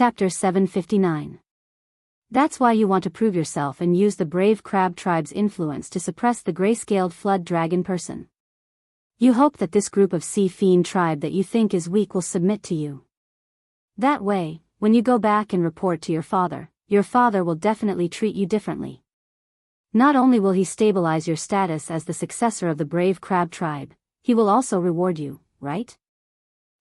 Chapter 759. That's why you want to prove yourself and use the brave crab tribe's influence to suppress the gray-scaled flood dragon person. You hope that this group of sea fiend tribe that you think is weak will submit to you. That way, when you go back and report to your father will definitely treat you differently. Not only will he stabilize your status as the successor of the brave crab tribe, he will also reward you, right?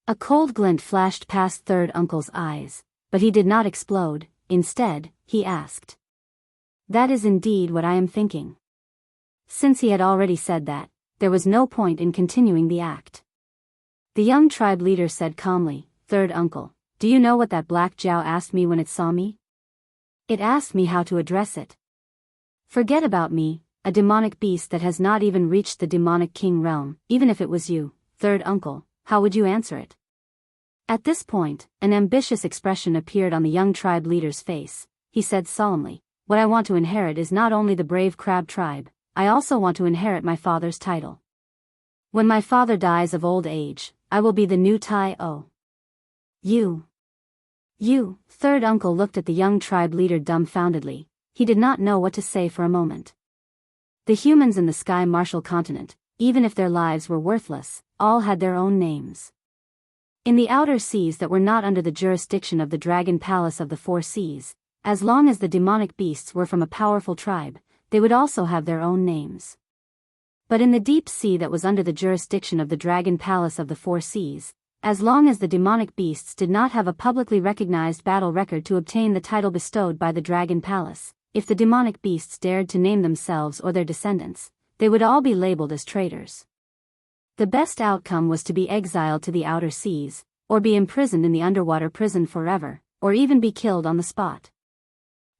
A cold glint flashed past Third Uncle's eyes, but he did not explode. Instead, he asked. That is indeed what I am thinking. Since he had already said that, there was no point in continuing the act. The young tribe leader said calmly, Third Uncle, do you know what that black Jiao asked me when it saw me? It asked me how to address it. Forget about me, a demonic beast that has not even reached the demonic king realm. Even if it was you, Third Uncle, how would you answer it? At this point, an ambitious expression appeared on the young tribe leader's face. He said solemnly, what I want to inherit is not only the brave crab tribe, I also want to inherit my father's title. When my father dies of old age, I will be the new Tai-O. You, Third Uncle looked at the young tribe leader dumbfoundedly. He did not know what to say for a moment. The humans in the Sky Martial continent, even if their lives were worthless, all had their own names. In the outer seas that were not under the jurisdiction of the Dragon Palace of the Four Seas, as long as the demonic beasts were from a powerful tribe, they would also have their own names. But in the deep sea that was under the jurisdiction of the Dragon Palace of the Four Seas, as long as the demonic beasts did not have a publicly recognized battle record to obtain the title bestowed by the Dragon Palace, if the demonic beasts dared to name themselves or their descendants, they would all be labeled as traitors. The best outcome was to be exiled to the outer seas, or be imprisoned in the underwater prison forever, or even be killed on the spot.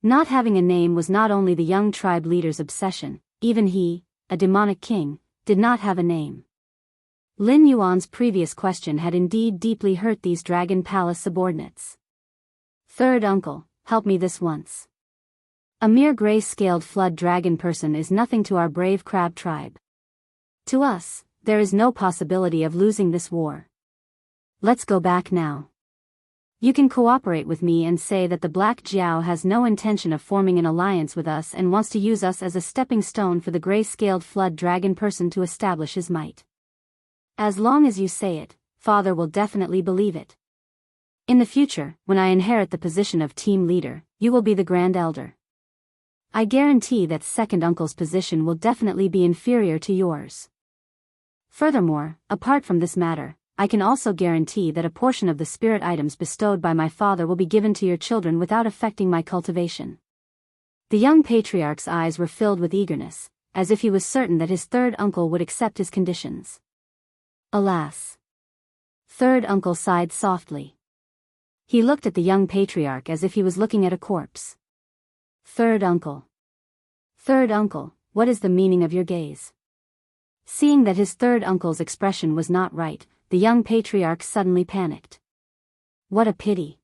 Not having a name was not only the young tribe leader's obsession, even he, a demonic king, did not have a name. Lin Yuan's previous question had indeed deeply hurt these Dragon Palace subordinates. Third Uncle, help me this once. A mere gray-scaled flood dragon person is nothing to our brave crab tribe. To us, there is no possibility of losing this war. Let's go back now. You can cooperate with me and say that the Black Jiao has no intention of forming an alliance with us and wants to use us as a stepping stone for the gray-scaled flood dragon person to establish his might. As long as you say it, Father will definitely believe it. In the future, when I inherit the position of team leader, you will be the Grand Elder. I guarantee that Second Uncle's position will definitely be inferior to yours. Furthermore, apart from this matter, I can also guarantee that a portion of the spirit items bestowed by my father will be given to your children without affecting my cultivation. The young patriarch's eyes were filled with eagerness, as if he was certain that his third uncle would accept his conditions. Alas! Third Uncle sighed softly. He looked at the young patriarch as if he was looking at a corpse. Third Uncle, what is the meaning of your gaze? Seeing that his third uncle's expression was not right, the young patriarch suddenly panicked. What a pity.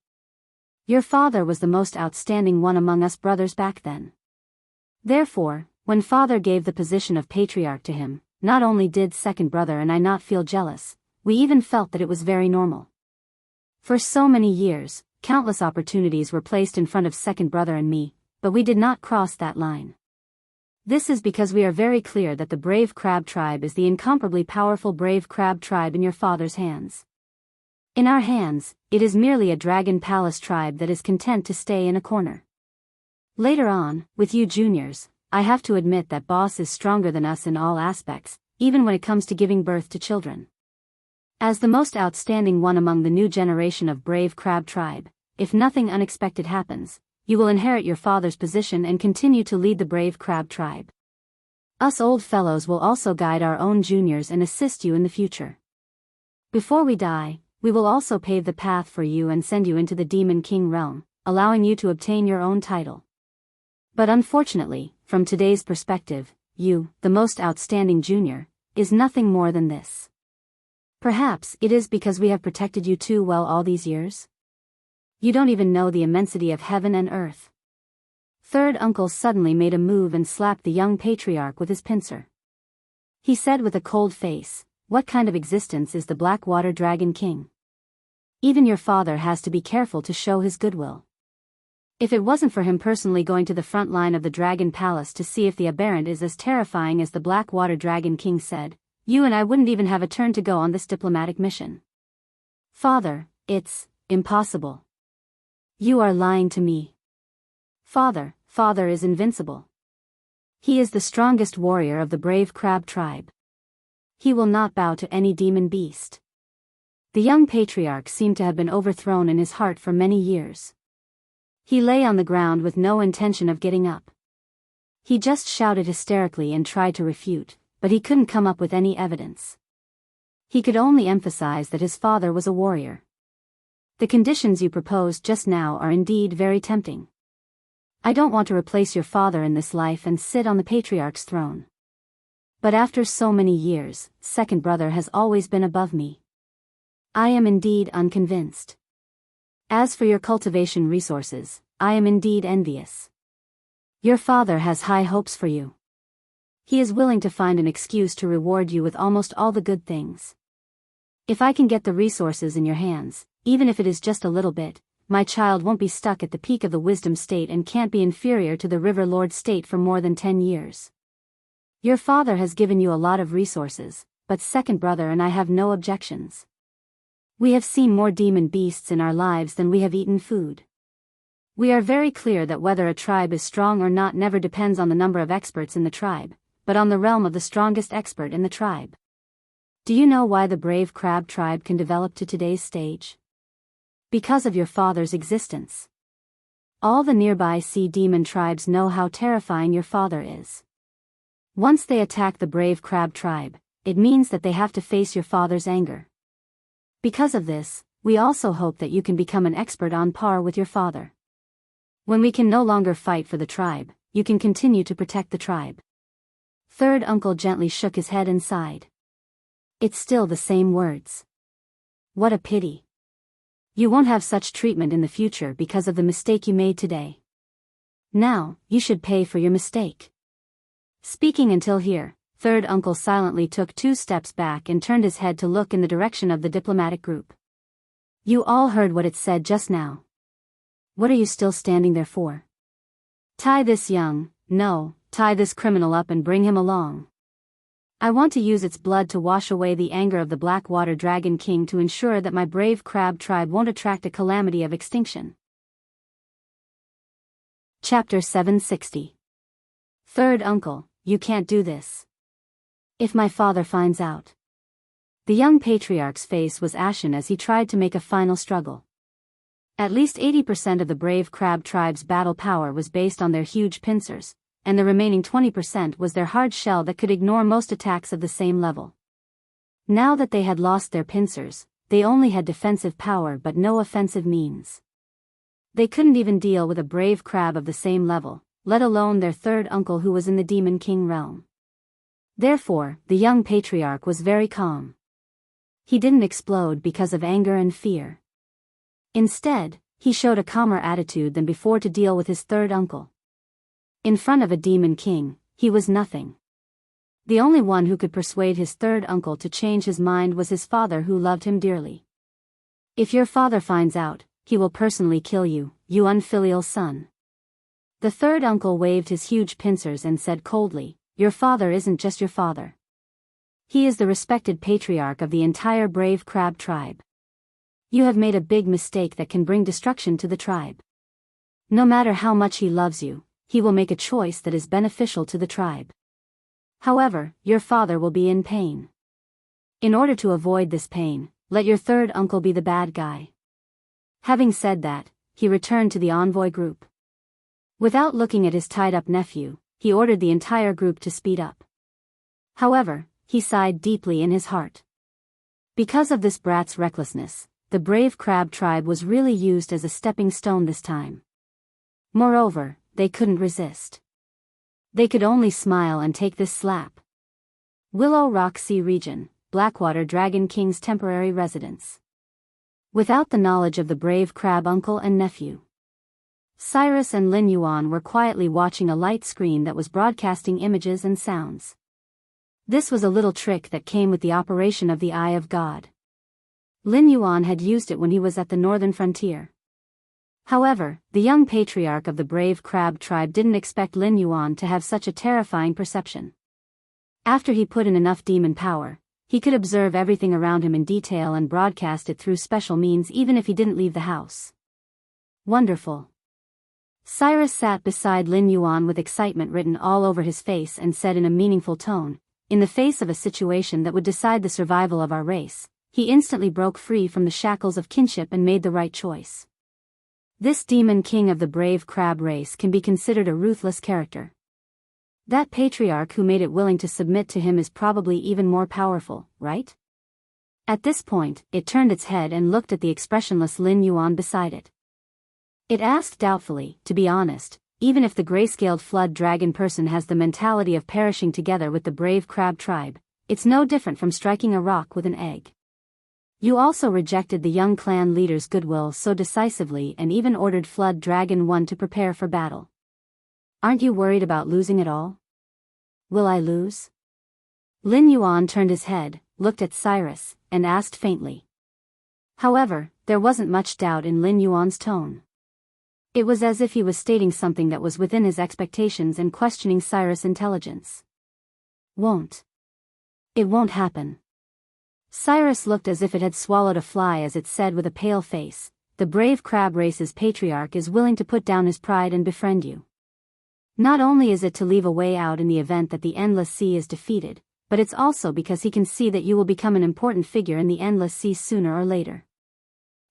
Your father was the most outstanding one among us brothers back then. Therefore, when father gave the position of patriarch to him, not only did second brother and I not feel jealous, we even felt that it was very normal. For so many years, countless opportunities were placed in front of second brother and me, but we did not cross that line. This is because we are very clear that the brave crab tribe is the incomparably powerful brave crab tribe in your father's hands. In our hands, it is merely a Dragon Palace tribe that is content to stay in a corner. Later on, with you juniors, I have to admit that boss is stronger than us in all aspects, even when it comes to giving birth to children. As the most outstanding one among the new generation of brave crab tribe, if nothing unexpected happens, you will inherit your father's position and continue to lead the brave crab tribe. Us old fellows will also guide our own juniors and assist you in the future. Before we die, we will also pave the path for you and send you into the Demon King realm, allowing you to obtain your own title. But unfortunately, from today's perspective, you, the most outstanding junior, is nothing more than this. Perhaps it is because we have protected you too well all these years? You don't even know the immensity of heaven and earth. Third Uncle suddenly made a move and slapped the young patriarch with his pincer. He said with a cold face, what kind of existence is the Blackwater Dragon King? Even your father has to be careful to show his goodwill. If it wasn't for him personally going to the front line of the Dragon Palace to see if the aberrant is as terrifying as the Black Water Dragon King said, you and I wouldn't even have a turn to go on this diplomatic mission. Father, it's impossible. You are lying to me. Father is invincible. He is the strongest warrior of the brave crab tribe. He will not bow to any demon beast. The young patriarch seemed to have been overthrown in his heart for many years. He lay on the ground with no intention of getting up. He just shouted hysterically and tried to refute, but he couldn't come up with any evidence. He could only emphasize that his father was a warrior. The conditions you proposed just now are indeed very tempting. I don't want to replace your father in this life and sit on the patriarch's throne. But after so many years, second brother has always been above me. I am indeed unconvinced. As for your cultivation resources, I am indeed envious. Your father has high hopes for you. He is willing to find an excuse to reward you with almost all the good things. If I can get the resources in your hands, even if it is just a little bit, my child won't be stuck at the peak of the wisdom state and can't be inferior to the River Lord state for more than 10 years. Your father has given you a lot of resources, but second brother and I have no objections. We have seen more demon beasts in our lives than we have eaten food. We are very clear that whether a tribe is strong or not never depends on the number of experts in the tribe, but on the realm of the strongest expert in the tribe. Do you know why the brave crab tribe can develop to today's stage? Because of your father's existence. All the nearby sea demon tribes know how terrifying your father is. Once they attack the brave crab tribe, it means that they have to face your father's anger. Because of this, we also hope that you can become an expert on par with your father. When we can no longer fight for the tribe, you can continue to protect the tribe. Third uncle gently shook his head and sighed. It's still the same words. What a pity. You won't have such treatment in the future because of the mistake you made today. Now, you should pay for your mistake. Speaking until here, third uncle silently took 2 steps back and turned his head to look in the direction of the diplomatic group. You all heard what it said just now. What are you still standing there for? Tie this tie this criminal up and bring him along. I want to use its blood to wash away the anger of the Blackwater Dragon King to ensure that my brave crab tribe won't attract a calamity of extinction. Chapter 760. Third uncle, you can't do this. If my father finds out. The young patriarch's face was ashen as he tried to make a final struggle. At least 80% of the brave crab tribe's battle power was based on their huge pincers, and the remaining 20% was their hard shell that could ignore most attacks of the same level. Now that they had lost their pincers, they only had defensive power but no offensive means. They couldn't even deal with a brave crab of the same level, let alone their third uncle who was in the Demon King realm. Therefore, the young patriarch was very calm. He didn't explode because of anger and fear. Instead, he showed a calmer attitude than before to deal with his third uncle. In front of a Demon King, he was nothing. The only one who could persuade his third uncle to change his mind was his father, who loved him dearly. If your father finds out, he will personally kill you, you unfilial son. The third uncle waved his huge pincers and said coldly, your father isn't just your father. He is the respected patriarch of the entire brave crab tribe. You have made a big mistake that can bring destruction to the tribe. No matter how much he loves you, he will make a choice that is beneficial to the tribe. However, your father will be in pain. In order to avoid this pain, let your third uncle be the bad guy. Having said that, he returned to the envoy group. Without looking at his tied-up nephew, he ordered the entire group to speed up. However, he sighed deeply in his heart. Because of this brat's recklessness, the brave crab tribe was really used as a stepping stone this time. Moreover, they couldn't resist. They could only smile and take this slap. Willow Rock Sea Region, Blackwater Dragon King's temporary residence. Without the knowledge of the brave crab uncle and nephew, Cyrus and Lin Yuan were quietly watching a light screen that was broadcasting images and sounds. This was a little trick that came with the operation of the Eye of God. Lin Yuan had used it when he was at the northern frontier. However, the young patriarch of the brave crab tribe didn't expect Lin Yuan to have such a terrifying perception. After he put in enough demon power, he could observe everything around him in detail and broadcast it through special means even if he didn't leave the house. Wonderful. Cyrus sat beside Lin Yuan with excitement written all over his face and said in a meaningful tone, "In the face of a situation that would decide the survival of our race, he instantly broke free from the shackles of kinship and made the right choice. This demon king of the brave crab race can be considered a ruthless character. That patriarch who made it willing to submit to him is probably even more powerful, right?" At this point, it turned its head and looked at the expressionless Lin Yuan beside it. It asked doubtfully, "To be honest, even if the gray-scaled flood dragon person has the mentality of perishing together with the brave crab tribe, it's no different from striking a rock with an egg. You also rejected the young clan leader's goodwill so decisively and even ordered Flood Dragon 1 to prepare for battle. Aren't you worried about losing it all? Will I lose?" Lin Yuan turned his head, looked at Cyrus, and asked faintly. However, there wasn't much doubt in Lin Yuan's tone. It was as if he was stating something that was within his expectations and questioning Cyrus' intelligence. It won't happen." Cyrus looked as if it had swallowed a fly as it said with a pale face, "The brave crab race's patriarch is willing to put down his pride and befriend you. Not only is it to leave a way out in the event that the Endless Sea is defeated, but it's also because he can see that you will become an important figure in the Endless Sea sooner or later.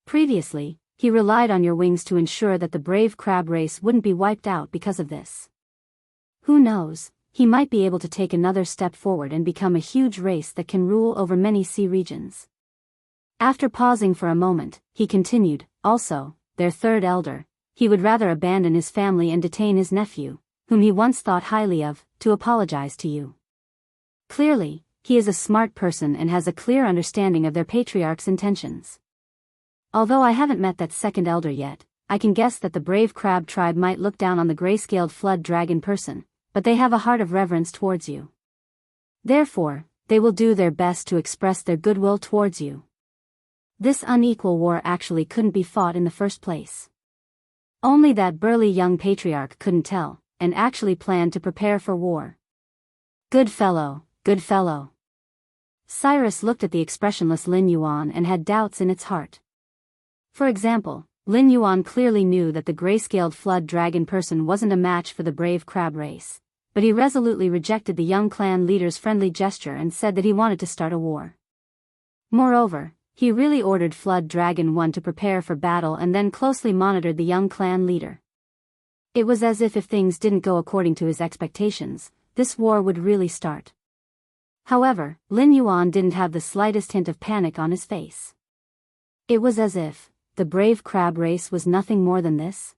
Previously, he relied on your wings to ensure that the brave crab race wouldn't be wiped out because of this. Who knows, he might be able to take another step forward and become a huge race that can rule over many sea regions." After pausing for a moment, he continued, "Also, their third elder, he would rather abandon his family and detain his nephew, whom he once thought highly of, to apologize to you. Clearly, he is a smart person and has a clear understanding of their patriarch's intentions. Although I haven't met that second elder yet, I can guess that the brave crab tribe might look down on the gray-scaled flood dragon person, but they have a heart of reverence towards you. Therefore, they will do their best to express their goodwill towards you. This unequal war actually couldn't be fought in the first place. Only that burly young patriarch couldn't tell, and actually planned to prepare for war. Good fellow, good fellow." Cyrus looked at the expressionless Lin Yuan and had doubts in its heart. For example, Lin Yuan clearly knew that the gray-scaled flood dragon person wasn't a match for the brave crab race, but he resolutely rejected the young clan leader's friendly gesture and said that he wanted to start a war. Moreover, he really ordered Flood Dragon 1 to prepare for battle and then closely monitored the young clan leader. It was as if things didn't go according to his expectations, this war would really start. However, Lin Yuan didn't have the slightest hint of panic on his face. It was as if the brave crab race was nothing more than this.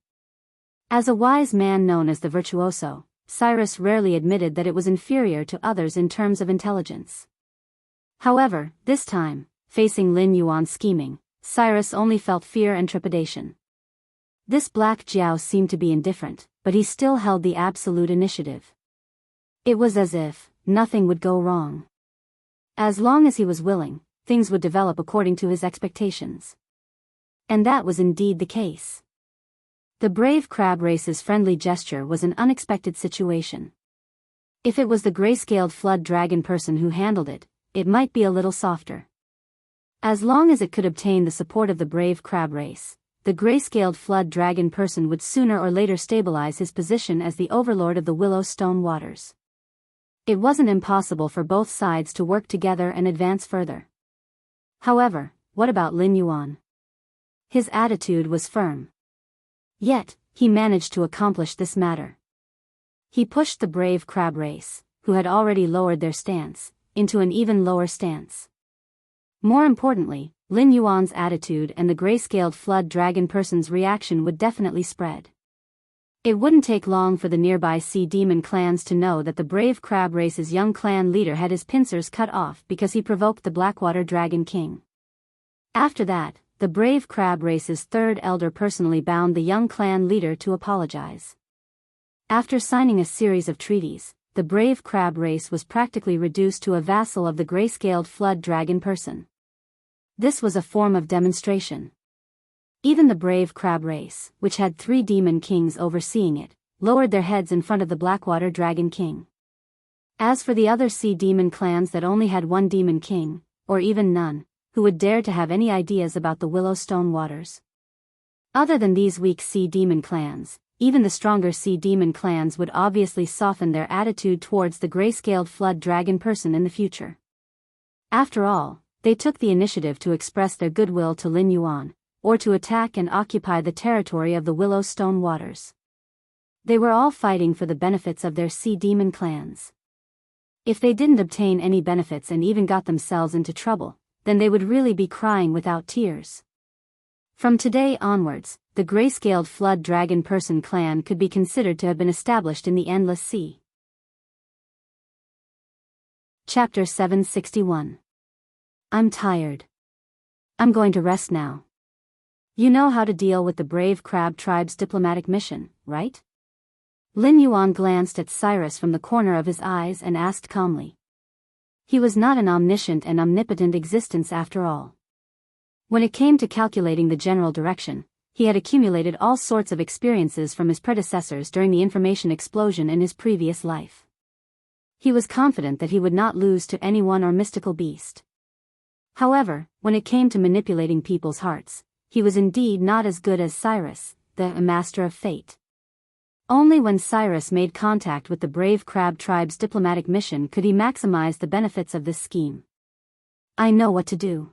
As a wise man known as the virtuoso, Cyrus rarely admitted that it was inferior to others in terms of intelligence. However, this time, facing Lin Yuan's scheming, Cyrus only felt fear and trepidation. This Black Jiao seemed to be indifferent, but he still held the absolute initiative. It was as if nothing would go wrong. As long as he was willing, things would develop according to his expectations. And that was indeed the case. The brave crab race's friendly gesture was an unexpected situation. If it was the gray-scaled flood dragon person who handled it, it might be a little softer. As long as it could obtain the support of the brave crab race, the gray-scaled flood dragon person would sooner or later stabilize his position as the overlord of the Willow Stone Waters. It wasn't impossible for both sides to work together and advance further. However, what about Lin Yuan? His attitude was firm. Yet, he managed to accomplish this matter. He pushed the brave crab race, who had already lowered their stance, into an even lower stance. More importantly, Lin Yuan's attitude and the gray-scaled flood dragon person's reaction would definitely spread. It wouldn't take long for the nearby sea demon clans to know that the brave crab race's young clan leader had his pincers cut off because he provoked the Blackwater Dragon King. After that, the brave crab race's third elder personally bound the young clan leader to apologize. After signing a series of treaties, the brave crab race was practically reduced to a vassal of the gray-scaled flood dragon person. This was a form of demonstration. Even the brave crab race, which had 3 demon kings overseeing it, lowered their heads in front of the Blackwater Dragon King. As for the other sea demon clans that only had 1 demon king, or even none, who would dare to have any ideas about the Willowstone waters? Other than these weak sea demon clans, even the stronger sea demon clans would obviously soften their attitude towards the gray-scaled flood dragon person in the future. After all, they took the initiative to express their goodwill to Lin Yuan, or to attack and occupy the territory of the Willowstone waters. They were all fighting for the benefits of their sea demon clans. If they didn't obtain any benefits and even got themselves into trouble, then they would really be crying without tears. From today onwards, the gray-scaled flood dragon person clan could be considered to have been established in the Endless Sea. Chapter 761. I'm tired. I'm going to rest now. You know how to deal with the brave crab tribe's diplomatic mission, right? Lin Yuan glanced at Cyrus from the corner of his eyes and asked calmly. He was not an omniscient and omnipotent existence after all. When it came to calculating the general direction, he had accumulated all sorts of experiences from his predecessors during the information explosion in his previous life. He was confident that he would not lose to anyone or mystical beast. However, when it came to manipulating people's hearts, he was indeed not as good as Cyrus, the master of fate. Only when Cyrus made contact with the brave crab tribe's diplomatic mission could he maximize the benefits of this scheme. I know what to do.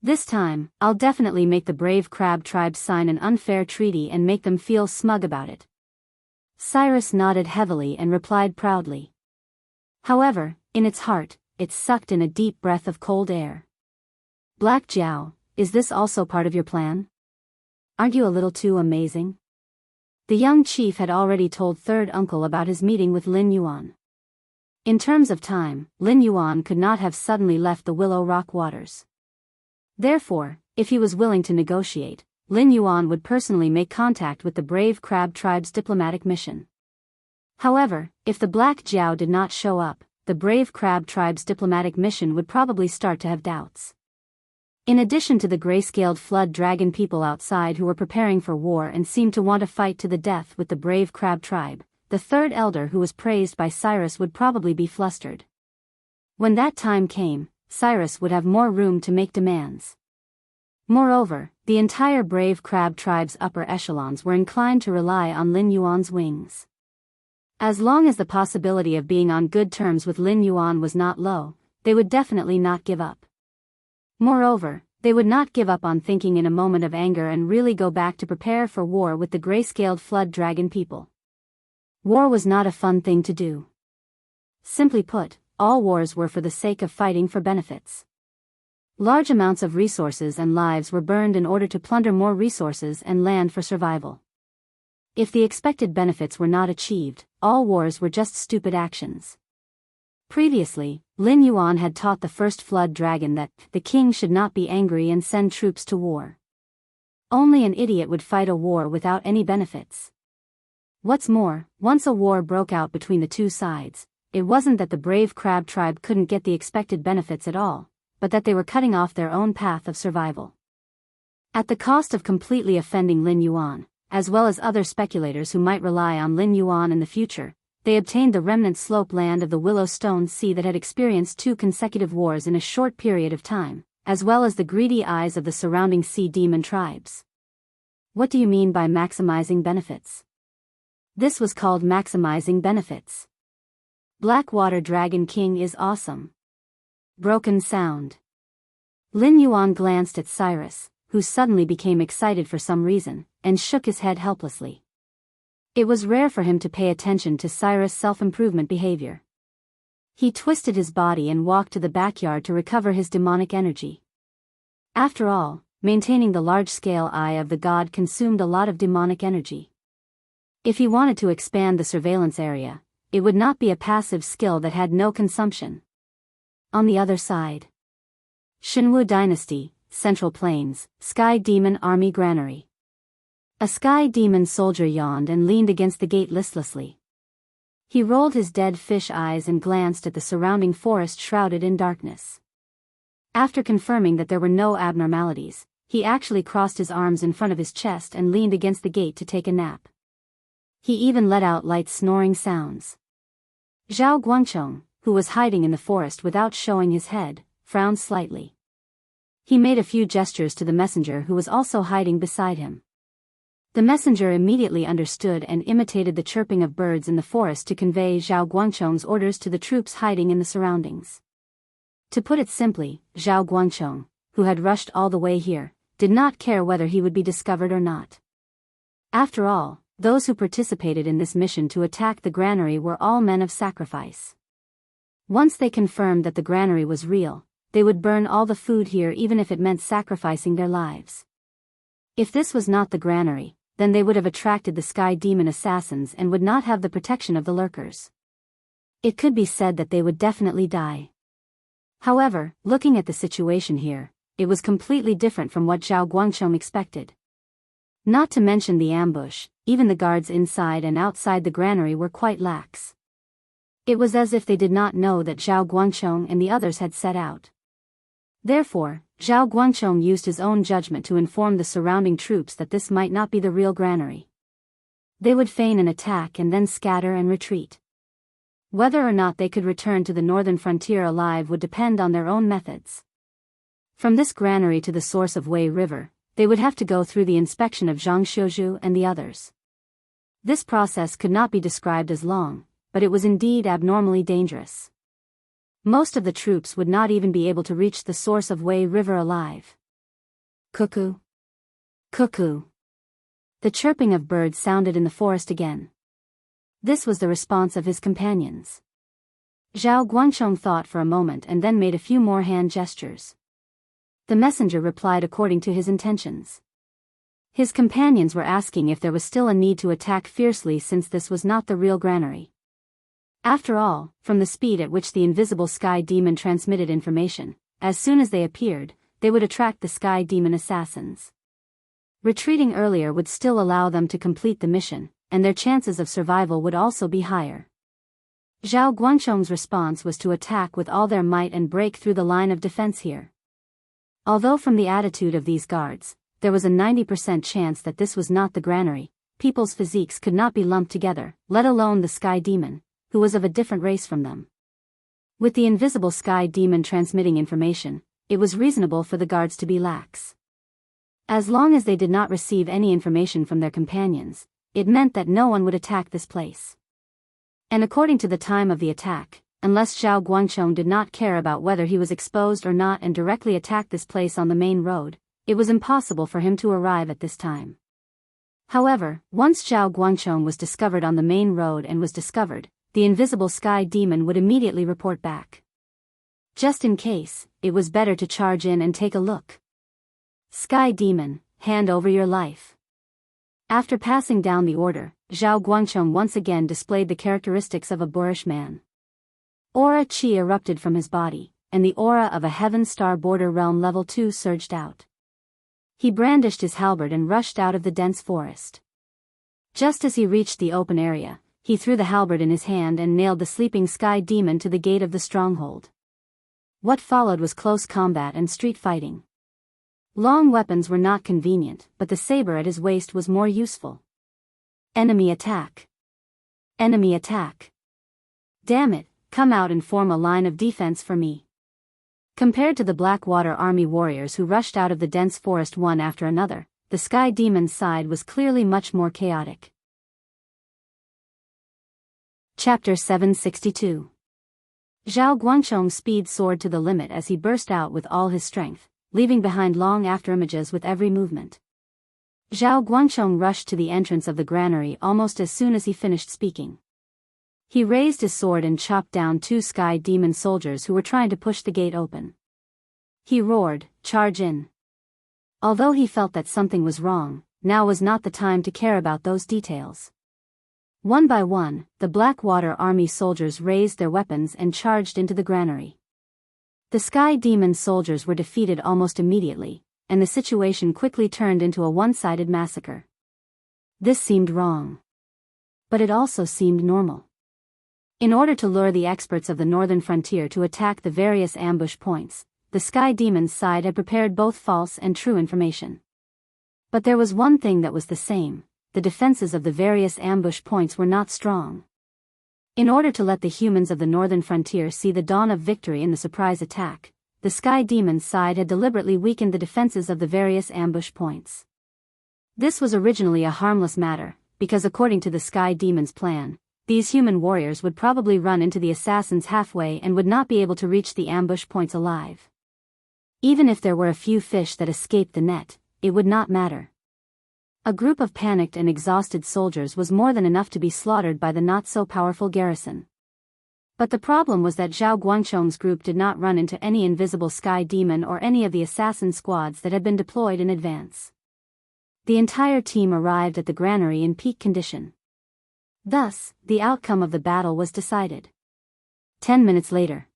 This time, I'll definitely make the brave crab tribe sign an unfair treaty and make them feel smug about it. Cyrus nodded heavily and replied proudly. However, in its heart, it sucked in a deep breath of cold air. Black Jiao, is this also part of your plan? Aren't you a little too amazing? The young chief had already told third uncle about his meeting with Lin Yuan. In terms of time, Lin Yuan could not have suddenly left the Willow Rock waters. Therefore, if he was willing to negotiate, Lin Yuan would personally make contact with the brave crab tribe's diplomatic mission. However, if the Black Jiao did not show up, the brave crab tribe's diplomatic mission would probably start to have doubts. In addition to the gray-scaled flood dragon people outside who were preparing for war and seemed to want to fight to the death with the brave crab tribe, the third elder who was praised by Cyrus would probably be flustered. When that time came, Cyrus would have more room to make demands. Moreover, the entire brave crab tribe's upper echelons were inclined to rely on Lin Yuan's wings. As long as the possibility of being on good terms with Lin Yuan was not low, they would definitely not give up. Moreover, they would not give up on thinking in a moment of anger and really go back to prepare for war with the gray-scaled flood dragon people. War was not a fun thing to do. Simply put, all wars were for the sake of fighting for benefits. Large amounts of resources and lives were burned in order to plunder more resources and land for survival. If the expected benefits were not achieved, all wars were just stupid actions. Previously, Lin Yuan had taught the first flood dragon that the king should not be angry and send troops to war. Only an idiot would fight a war without any benefits. What's more, once a war broke out between the two sides, it wasn't that the brave crab tribe couldn't get the expected benefits at all, but that they were cutting off their own path of survival. At the cost of completely offending Lin Yuan, as well as other speculators who might rely on Lin Yuan in the future, they obtained the remnant slope land of the Willowstone Sea that had experienced 2 consecutive wars in a short period of time, as well as the greedy eyes of the surrounding sea demon tribes. What do you mean by maximizing benefits? This was called maximizing benefits. Blackwater Dragon King is awesome. Broken sound. Lin Yuan glanced at Cyrus, who suddenly became excited for some reason, and shook his head helplessly. It was rare for him to pay attention to Cyrus' self-improvement behavior. He twisted his body and walked to the backyard to recover his demonic energy. After all, maintaining the large-scale eye of the god consumed a lot of demonic energy. If he wanted to expand the surveillance area, it would not be a passive skill that had no consumption. On the other side. Shenwu Dynasty, Central Plains, Sky Demon Army Granary. A sky demon soldier yawned and leaned against the gate listlessly. He rolled his dead fish eyes and glanced at the surrounding forest shrouded in darkness. After confirming that there were no abnormalities, he actually crossed his arms in front of his chest and leaned against the gate to take a nap. He even let out light snoring sounds. Zhao Guangchong, who was hiding in the forest without showing his head, frowned slightly. He made a few gestures to the messenger who was also hiding beside him. The messenger immediately understood and imitated the chirping of birds in the forest to convey Zhao Guangchong's orders to the troops hiding in the surroundings. To put it simply, Zhao Guangchong, who had rushed all the way here, did not care whether he would be discovered or not. After all, those who participated in this mission to attack the granary were all men of sacrifice. Once they confirmed that the granary was real, they would burn all the food here even if it meant sacrificing their lives. If this was not the granary, then they would have attracted the sky demon assassins and would not have the protection of the lurkers. It could be said that they would definitely die. However, looking at the situation here, it was completely different from what Zhao Guangchong expected. Not to mention the ambush, even the guards inside and outside the granary were quite lax. It was as if they did not know that Zhao Guangchong and the others had set out. Therefore, Zhao Guangchong used his own judgment to inform the surrounding troops that this might not be the real granary. They would feign an attack and then scatter and retreat. Whether or not they could return to the northern frontier alive would depend on their own methods. From this granary to the source of Wei River, they would have to go through the inspection of Zhang Xiuzhu and the others. This process could not be described as long, but it was indeed abnormally dangerous. Most of the troops would not even be able to reach the source of Wei River alive. Cuckoo. Cuckoo. The chirping of birds sounded in the forest again. This was the response of his companions. Zhao Guangchong thought for a moment and then made a few more hand gestures. The messenger replied according to his intentions. His companions were asking if there was still a need to attack fiercely since this was not the real granary. After all, from the speed at which the invisible sky demon transmitted information, as soon as they appeared, they would attract the sky demon assassins. Retreating earlier would still allow them to complete the mission, and their chances of survival would also be higher. Zhao Guangchong's response was to attack with all their might and break through the line of defense here. Although from the attitude of these guards, there was a 90% chance that this was not the granary, people's physiques could not be lumped together, let alone the sky demon, who was of a different race from them. With the invisible sky demon transmitting information, it was reasonable for the guards to be lax. As long as they did not receive any information from their companions, it meant that no one would attack this place. And according to the time of the attack, unless Zhao Guangchong did not care about whether he was exposed or not and directly attacked this place on the main road, it was impossible for him to arrive at this time. However, once Zhao Guangchong was discovered on the main road and was discovered, the invisible sky demon would immediately report back. Just in case, it was better to charge in and take a look. Sky demon, hand over your life. After passing down the order, Zhao Guangchong once again displayed the characteristics of a boorish man. Aura Qi erupted from his body, and the aura of a heaven star border realm level 2 surged out. He brandished his halberd and rushed out of the dense forest. Just as he reached the open area, he threw the halberd in his hand and nailed the sleeping sky demon to the gate of the stronghold. What followed was close combat and street fighting. Long weapons were not convenient, but the saber at his waist was more useful. Enemy attack. Enemy attack. Damn it, come out and form a line of defense for me. Compared to the Blackwater Army warriors who rushed out of the dense forest one after another, the sky demon's side was clearly much more chaotic. Chapter 762. Zhao Guangchong's speed soared to the limit as he burst out with all his strength, leaving behind long afterimages with every movement. Zhao Guangchong rushed to the entrance of the granary almost as soon as he finished speaking. He raised his sword and chopped down 2 sky demon soldiers who were trying to push the gate open. He roared, "Charge in!" Although he felt that something was wrong, now was not the time to care about those details. One by one, the Blackwater Army soldiers raised their weapons and charged into the granary. The Sky Demon soldiers were defeated almost immediately, and the situation quickly turned into a one-sided massacre. This seemed wrong. But it also seemed normal. In order to lure the experts of the northern frontier to attack the various ambush points, the Sky Demon's side had prepared both false and true information. But there was one thing that was the same: the defenses of the various ambush points were not strong. In order to let the humans of the northern frontier see the dawn of victory in the surprise attack, the Sky Demon's side had deliberately weakened the defenses of the various ambush points. This was originally a harmless matter, because according to the Sky Demon's plan, these human warriors would probably run into the assassins halfway and would not be able to reach the ambush points alive. Even if there were a few fish that escaped the net, it would not matter. A group of panicked and exhausted soldiers was more than enough to be slaughtered by the not-so-powerful garrison. But the problem was that Zhao Guangchong's group did not run into any invisible Sky Demon or any of the assassin squads that had been deployed in advance. The entire team arrived at the granary in peak condition. Thus, the outcome of the battle was decided. 10 minutes later.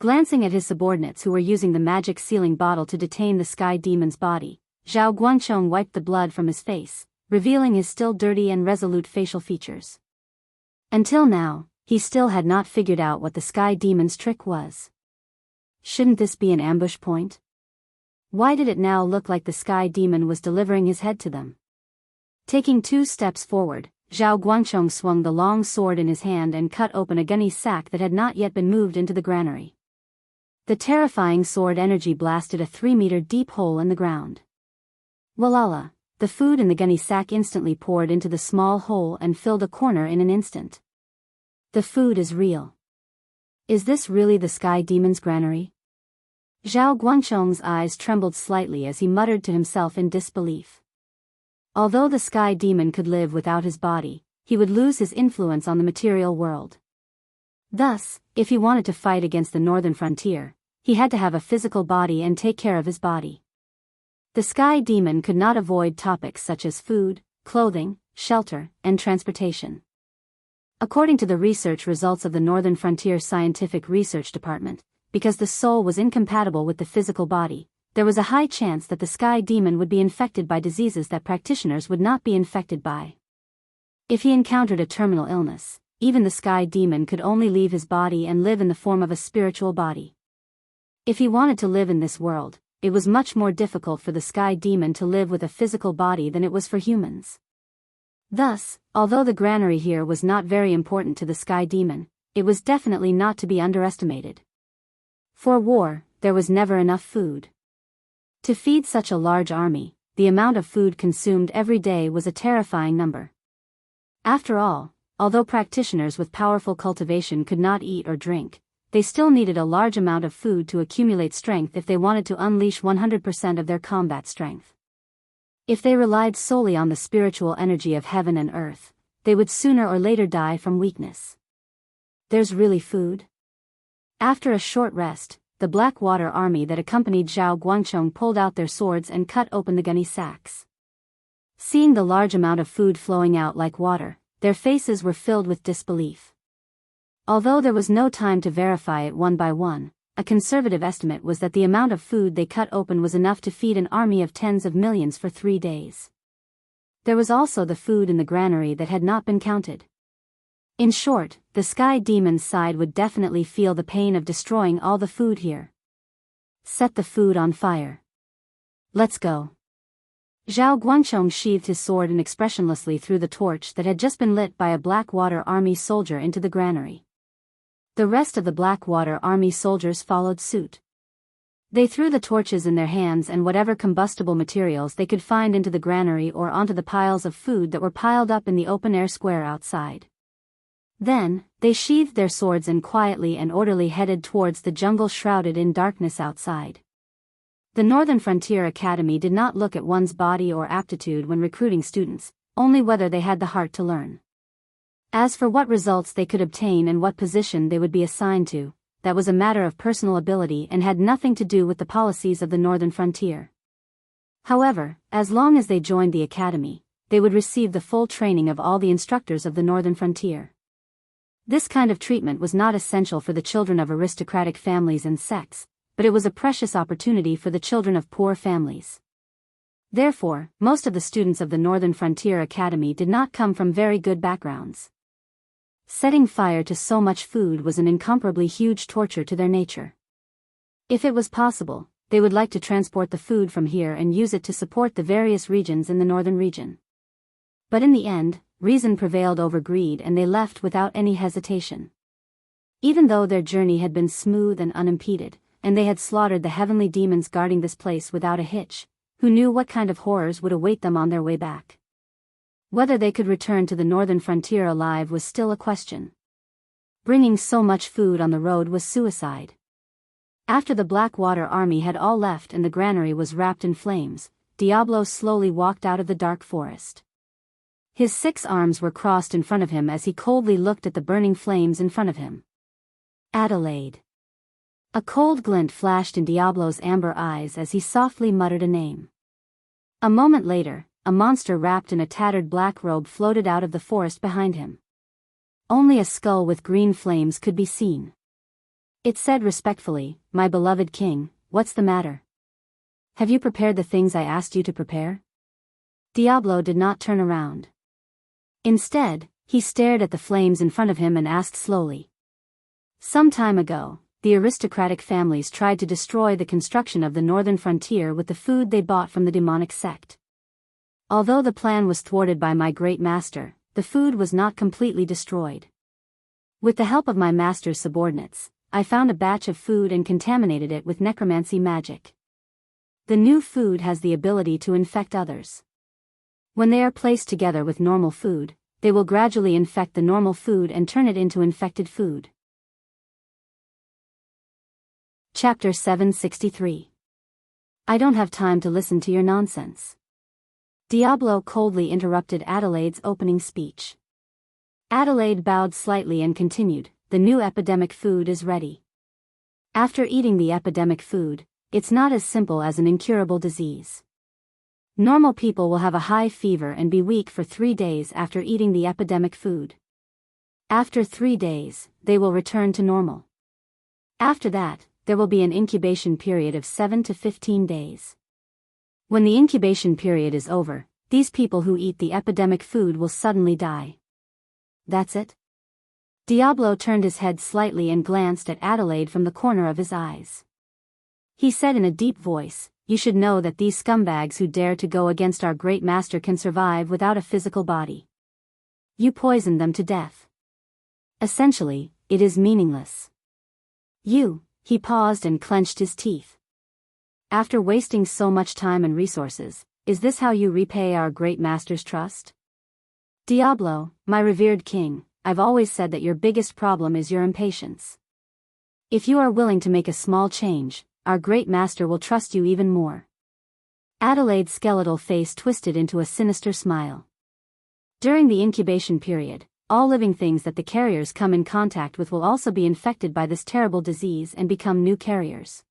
Glancing at his subordinates who were using the magic sealing bottle to detain the Sky Demon's body, Zhao Guangchong wiped the blood from his face, revealing his still dirty and resolute facial features. Until now, he still had not figured out what the Sky Demon's trick was. Shouldn't this be an ambush point? Why did it now look like the Sky Demon was delivering his head to them? Taking 2 steps forward, Zhao Guangchong swung the long sword in his hand and cut open a gunny sack that had not yet been moved into the granary. The terrifying sword energy blasted a 3-meter deep hole in the ground. Walala, the food in the gunny sack instantly poured into the small hole and filled a corner in an instant. The food is real. Is this really the Sky Demon's granary? Zhao Guangchong's eyes trembled slightly as he muttered to himself in disbelief. Although the Sky Demon could live without his body, he would lose his influence on the material world. Thus, if he wanted to fight against the northern frontier, he had to have a physical body and take care of his body. The Sky Demon could not avoid topics such as food, clothing, shelter, and transportation. According to the research results of the Northern Frontier Scientific Research Department, because the soul was incompatible with the physical body, there was a high chance that the Sky Demon would be infected by diseases that practitioners would not be infected by. If he encountered a terminal illness, even the Sky Demon could only leave his body and live in the form of a spiritual body. If he wanted to live in this world, it was much more difficult for the Sky Demon to live with a physical body than it was for humans. Thus, although the granary here was not very important to the Sky Demon, it was definitely not to be underestimated. For war, there was never enough food. To feed such a large army, the amount of food consumed every day was a terrifying number. After all, although practitioners with powerful cultivation could not eat or drink, they still needed a large amount of food to accumulate strength if they wanted to unleash 100% of their combat strength. If they relied solely on the spiritual energy of heaven and earth, they would sooner or later die from weakness. There's really food? After a short rest, the Blackwater army that accompanied Zhao Guangchong pulled out their swords and cut open the gunny sacks. Seeing the large amount of food flowing out like water, their faces were filled with disbelief. Although there was no time to verify it one by one, a conservative estimate was that the amount of food they cut open was enough to feed an army of tens of millions for 3 days. There was also the food in the granary that had not been counted. In short, the Sky Demon's side would definitely feel the pain of destroying all the food here. Set the food on fire. Let's go. Zhao Guangchong sheathed his sword and expressionlessly threw the torch that had just been lit by a Blackwater army soldier into the granary. The rest of the Blackwater army soldiers followed suit. They threw the torches in their hands and whatever combustible materials they could find into the granary or onto the piles of food that were piled up in the open-air square outside. Then, they sheathed their swords and quietly and orderly headed towards the jungle shrouded in darkness outside. The Northern Frontier Academy did not look at one's body or aptitude when recruiting students, only whether they had the heart to learn. As for what results they could obtain and what position they would be assigned to, that was a matter of personal ability and had nothing to do with the policies of the Northern Frontier. However, as long as they joined the academy, they would receive the full training of all the instructors of the Northern Frontier. This kind of treatment was not essential for the children of aristocratic families and sects, but it was a precious opportunity for the children of poor families. Therefore, most of the students of the Northern Frontier Academy did not come from very good backgrounds. Setting fire to so much food was an incomparably huge torture to their nature. If it was possible, they would like to transport the food from here and use it to support the various regions in the northern region. But in the end, reason prevailed over greed and they left without any hesitation. Even though their journey had been smooth and unimpeded, and they had slaughtered the heavenly demons guarding this place without a hitch, who knew what kind of horrors would await them on their way back? Whether they could return to the northern frontier alive was still a question. Bringing so much food on the road was suicide. After the Blackwater army had all left and the granary was wrapped in flames, Diablo slowly walked out of the dark forest. His 6 arms were crossed in front of him as he coldly looked at the burning flames in front of him. Adelaide. A cold glint flashed in Diablo's amber eyes as he softly muttered a name. A moment later, a monster wrapped in a tattered black robe floated out of the forest behind him. Only a skull with green flames could be seen. It said respectfully, "My beloved king, what's the matter? Have you prepared the things I asked you to prepare?" Diablo did not turn around. Instead, he stared at the flames in front of him and asked slowly. Some time ago, the aristocratic families tried to destroy the construction of the northern frontier with the food they bought from the demonic sect. Although the plan was thwarted by my great master, the food was not completely destroyed. With the help of my master's subordinates, I found a batch of food and contaminated it with necromancy magic. The new food has the ability to infect others. When they are placed together with normal food, they will gradually infect the normal food and turn it into infected food. Chapter 763. I don't have time to listen to your nonsense. Diablo coldly interrupted Adelaide's opening speech. Adelaide bowed slightly and continued, "The new epidemic food is ready. After eating the epidemic food, it's not as simple as an incurable disease. Normal people will have a high fever and be weak for 3 days after eating the epidemic food. After 3 days, they will return to normal. After that, there will be an incubation period of 7 to 15 days. When the incubation period is over, these people who eat the epidemic food will suddenly die. That's it?" Diablo turned his head slightly and glanced at Adelaide from the corner of his eyes. He said in a deep voice, "You should know that these scumbags who dare to go against our great master can survive without a physical body. You poisoned them to death. Essentially, it is meaningless. He paused and clenched his teeth. "After wasting so much time and resources, is this how you repay our great master's trust? Diablo, my revered king, I've always said that your biggest problem is your impatience. If you are willing to make a small change, our great master will trust you even more." Adelaide's skeletal face twisted into a sinister smile. During the incubation period, all living things that the carriers come in contact with will also be infected by this terrible disease and become new carriers.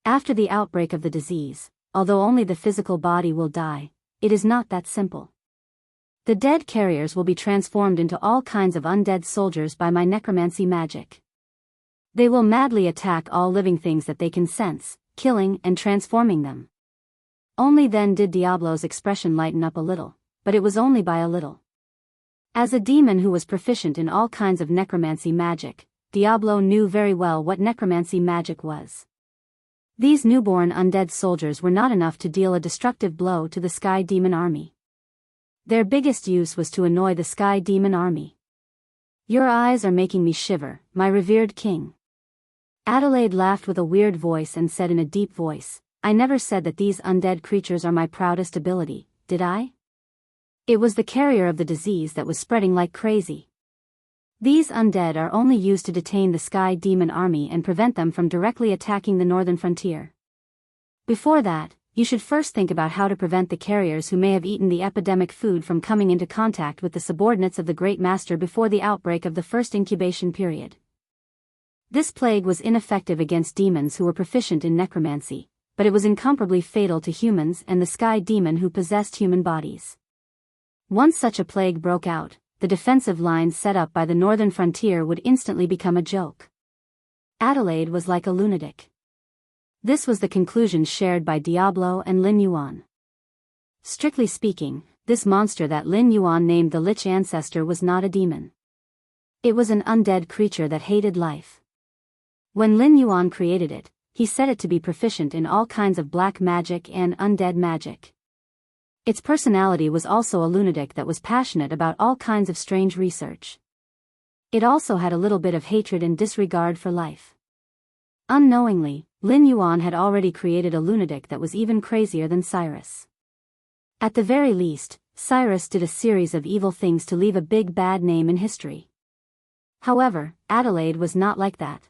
After the outbreak of the disease, although only the physical body will die, it is not that simple. The dead carriers will be transformed into all kinds of undead soldiers by my necromancy magic. They will madly attack all living things that they can sense, killing and transforming them. Only then did Diablo's expression lighten up a little, but it was only by a little. As a demon who was proficient in all kinds of necromancy magic, Diablo knew very well what necromancy magic was. These newborn undead soldiers were not enough to deal a destructive blow to the Sky Demon army. Their biggest use was to annoy the Sky Demon army. "Your eyes are making me shiver, my revered king." Adelaide laughed with a weird voice and said in a deep voice, "I never said that these undead creatures are my proudest ability, did I? It was the carrier of the disease that was spreading like crazy. These undead are only used to detain the Sky Demon army and prevent them from directly attacking the northern frontier. Before that, you should first think about how to prevent the carriers who may have eaten the epidemic food from coming into contact with the subordinates of the Great Master before the outbreak of the first incubation period. This plague was ineffective against demons who were proficient in necromancy, but it was incomparably fatal to humans and the Sky Demon who possessed human bodies. Once such a plague broke out, the defensive lines set up by the northern frontier would instantly become a joke." Adelaide was like a lunatic. This was the conclusion shared by Diablo and Lin Yuan. Strictly speaking, this monster that Lin Yuan named the Lich Ancestor was not a demon. It was an undead creature that hated life. When Lin Yuan created it, he said it to be proficient in all kinds of black magic and undead magic. Its personality was also a lunatic that was passionate about all kinds of strange research. It also had a little bit of hatred and disregard for life. Unknowingly, Lin Yuan had already created a lunatic that was even crazier than Cyrus. At the very least, Cyrus did a series of evil things to leave a big bad name in history. However, Adelaide was not like that.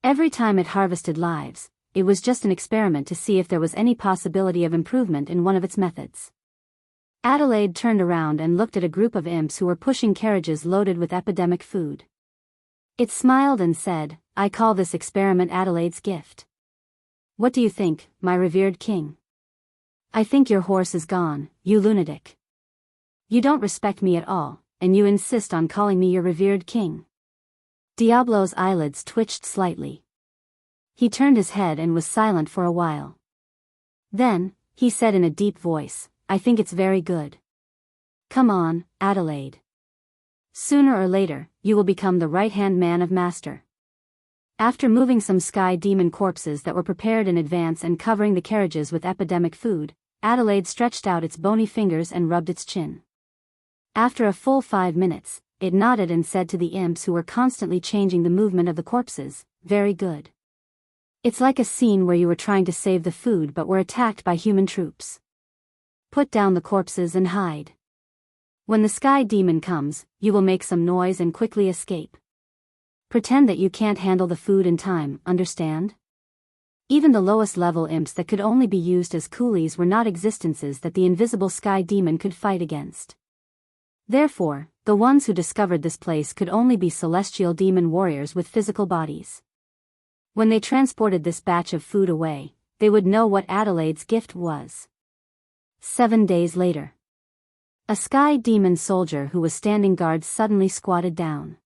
Every time it harvested lives, it was just an experiment to see if there was any possibility of improvement in one of its methods. Adelaide turned around and looked at a group of imps who were pushing carriages loaded with epidemic food. It smiled and said, "I call this experiment Adelaide's gift. What do you think, my revered king? I think your horse is gone, you lunatic. You don't respect me at all, and you insist on calling me your revered king." Diablo's eyelids twitched slightly. He turned his head and was silent for a while. Then, he said in a deep voice, "I think it's very good. Come on, Adelaide. Sooner or later, you will become the right-hand man of Master." After moving some sky demon corpses that were prepared in advance and covering the carriages with epidemic food, Adelaide stretched out its bony fingers and rubbed its chin. After a full 5 minutes, it nodded and said to the imps who were constantly changing the movement of the corpses, "Very good. It's like a scene where you were trying to save the food but were attacked by human troops. Put down the corpses and hide. When the sky demon comes, you will make some noise and quickly escape. Pretend that you can't handle the food in time, understand?" Even the lowest level imps that could only be used as coolies were not existences that the invisible sky demon could fight against. Therefore, the ones who discovered this place could only be celestial demon warriors with physical bodies. When they transported this batch of food away, they would know what Adelaide's gift was. 7 days later. A sky demon soldier who was standing guard suddenly squatted down.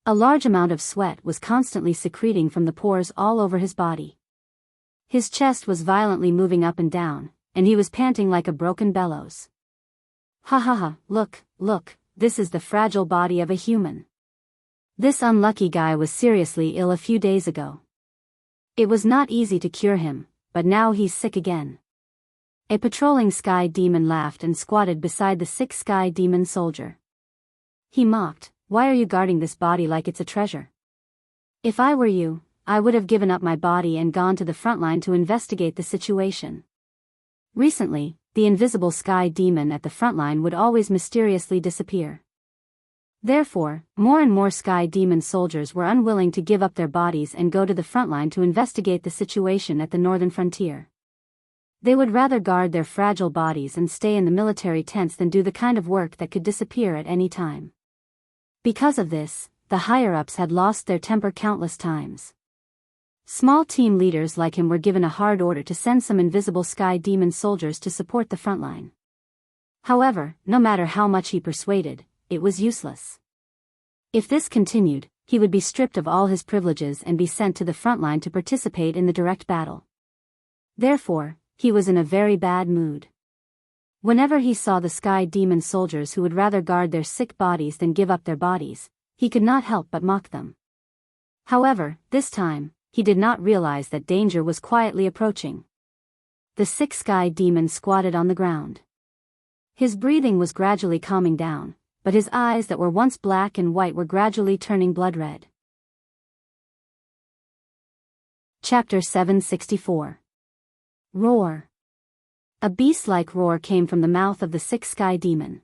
A large amount of sweat was constantly secreting from the pores all over his body. His chest was violently moving up and down, and he was panting like a broken bellows. "Ha ha ha, look, this is the fragile body of a human. This unlucky guy was seriously ill a few days ago. It was not easy to cure him, but now he's sick again." A patrolling sky demon laughed and squatted beside the sick sky demon soldier. He mocked, "Why are you guarding this body like it's a treasure? If I were you, I would have given up my body and gone to the front line to investigate the situation." Recently, the invisible sky demon at the front line would always mysteriously disappear. Therefore, more and more sky demon soldiers were unwilling to give up their bodies and go to the front line to investigate the situation at the northern frontier. They would rather guard their fragile bodies and stay in the military tents than do the kind of work that could disappear at any time. Because of this, the higher-ups had lost their temper countless times. Small team leaders like him were given a hard order to send some invisible sky demon soldiers to support the front line. However, no matter how much he persuaded, it was useless. If this continued, he would be stripped of all his privileges and be sent to the front line to participate in the direct battle. Therefore, he was in a very bad mood. Whenever he saw the sky demon soldiers who would rather guard their sick bodies than give up their bodies, he could not help but mock them. However, this time, he did not realize that danger was quietly approaching. The sick sky demon squatted on the ground. His breathing was gradually calming down, but his eyes that were once black and white were gradually turning blood red. Chapter 764. Roar. A beast-like roar came from the mouth of the sick sky demon.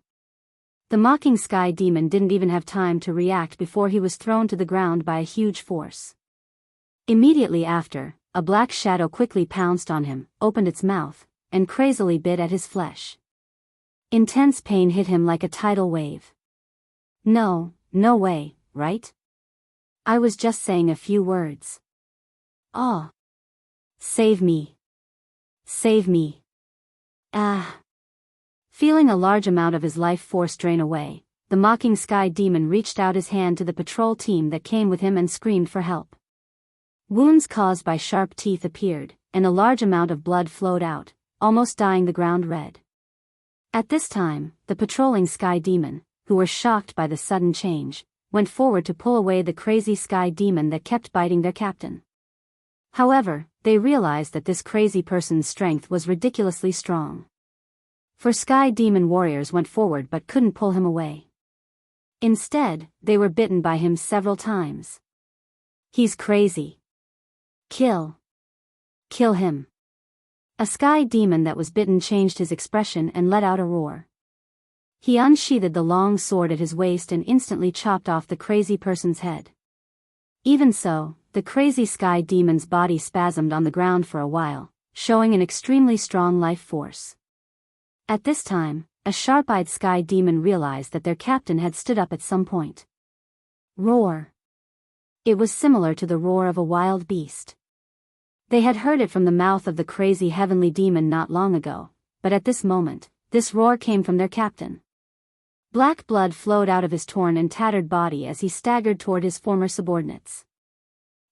The mocking sky demon didn't even have time to react before he was thrown to the ground by a huge force. Immediately after, a black shadow quickly pounced on him, opened its mouth, and crazily bit at his flesh. Intense pain hit him like a tidal wave. No way, right? I was just saying a few words. Oh. Save me. Save me. Ah. Feeling a large amount of his life force drain away, the mocking sky demon reached out his hand to the patrol team that came with him and screamed for help. Wounds caused by sharp teeth appeared, and a large amount of blood flowed out, almost dyeing the ground red. At this time, the patrolling sky demon, who were shocked by the sudden change, went forward to pull away the crazy sky demon that kept biting their captain. However, they realized that this crazy person's strength was ridiculously strong. For Sky Demon warriors went forward but couldn't pull him away. Instead, they were bitten by him several times. He's crazy. Kill him. A Sky Demon that was bitten changed his expression and let out a roar. He unsheathed the long sword at his waist and instantly chopped off the crazy person's head. Even so, the crazy Sky Demon's body spasmed on the ground for a while, showing an extremely strong life force. At this time, a sharp-eyed Sky Demon realized that their captain had stood up at some point. Roar. It was similar to the roar of a wild beast. They had heard it from the mouth of the crazy heavenly demon not long ago, but at this moment, this roar came from their captain. Black blood flowed out of his torn and tattered body as he staggered toward his former subordinates.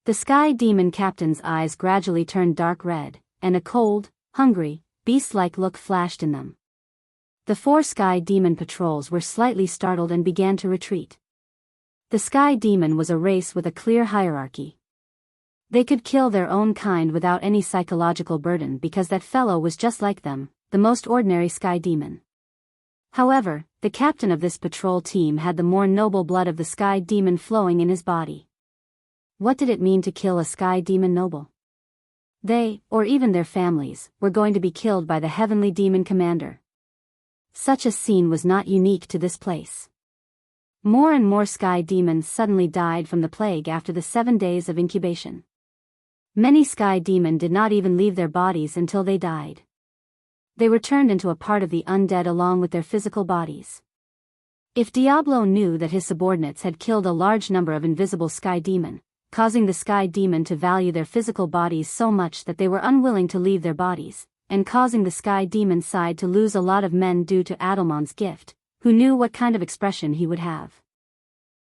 The Sky Demon captain's eyes gradually turned dark red, and a cold, hungry, beast-like look flashed in them. The 4 Sky Demon patrols were slightly startled and began to retreat. The Sky Demon was a race with a clear hierarchy. They could kill their own kind without any psychological burden because that fellow was just like them, the most ordinary Sky Demon. However, the captain of this patrol team had the more noble blood of the Sky Demon flowing in his body. What did it mean to kill a Sky Demon noble? They, or even their families, were going to be killed by the heavenly demon commander. Such a scene was not unique to this place. More and more Sky Demons suddenly died from the plague after the 7 days of incubation. Many Sky Demon did not even leave their bodies until they died. They were turned into a part of the undead along with their physical bodies. If Diablo knew that his subordinates had killed a large number of invisible Sky Demon, causing the Sky Demon to value their physical bodies so much that they were unwilling to leave their bodies, and causing the Sky Demon side to lose a lot of men due to Adelmon's gift, who knew what kind of expression he would have.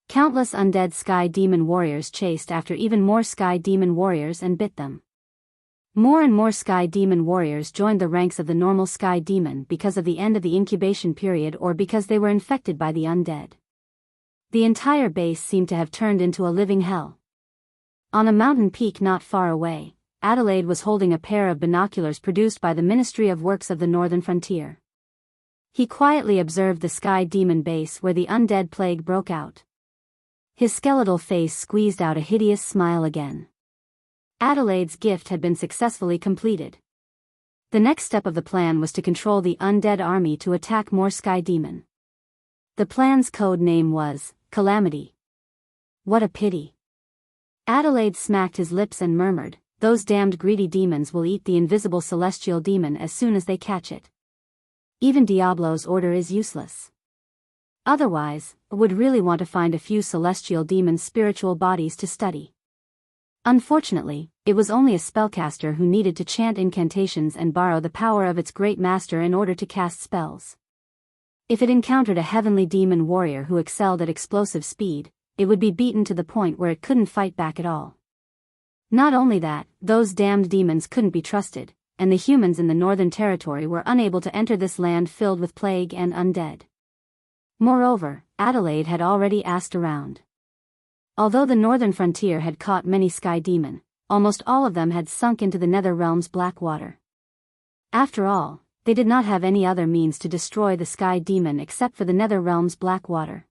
Countless undead Sky Demon warriors chased after even more Sky Demon warriors and bit them. More and more Sky Demon warriors joined the ranks of the normal Sky Demon because of the end of the incubation period or because they were infected by the undead. The entire base seemed to have turned into a living hell. On a mountain peak not far away, Adelaide was holding a pair of binoculars produced by the Ministry of Works of the Northern Frontier. He quietly observed the Sky Demon base where the undead plague broke out. His skeletal face squeezed out a hideous smile again. Adelaide's gift had been successfully completed. The next step of the plan was to control the undead army to attack more Sky Demon. The plan's code name was Calamity. What a pity. Adelaide smacked his lips and murmured, "Those damned greedy demons will eat the invisible celestial demon as soon as they catch it. Even Diablo's order is useless. Otherwise, I would really want to find a few celestial demons' spiritual bodies to study." Unfortunately, it was only a spellcaster who needed to chant incantations and borrow the power of its great master in order to cast spells. If it encountered a heavenly demon warrior who excelled at explosive speed, it would be beaten to the point where it couldn't fight back at all. Not only that, those damned demons couldn't be trusted, and the humans in the Northern Territory were unable to enter this land filled with plague and undead. Moreover, Adelaide had already asked around. Although the Northern Frontier had caught many Sky Demon, almost all of them had sunk into the Nether Realm's black water. After all, they did not have any other means to destroy the Sky Demon except for the Nether Realm's black water.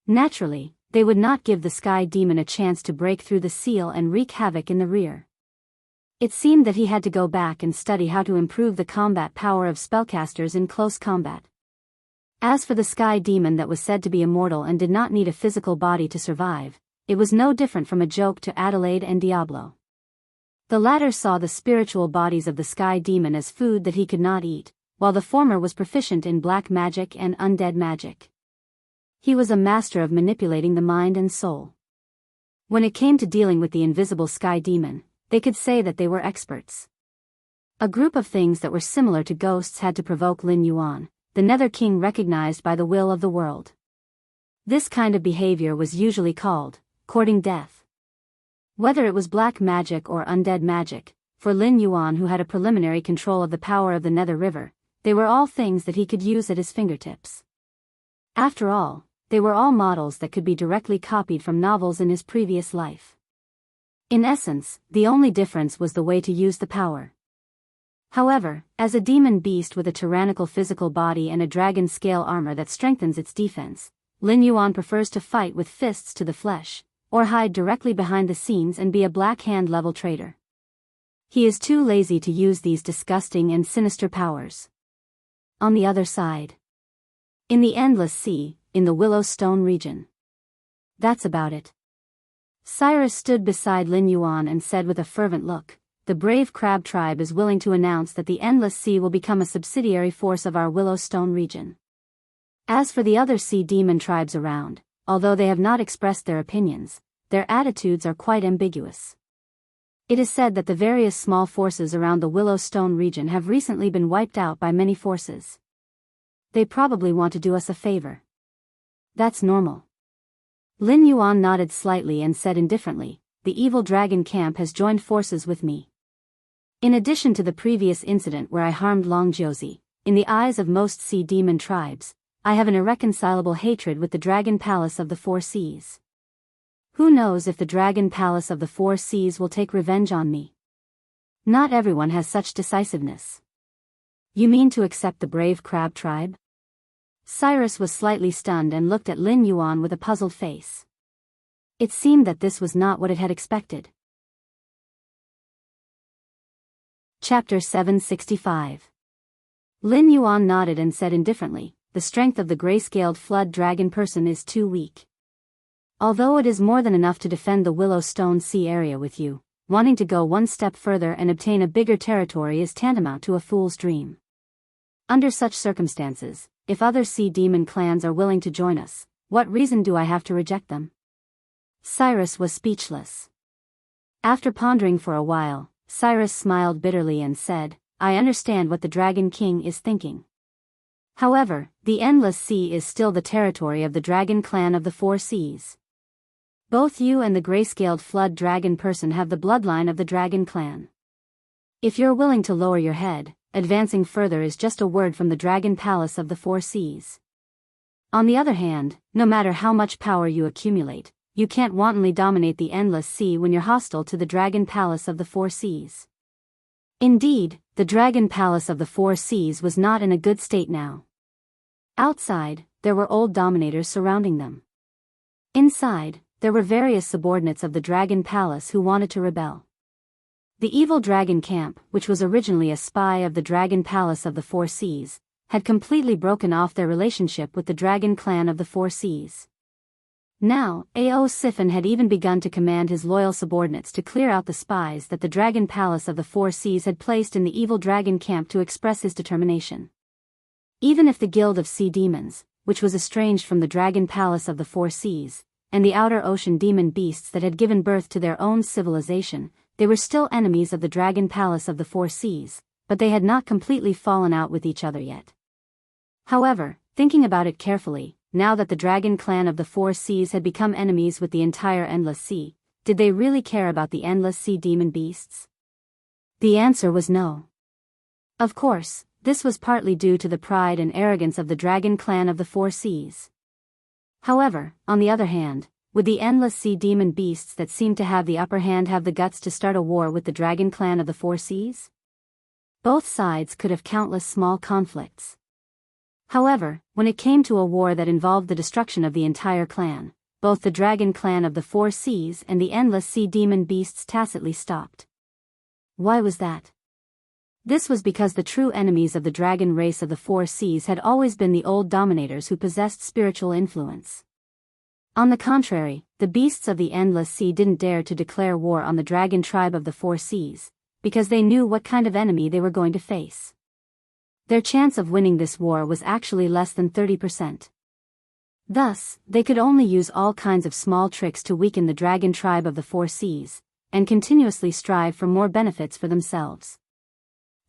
Naturally, they would not give the Sky Demon a chance to break through the seal and wreak havoc in the rear. It seemed that he had to go back and study how to improve the combat power of spellcasters in close combat. As for the Sky Demon that was said to be immortal and did not need a physical body to survive, it was no different from a joke to Adelaide and Diablo. The latter saw the spiritual bodies of the Sky Demon as food that he could not eat, while the former was proficient in black magic and undead magic. He was a master of manipulating the mind and soul. When it came to dealing with the invisible Sky Demon, they could say that they were experts. A group of things that were similar to ghosts had to provoke Lin Yuan, the Nether King recognized by the will of the world. This kind of behavior was usually called courting death. Whether it was black magic or undead magic, for Lin Yuan who had a preliminary control of the power of the Nether River, they were all things that he could use at his fingertips. After all, they were all models that could be directly copied from novels in his previous life. In essence, the only difference was the way to use the power. However, as a demon beast with a tyrannical physical body and a dragon scale armor that strengthens its defense, Lin Yuan prefers to fight with fists to the flesh, or hide directly behind the scenes and be a black hand level traitor. He is too lazy to use these disgusting and sinister powers. On the other side, in the Endless Sea, in the Willow Stone region. That's about it. Cyrus stood beside Lin Yuan and said with a fervent look, "The brave crab tribe is willing to announce that the Endless Sea will become a subsidiary force of our Willow Stone region. As for the other sea demon tribes around, although they have not expressed their opinions, their attitudes are quite ambiguous. It is said that the various small forces around the Willow Stone region have recently been wiped out by many forces. They probably want to do us a favor. That's normal." Lin Yuan nodded slightly and said indifferently, "The evil dragon camp has joined forces with me. In addition to the previous incident where I harmed Long Jiuzi, in the eyes of most sea demon tribes, I have an irreconcilable hatred with the Dragon Palace of the Four Seas. Who knows if the Dragon Palace of the Four Seas will take revenge on me? Not everyone has such decisiveness." "You mean to accept the brave crab tribe?" Cyrus was slightly stunned and looked at Lin Yuan with a puzzled face. It seemed that this was not what it had expected. Chapter 765. Lin Yuan nodded and said indifferently, "The strength of the gray-scaled flood dragon person is too weak. Although it is more than enough to defend the Willow Stone Sea area with you, wanting to go one step further and obtain a bigger territory is tantamount to a fool's dream. Under such circumstances, if other sea demon clans are willing to join us, what reason do I have to reject them?" Cyrus was speechless. After pondering for a while, Cyrus smiled bitterly and said, "I understand what the Dragon King is thinking. However, the Endless Sea is still the territory of the Dragon Clan of the Four Seas. Both you and the gray-scaled flood dragon person have the bloodline of the Dragon Clan. If you're willing to lower your head, advancing further is just a word from the Dragon Palace of the Four Seas. On the other hand, no matter how much power you accumulate, you can't wantonly dominate the Endless Sea when you're hostile to the Dragon Palace of the Four Seas." Indeed, the Dragon Palace of the Four Seas was not in a good state now. Outside, there were old dominators surrounding them. Inside, there were various subordinates of the Dragon Palace who wanted to rebel. The evil dragon camp, which was originally a spy of the Dragon Palace of the Four Seas, had completely broken off their relationship with the Dragon Clan of the Four Seas. Now, Ao Siphon had even begun to command his loyal subordinates to clear out the spies that the Dragon Palace of the Four Seas had placed in the evil dragon camp to express his determination. Even if the Guild of Sea Demons, which was estranged from the Dragon Palace of the Four Seas, and the outer ocean demon beasts that had given birth to their own civilization, they were still enemies of the Dragon Palace of the Four Seas, but they had not completely fallen out with each other yet. However, thinking about it carefully, now that the Dragon Clan of the Four Seas had become enemies with the entire Endless Sea, did they really care about the Endless Sea demon beasts? The answer was no. Of course, this was partly due to the pride and arrogance of the Dragon Clan of the Four Seas. However, on the other hand, would the Endless Sea demon beasts that seemed to have the upper hand have the guts to start a war with the Dragon Clan of the Four Seas? Both sides could have countless small conflicts. However, when it came to a war that involved the destruction of the entire clan, both the Dragon Clan of the Four Seas and the Endless Sea demon beasts tacitly stopped. Why was that? This was because the true enemies of the dragon race of the Four Seas had always been the old dominators who possessed spiritual influence. On the contrary, the beasts of the Endless Sea didn't dare to declare war on the dragon tribe of the Four Seas, because they knew what kind of enemy they were going to face. Their chance of winning this war was actually less than 30%. Thus, they could only use all kinds of small tricks to weaken the dragon tribe of the Four Seas, and continuously strive for more benefits for themselves.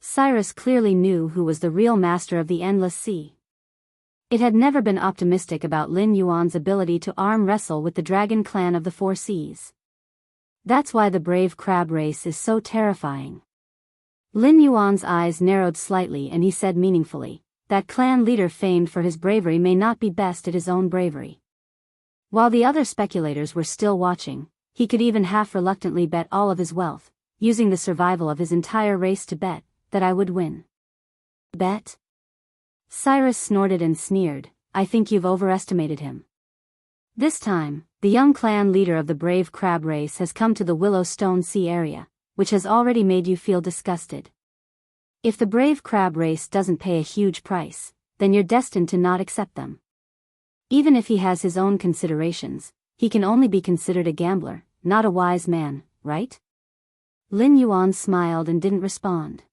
Cyrus clearly knew who was the real master of the Endless Sea. It had never been optimistic about Lin Yuan's ability to arm wrestle with the Dragon Clan of the Four Seas. That's why the brave crab race is so terrifying. Lin Yuan's eyes narrowed slightly and he said meaningfully, "That clan leader famed for his bravery may not be best at his own bravery." While the other speculators were still watching, he could even half-reluctantly bet all of his wealth, using the survival of his entire race to bet that I would win. Bet? Cyrus snorted and sneered, I think you've overestimated him. This time, the young clan leader of the brave crab race has come to the Willowstone Sea area, which has already made you feel disgusted. If the brave crab race doesn't pay a huge price, then you're destined to not accept them. Even if he has his own considerations, he can only be considered a gambler, not a wise man, right? Lin Yuan smiled and didn't respond.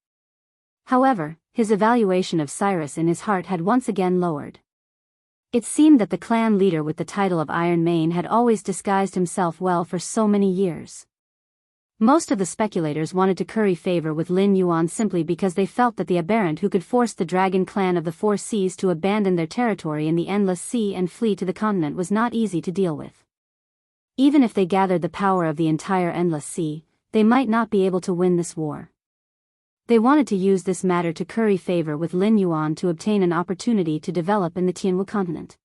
However, his evaluation of Cyrus in his heart had once again lowered. It seemed that the clan leader with the title of Iron Mane had always disguised himself well for so many years. Most of the speculators wanted to curry favor with Lin Yuan simply because they felt that the aberrant who could force the dragon clan of the Four Seas to abandon their territory in the Endless Sea and flee to the continent was not easy to deal with. Even if they gathered the power of the entire Endless Sea, they might not be able to win this war. They wanted to use this matter to curry favor with Lin Yuan to obtain an opportunity to develop in the Tianwu continent.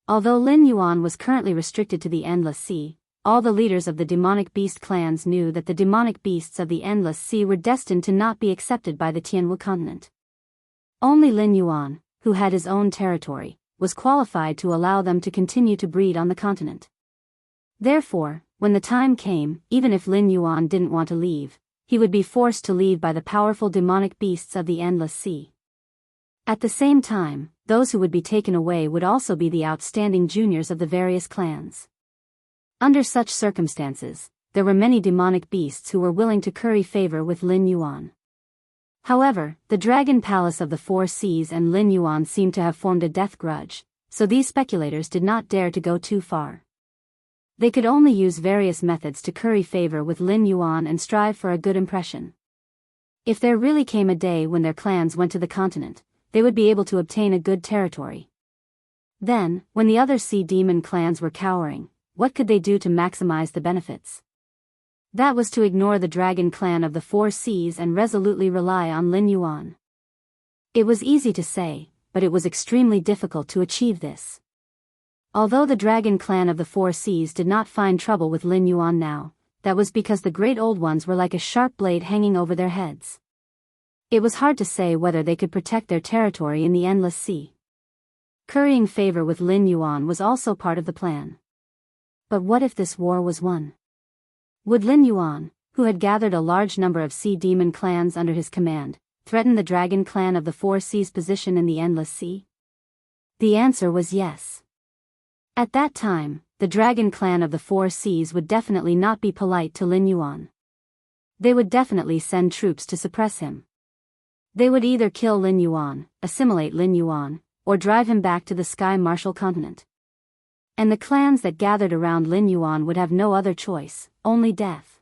Although Lin Yuan was currently restricted to the Endless Sea, all the leaders of the demonic beast clans knew that the demonic beasts of the Endless Sea were destined to not be accepted by the Tianwu continent. Only Lin Yuan, who had his own territory, was qualified to allow them to continue to breed on the continent. Therefore, when the time came, even if Lin Yuan didn't want to leave, he would be forced to leave by the powerful demonic beasts of the Endless Sea. At the same time, those who would be taken away would also be the outstanding juniors of the various clans. Under such circumstances, there were many demonic beasts who were willing to curry favor with Lin Yuan. However, the Dragon Palace of the Four Seas and Lin Yuan seemed to have formed a death grudge, so these speculators did not dare to go too far. They could only use various methods to curry favor with Lin Yuan and strive for a good impression. If there really came a day when their clans went to the continent, they would be able to obtain a good territory. Then, when the other sea demon clans were cowering, what could they do to maximize the benefits? That was to ignore the dragon clan of the Four Seas and resolutely rely on Lin Yuan. It was easy to say, but it was extremely difficult to achieve this. Although the dragon clan of the Four Seas did not find trouble with Lin Yuan now, that was because the great old ones were like a sharp blade hanging over their heads. It was hard to say whether they could protect their territory in the Endless Sea. Currying favor with Lin Yuan was also part of the plan. But what if this war was won? Would Lin Yuan, who had gathered a large number of sea demon clans under his command, threaten the dragon clan of the Four Seas' position in the Endless Sea? The answer was yes. At that time, the dragon clan of the Four Seas would definitely not be polite to Lin Yuan. They would definitely send troops to suppress him. They would either kill Lin Yuan, assimilate Lin Yuan, or drive him back to the Sky Martial continent. And the clans that gathered around Lin Yuan would have no other choice, only death.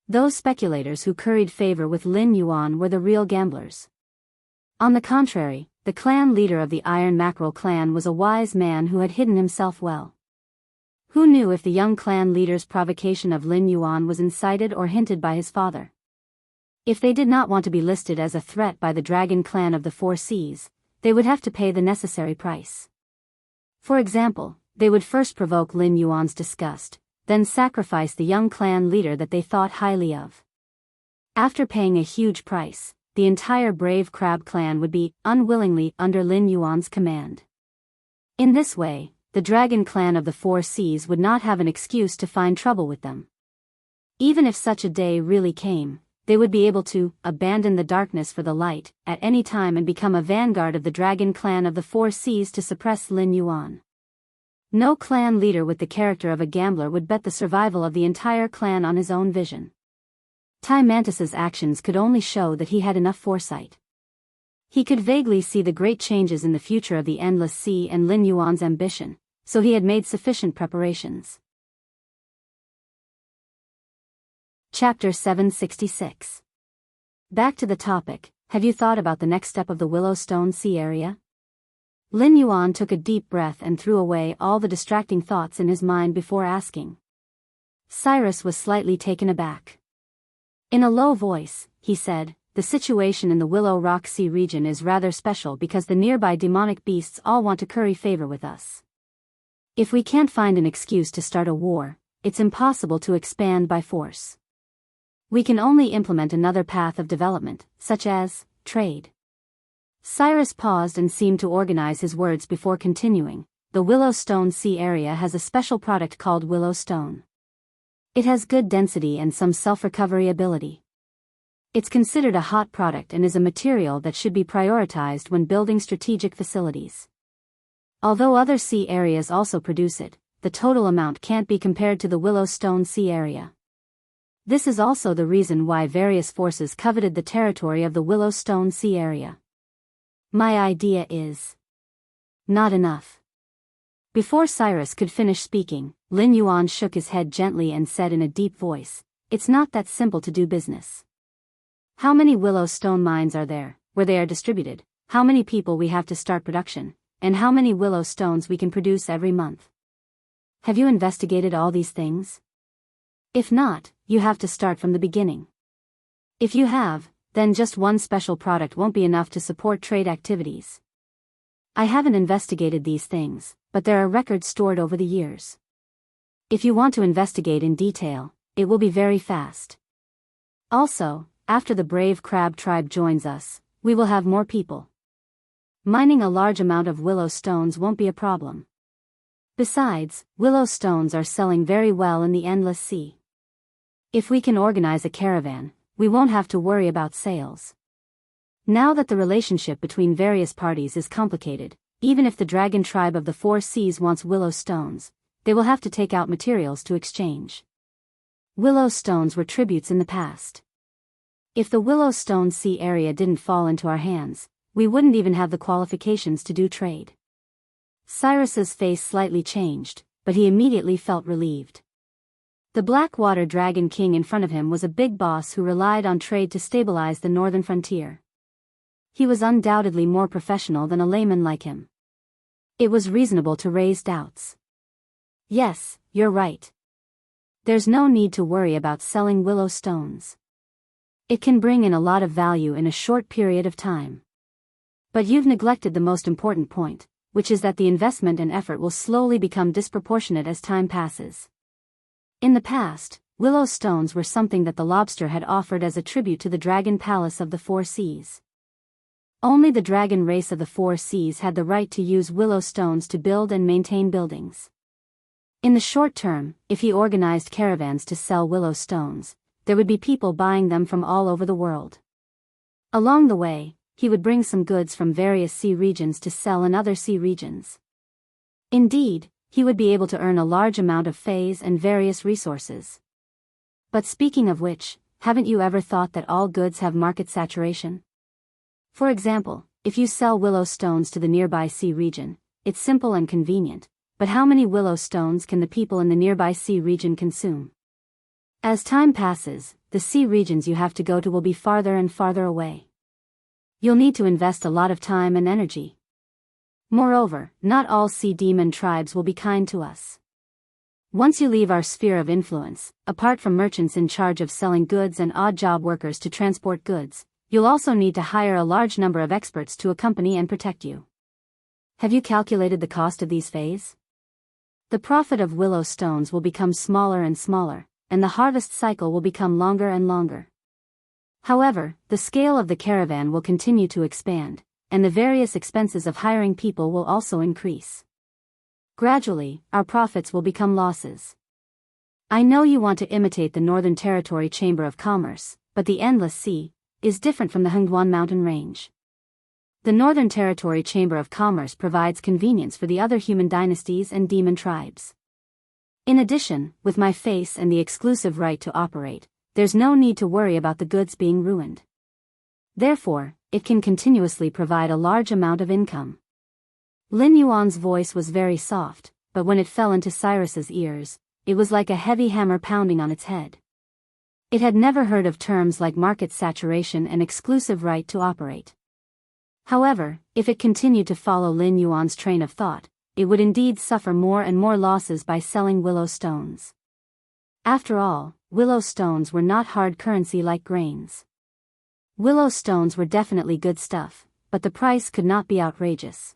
Those speculators who curried favor with Lin Yuan were the real gamblers. On the contrary, the clan leader of the Iron Mackerel clan was a wise man who had hidden himself well. Who knew if the young clan leader's provocation of Lin Yuan was incited or hinted by his father? If they did not want to be listed as a threat by the dragon clan of the Four Seas, they would have to pay the necessary price. For example, they would first provoke Lin Yuan's disgust, then sacrifice the young clan leader that they thought highly of. After paying a huge price, the entire brave crab clan would be, unwillingly, under Lin Yuan's command. In this way, the dragon clan of the Four Seas would not have an excuse to find trouble with them. Even if such a day really came, they would be able to abandon the darkness for the light at any time and become a vanguard of the dragon clan of the Four Seas to suppress Lin Yuan. No clan leader with the character of a gambler would bet the survival of the entire clan on his own vision. Tai Mantis's actions could only show that he had enough foresight. He could vaguely see the great changes in the future of the Endless Sea and Lin Yuan's ambition, so he had made sufficient preparations. Chapter 766. Back to the topic, have you thought about the next step of the Willowstone Sea area? Lin Yuan took a deep breath and threw away all the distracting thoughts in his mind before asking. Cyrus was slightly taken aback. In a low voice, he said, the situation in the Willow Rock Sea region is rather special because the nearby demonic beasts all want to curry favor with us. If we can't find an excuse to start a war, it's impossible to expand by force. We can only implement another path of development, such as trade. Cyrus paused and seemed to organize his words before continuing. The Willow Stone Sea area has a special product called Willow Stone. It has good density and some self-recovery ability. It's considered a hot product and is a material that should be prioritized when building strategic facilities. Although other sea areas also produce it, the total amount can't be compared to the Willow Stone Sea area. This is also the reason why various forces coveted the territory of the Willow Stone Sea area. My idea is not enough. Before Cyrus could finish speaking, Lin Yuan shook his head gently and said in a deep voice, "It's not that simple to do business. How many Willow Stone mines are there, where they are distributed, how many people we have to start production, and how many Willow Stones we can produce every month? Have you investigated all these things? If not, you have to start from the beginning. If you have, then just one special product won't be enough to support trade activities. I haven't investigated these things, but there are records stored over the years. If you want to investigate in detail, it will be very fast. Also, after the brave crab tribe joins us, we will have more people. Mining a large amount of willow stones won't be a problem. Besides, willow stones are selling very well in the endless sea. If we can organize a caravan, we won't have to worry about sales. Now that the relationship between various parties is complicated, even if the dragon tribe of the four seas wants willow stones, they will have to take out materials to exchange. Willow stones were tributes in the past. If the Willow Stone Sea area didn't fall into our hands, we wouldn't even have the qualifications to do trade. Cyrus's face slightly changed, but he immediately felt relieved. The Blackwater Dragon King in front of him was a big boss who relied on trade to stabilize the northern frontier. He was undoubtedly more professional than a layman like him. It was reasonable to raise doubts. Yes, you're right. There's no need to worry about selling willow stones. It can bring in a lot of value in a short period of time. But you've neglected the most important point, which is that the investment and effort will slowly become disproportionate as time passes. In the past, willow stones were something that the lobster had offered as a tribute to the dragon palace of the four seas. Only the dragon race of the four seas had the right to use willow stones to build and maintain buildings. In the short term, if he organized caravans to sell willow stones, there would be people buying them from all over the world. Along the way, he would bring some goods from various sea regions to sell in other sea regions. Indeed, he would be able to earn a large amount of fees and various resources. But speaking of which, haven't you ever thought that all goods have market saturation? For example, if you sell willow stones to the nearby sea region, it's simple and convenient, but how many willow stones can the people in the nearby sea region consume? As time passes, the sea regions you have to go to will be farther and farther away. You'll need to invest a lot of time and energy. Moreover, not all sea demon tribes will be kind to us. Once you leave our sphere of influence, apart from merchants in charge of selling goods and odd job workers to transport goods, you'll also need to hire a large number of experts to accompany and protect you. Have you calculated the cost of these fees? The profit of willow stones will become smaller and smaller, and the harvest cycle will become longer and longer. However, the scale of the caravan will continue to expand, and the various expenses of hiring people will also increase. Gradually, our profits will become losses. I know you want to imitate the Northern Territory Chamber of Commerce, but the Endless Sea is different from the Hengduan mountain range. The Northern Territory Chamber of Commerce provides convenience for the other human dynasties and demon tribes. In addition, with my face and the exclusive right to operate, there's no need to worry about the goods being ruined. Therefore, it can continuously provide a large amount of income. Lin Yuan's voice was very soft, but when it fell into Cyrus's ears, it was like a heavy hammer pounding on its head. It had never heard of terms like market saturation and exclusive right to operate. However, if it continued to follow Lin Yuan's train of thought, it would indeed suffer more and more losses by selling willow stones. After all, willow stones were not hard currency like grains. Willow stones were definitely good stuff, but the price could not be outrageous.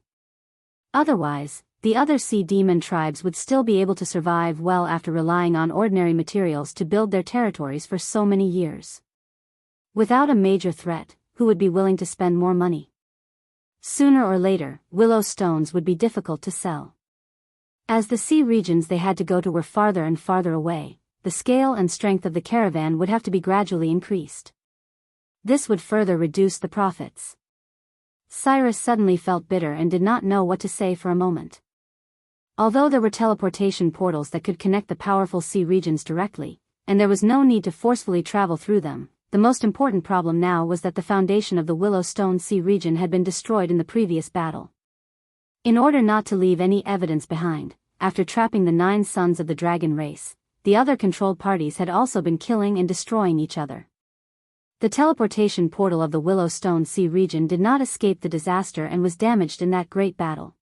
Otherwise, the other sea demon tribes would still be able to survive well after relying on ordinary materials to build their territories for so many years. Without a major threat, who would be willing to spend more money? Sooner or later, willow stones would be difficult to sell. As the sea regions they had to go to were farther and farther away, the scale and strength of the caravan would have to be gradually increased. This would further reduce the profits. Cyrus suddenly felt bitter and did not know what to say for a moment. Although there were teleportation portals that could connect the powerful sea regions directly, and there was no need to forcefully travel through them, the most important problem now was that the foundation of the Willow Stone Sea region had been destroyed in the previous battle. In order not to leave any evidence behind, after trapping the 9 sons of the dragon race, the other controlled parties had also been killing and destroying each other. The teleportation portal of the Willow Stone Sea region did not escape the disaster and was damaged in that great battle.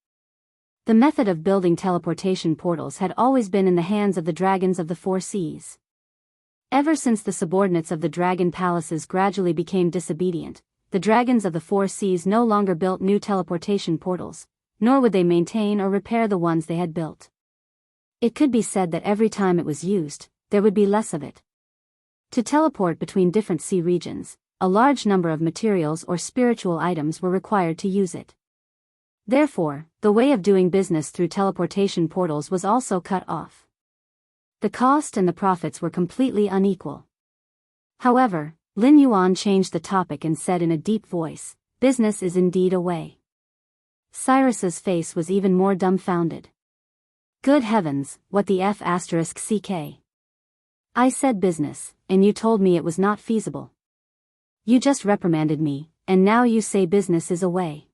The method of building teleportation portals had always been in the hands of the dragons of the 4 seas. Ever since the subordinates of the dragon palaces gradually became disobedient, the dragons of the 4 seas no longer built new teleportation portals, nor would they maintain or repair the ones they had built. It could be said that every time it was used, there would be less of it. To teleport between different sea regions, a large number of materials or spiritual items were required to use it. Therefore, the way of doing business through teleportation portals was also cut off. The cost and the profits were completely unequal. However, Lin Yuan changed the topic and said in a deep voice, "Business is indeed a way." Cyrus's face was even more dumbfounded. Good heavens, what the F***ck? I said business, and you told me it was not feasible. You just reprimanded me, and now you say business is a way.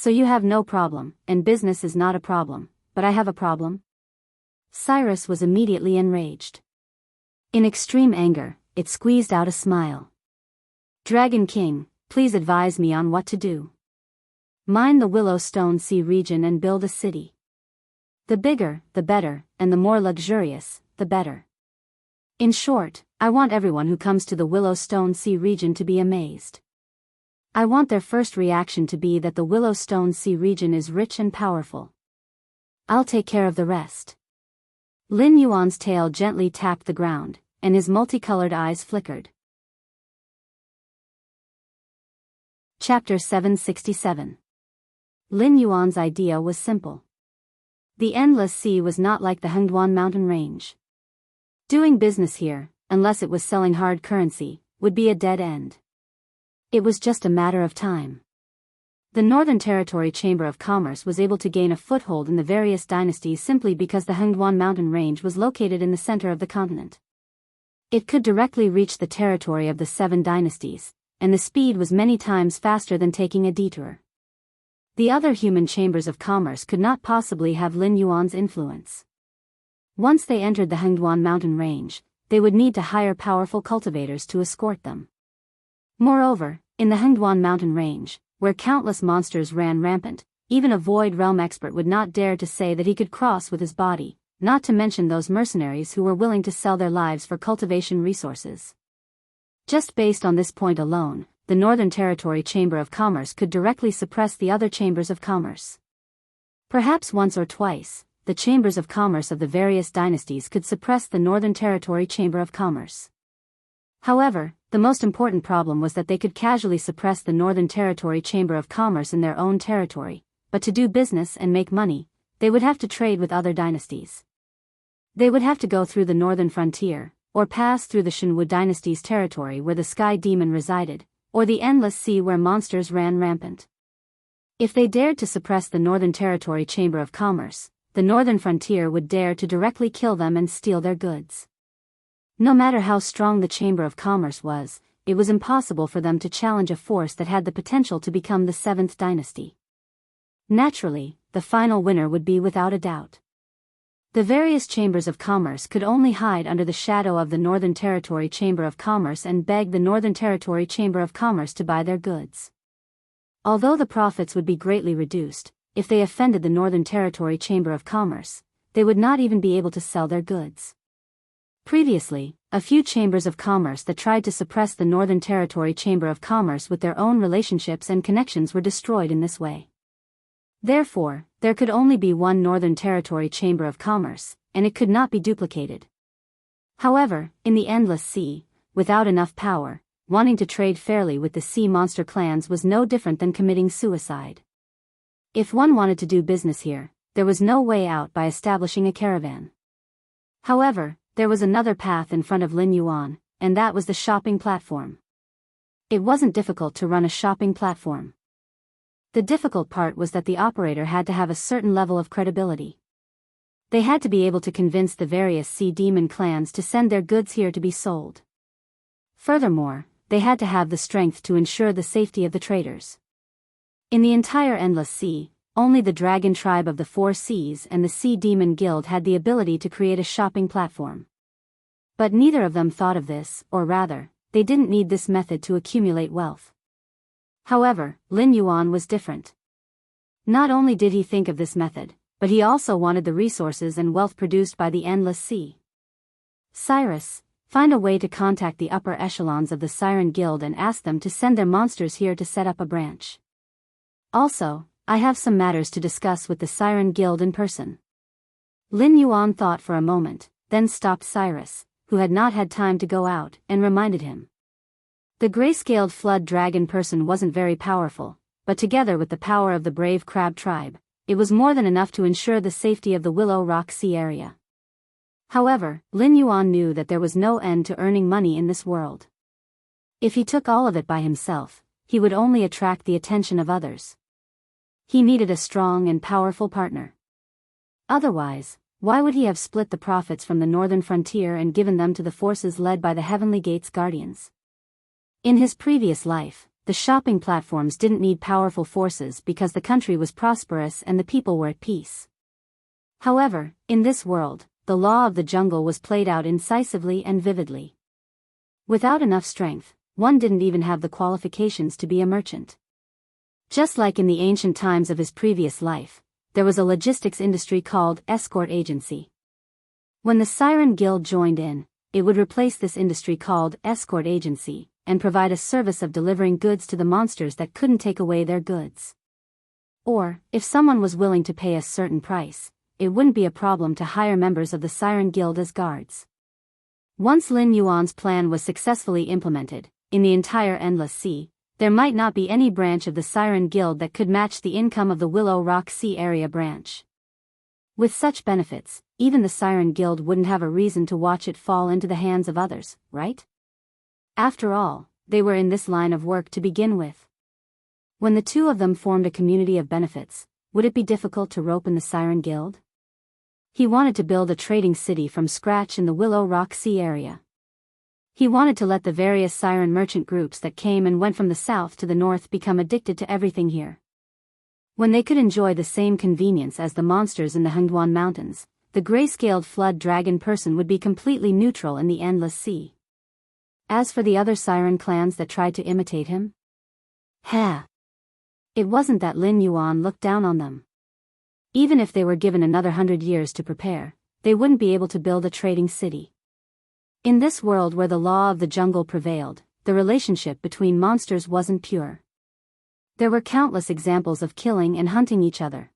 So you have no problem, and business is not a problem, but I have a problem? Cyrus was immediately enraged. In extreme anger, it squeezed out a smile. Dragon King, please advise me on what to do. Mine the Willow Stone Sea region and build a city. The bigger, the better, and the more luxurious, the better. In short, I want everyone who comes to the Willow Stone Sea region to be amazed. I want their first reaction to be that the Willow Stone Sea region is rich and powerful. I'll take care of the rest. Lin Yuan's tail gently tapped the ground, and his multicolored eyes flickered. Chapter 767. Lin Yuan's idea was simple. The Endless Sea was not like the Hengduan mountain range. Doing business here, unless it was selling hard currency, would be a dead end. It was just a matter of time. The Northern Territory Chamber of Commerce was able to gain a foothold in the various dynasties simply because the Hengduan mountain range was located in the center of the continent. It could directly reach the territory of the 7 dynasties, and the speed was many times faster than taking a detour. The other human chambers of commerce could not possibly have Lin Yuan's influence. Once they entered the Hengduan mountain range, they would need to hire powerful cultivators to escort them. Moreover, in the Hengduan mountain range, where countless monsters ran rampant, even a Void Realm expert would not dare to say that he could cross with his body, not to mention those mercenaries who were willing to sell their lives for cultivation resources. Just based on this point alone, the Northern Territory Chamber of Commerce could directly suppress the other chambers of commerce. Perhaps once or twice, the chambers of commerce of the various dynasties could suppress the Northern Territory Chamber of Commerce. However, the most important problem was that they could casually suppress the Northern Territory Chamber of Commerce in their own territory, but to do business and make money, they would have to trade with other dynasties. They would have to go through the northern frontier, or pass through the Shenwu dynasty's territory where the Sky Demon resided, or the Endless Sea where monsters ran rampant. If they dared to suppress the Northern Territory Chamber of Commerce, the northern frontier would dare to directly kill them and steal their goods. No matter how strong the Chamber of Commerce was, it was impossible for them to challenge a force that had the potential to become the 7th dynasty. Naturally, the final winner would be without a doubt. The various chambers of commerce could only hide under the shadow of the Northern Territory Chamber of Commerce and beg the Northern Territory Chamber of Commerce to buy their goods. Although the profits would be greatly reduced, if they offended the Northern Territory Chamber of Commerce, they would not even be able to sell their goods. Previously, a few chambers of commerce that tried to suppress the Northern Territory Chamber of Commerce with their own relationships and connections were destroyed in this way. Therefore, there could only be one Northern Territory Chamber of Commerce, and it could not be duplicated. However, in the Endless Sea, without enough power, wanting to trade fairly with the sea monster clans was no different than committing suicide. If one wanted to do business here, there was no way out by establishing a caravan. However, there was another path in front of Lin Yuan, and that was the shopping platform. It wasn't difficult to run a shopping platform. The difficult part was that the operator had to have a certain level of credibility. They had to be able to convince the various sea demon clans to send their goods here to be sold. Furthermore, they had to have the strength to ensure the safety of the traders. In the entire Endless Sea, only the Dragon Tribe of the Four Seas and the Sea Demon Guild had the ability to create a shopping platform. But neither of them thought of this, or rather, they didn't need this method to accumulate wealth. However, Lin Yuan was different. Not only did he think of this method, but he also wanted the resources and wealth produced by the Endless Sea. Cyrus, find a way to contact the upper echelons of the Siren Guild and ask them to send their monsters here to set up a branch. Also, I have some matters to discuss with the Siren Guild in person. Lin Yuan thought for a moment, then stopped Cyrus, who had not had time to go out, and reminded him. The gray-scaled flood dragon person wasn't very powerful, but together with the power of the brave crab tribe, it was more than enough to ensure the safety of the Willow Rock Sea area. However, Lin Yuan knew that there was no end to earning money in this world. If he took all of it by himself, he would only attract the attention of others. He needed a strong and powerful partner. Otherwise, why would he have split the profits from the northern frontier and given them to the forces led by the Heavenly Gate's guardians? In his previous life, the shopping platforms didn't need powerful forces because the country was prosperous and the people were at peace. However, in this world, the law of the jungle was played out incisively and vividly. Without enough strength, one didn't even have the qualifications to be a merchant. Just like in the ancient times of his previous life, there was a logistics industry called escort agency. When the Siren Guild joined in, it would replace this industry called escort agency, and provide a service of delivering goods to the monsters that couldn't take away their goods. Or, if someone was willing to pay a certain price, it wouldn't be a problem to hire members of the Siren Guild as guards. Once Lin Yuan's plan was successfully implemented, in the entire Endless Sea, there might not be any branch of the Siren Guild that could match the income of the Willow Rock Sea area branch. With such benefits, even the Siren Guild wouldn't have a reason to watch it fall into the hands of others, right? After all, they were in this line of work to begin with. When the two of them formed a community of benefits, would it be difficult to rope in the Siren Guild? He wanted to build a trading city from scratch in the Willow Rock Sea area. He wanted to let the various siren merchant groups that came and went from the south to the north become addicted to everything here. When they could enjoy the same convenience as the monsters in the Hengduan Mountains, the gray-scaled flood dragon person would be completely neutral in the Endless Sea. As for the other siren clans that tried to imitate him, it wasn't that Lin Yuan looked down on them. Even if they were given another 100 years to prepare, they wouldn't be able to build a trading city. In this world where the law of the jungle prevailed, the relationship between monsters wasn't pure. There were countless examples of killing and hunting each other.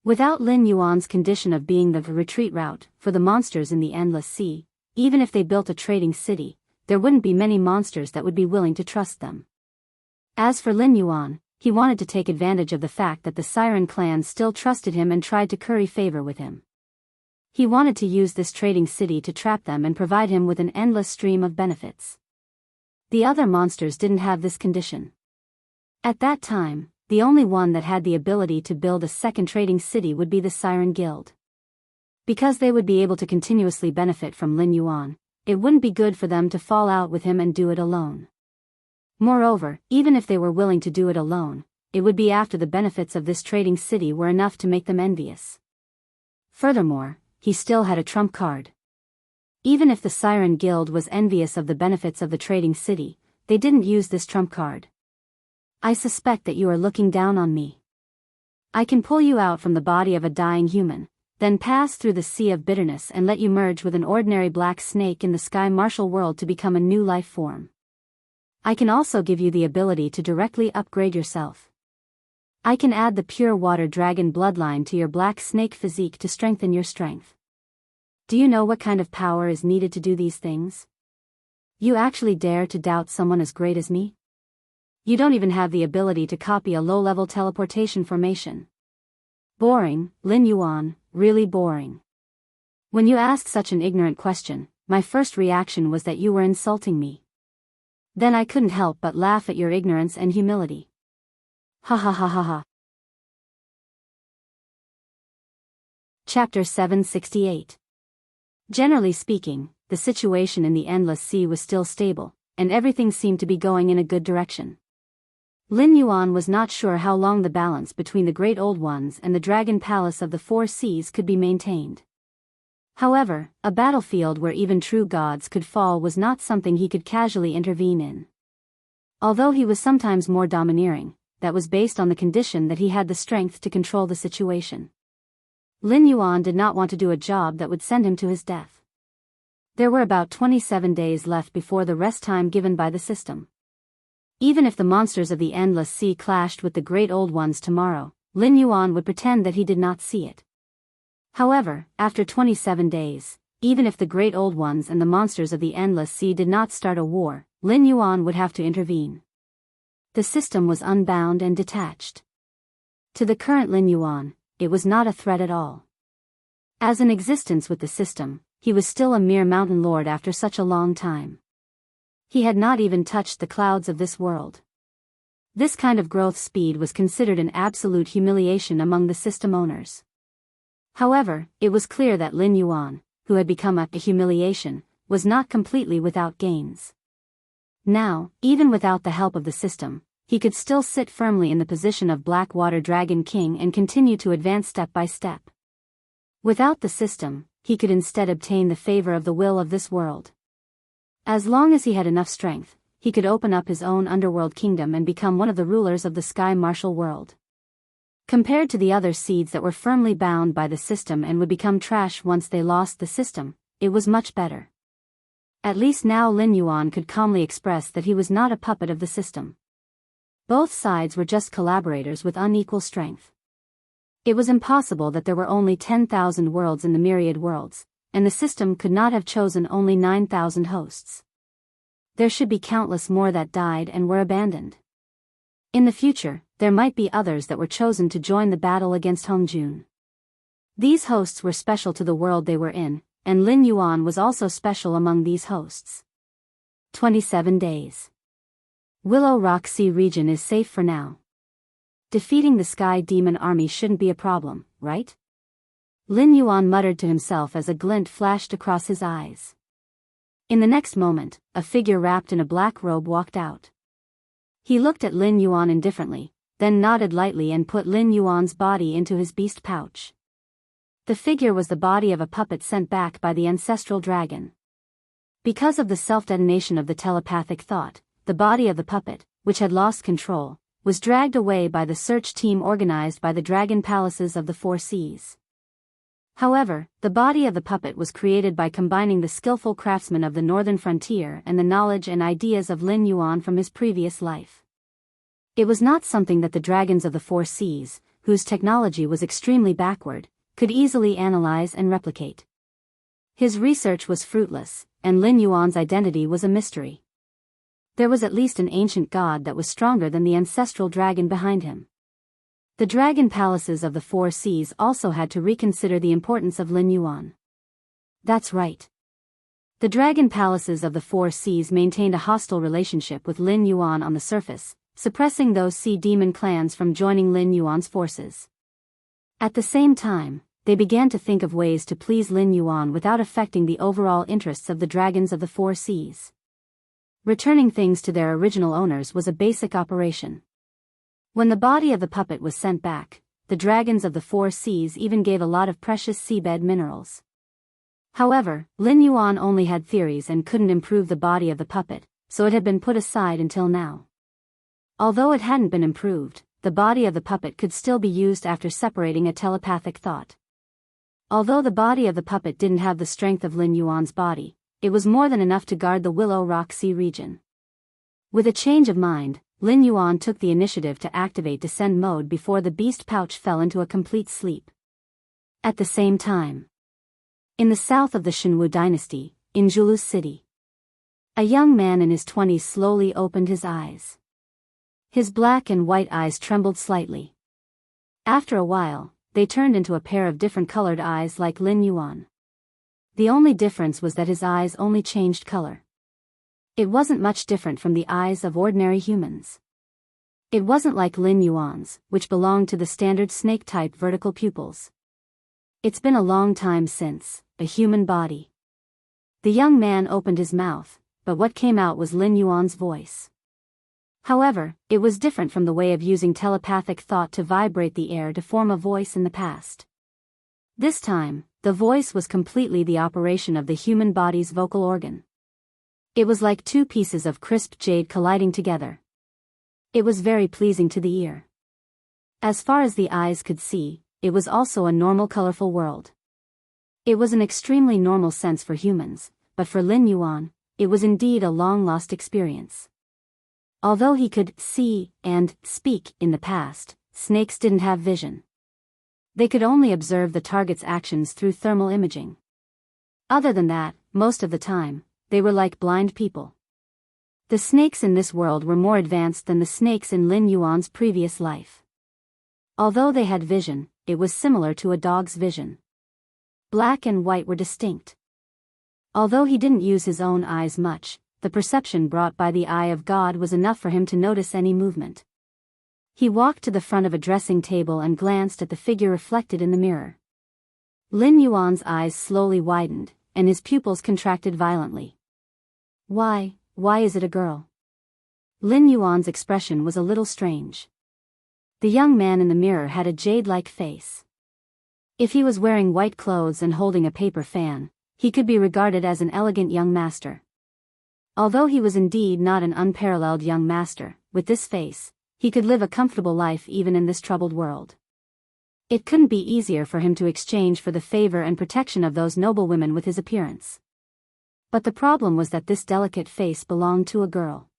Without Lin Yuan's condition of being the retreat route for the monsters in the Endless Sea, even if they built a trading city, there wouldn't be many monsters that would be willing to trust them. As for Lin Yuan, he wanted to take advantage of the fact that the Siren clan still trusted him and tried to curry favor with him. He wanted to use this trading city to trap them and provide him with an endless stream of benefits. The other monsters didn't have this condition. At that time, the only one that had the ability to build a second trading city would be the Siren Guild. Because they would be able to continuously benefit from Lin Yuan, it wouldn't be good for them to fall out with him and do it alone. Moreover, even if they were willing to do it alone, it would be after the benefits of this trading city were enough to make them envious. Furthermore, he still had a trump card. Even if the Siren Guild was envious of the benefits of the trading city, they didn't use this trump card. I suspect that you are looking down on me. I can pull you out from the body of a dying human, then pass through the sea of bitterness and let you merge with an ordinary black snake in the sky martial world to become a new life form. I can also give you the ability to directly upgrade yourself. I can add the pure water dragon bloodline to your black snake physique to strengthen your strength. Do you know what kind of power is needed to do these things? You actually dare to doubt someone as great as me? You don't even have the ability to copy a low-level teleportation formation. Boring, Lin Yuan, really boring. When you asked such an ignorant question, my first reaction was that you were insulting me. Then I couldn't help but laugh at your ignorance and humility. Ha ha ha ha ha. Chapter 768. Generally speaking, the situation in the Endless Sea was still stable, and everything seemed to be going in a good direction. Lin Yuan was not sure how long the balance between the Great Old Ones and the Dragon Palace of the Four Seas could be maintained. However, a battlefield where even true gods could fall was not something he could casually intervene in. Although he was sometimes more domineering, that was based on the condition that he had the strength to control the situation. Lin Yuan did not want to do a job that would send him to his death. There were about 27 days left before the rest time given by the system. Even if the monsters of the Endless Sea clashed with the Great Old Ones tomorrow, Lin Yuan would pretend that he did not see it. However, after 27 days, even if the Great Old Ones and the monsters of the Endless Sea did not start a war, Lin Yuan would have to intervene. The system was unbound and detached. To the current Lin Yuan, it was not a threat at all. As in existence with the system, he was still a mere mountain lord after such a long time. He had not even touched the clouds of this world. This kind of growth speed was considered an absolute humiliation among the system owners. However, it was clear that Lin Yuan, who had become a humiliation, was not completely without gains. Now, even without the help of the system, he could still sit firmly in the position of Blackwater Dragon King and continue to advance step by step. Without the system, he could instead obtain the favor of the will of this world. As long as he had enough strength, he could open up his own underworld kingdom and become one of the rulers of the Sky Martial world. Compared to the other seeds that were firmly bound by the system and would become trash once they lost the system, it was much better. At least now Lin Yuan could calmly express that he was not a puppet of the system. Both sides were just collaborators with unequal strength. It was impossible that there were only 10,000 worlds in the myriad worlds, and the system could not have chosen only 9,000 hosts. There should be countless more that died and were abandoned. In the future, there might be others that were chosen to join the battle against Hongjun. These hosts were special to the world they were in, and Lin Yuan was also special among these hosts. 27 days. Willow Rock Sea region is safe for now. Defeating the Sky Demon army shouldn't be a problem, right? Lin Yuan muttered to himself as a glint flashed across his eyes. In the next moment, a figure wrapped in a black robe walked out. He looked at Lin Yuan indifferently, then nodded lightly and put Lin Yuan's body into his beast pouch. The figure was the body of a puppet sent back by the ancestral dragon. Because of the self-detonation of the telepathic thought, the body of the puppet, which had lost control, was dragged away by the search team organized by the Dragon Palaces of the Four Seas. However, the body of the puppet was created by combining the skillful craftsmen of the northern frontier and the knowledge and ideas of Lin Yuan from his previous life. It was not something that the dragons of the Four Seas, whose technology was extremely backward, could easily analyze and replicate. His research was fruitless, and Lin Yuan's identity was a mystery. There was at least an ancient god that was stronger than the ancestral dragon behind him. The Dragon Palaces of the Four Seas also had to reconsider the importance of Lin Yuan. That's right. The Dragon Palaces of the Four Seas maintained a hostile relationship with Lin Yuan on the surface, suppressing those sea demon clans from joining Lin Yuan's forces. At the same time, they began to think of ways to please Lin Yuan without affecting the overall interests of the dragons of the Four Seas. Returning things to their original owners was a basic operation. When the body of the puppet was sent back, the dragons of the Four Seas even gave a lot of precious seabed minerals. However, Lin Yuan only had theories and couldn't improve the body of the puppet, so it had been put aside until now. Although it hadn't been improved, the body of the puppet could still be used after separating a telepathic thought. Although the body of the puppet didn't have the strength of Lin Yuan's body, it was more than enough to guard the Willow Rock Sea region. With a change of mind, Lin Yuan took the initiative to activate descend mode before the beast pouch fell into a complete sleep. At the same time, in the south of the Shenwu dynasty, in Julu City, a young man in his 20s slowly opened his eyes. His black and white eyes trembled slightly. After a while, they turned into a pair of different colored eyes like Lin Yuan. The only difference was that his eyes only changed color. It wasn't much different from the eyes of ordinary humans. It wasn't like Lin Yuan's, which belonged to the standard snake-type vertical pupils. It's been a long time since a human body. The young man opened his mouth, but what came out was Lin Yuan's voice. However, it was different from the way of using telepathic thought to vibrate the air to form a voice in the past. This time, the voice was completely the operation of the human body's vocal organ. It was like two pieces of crisp jade colliding together. It was very pleasing to the ear. As far as the eyes could see, it was also a normal colorful world. It was an extremely normal sense for humans, but for Lin Yuan, it was indeed a long-lost experience. Although he could see and speak in the past, snakes didn't have vision. They could only observe the target's actions through thermal imaging. Other than that, most of the time, they were like blind people. The snakes in this world were more advanced than the snakes in Lin Yuan's previous life. Although they had vision, it was similar to a dog's vision. Black and white were distinct. Although he didn't use his own eyes much, the perception brought by the eye of God was enough for him to notice any movement. He walked to the front of a dressing table and glanced at the figure reflected in the mirror. Lin Yuan's eyes slowly widened, and his pupils contracted violently. Why is it a girl? Lin Yuan's expression was a little strange. The young man in the mirror had a jade-like face. If he was wearing white clothes and holding a paper fan, he could be regarded as an elegant young master. Although he was indeed not an unparalleled young master, with this face, he could live a comfortable life even in this troubled world. It couldn't be easier for him to exchange for the favor and protection of those noble women with his appearance. But the problem was that this delicate face belonged to a girl.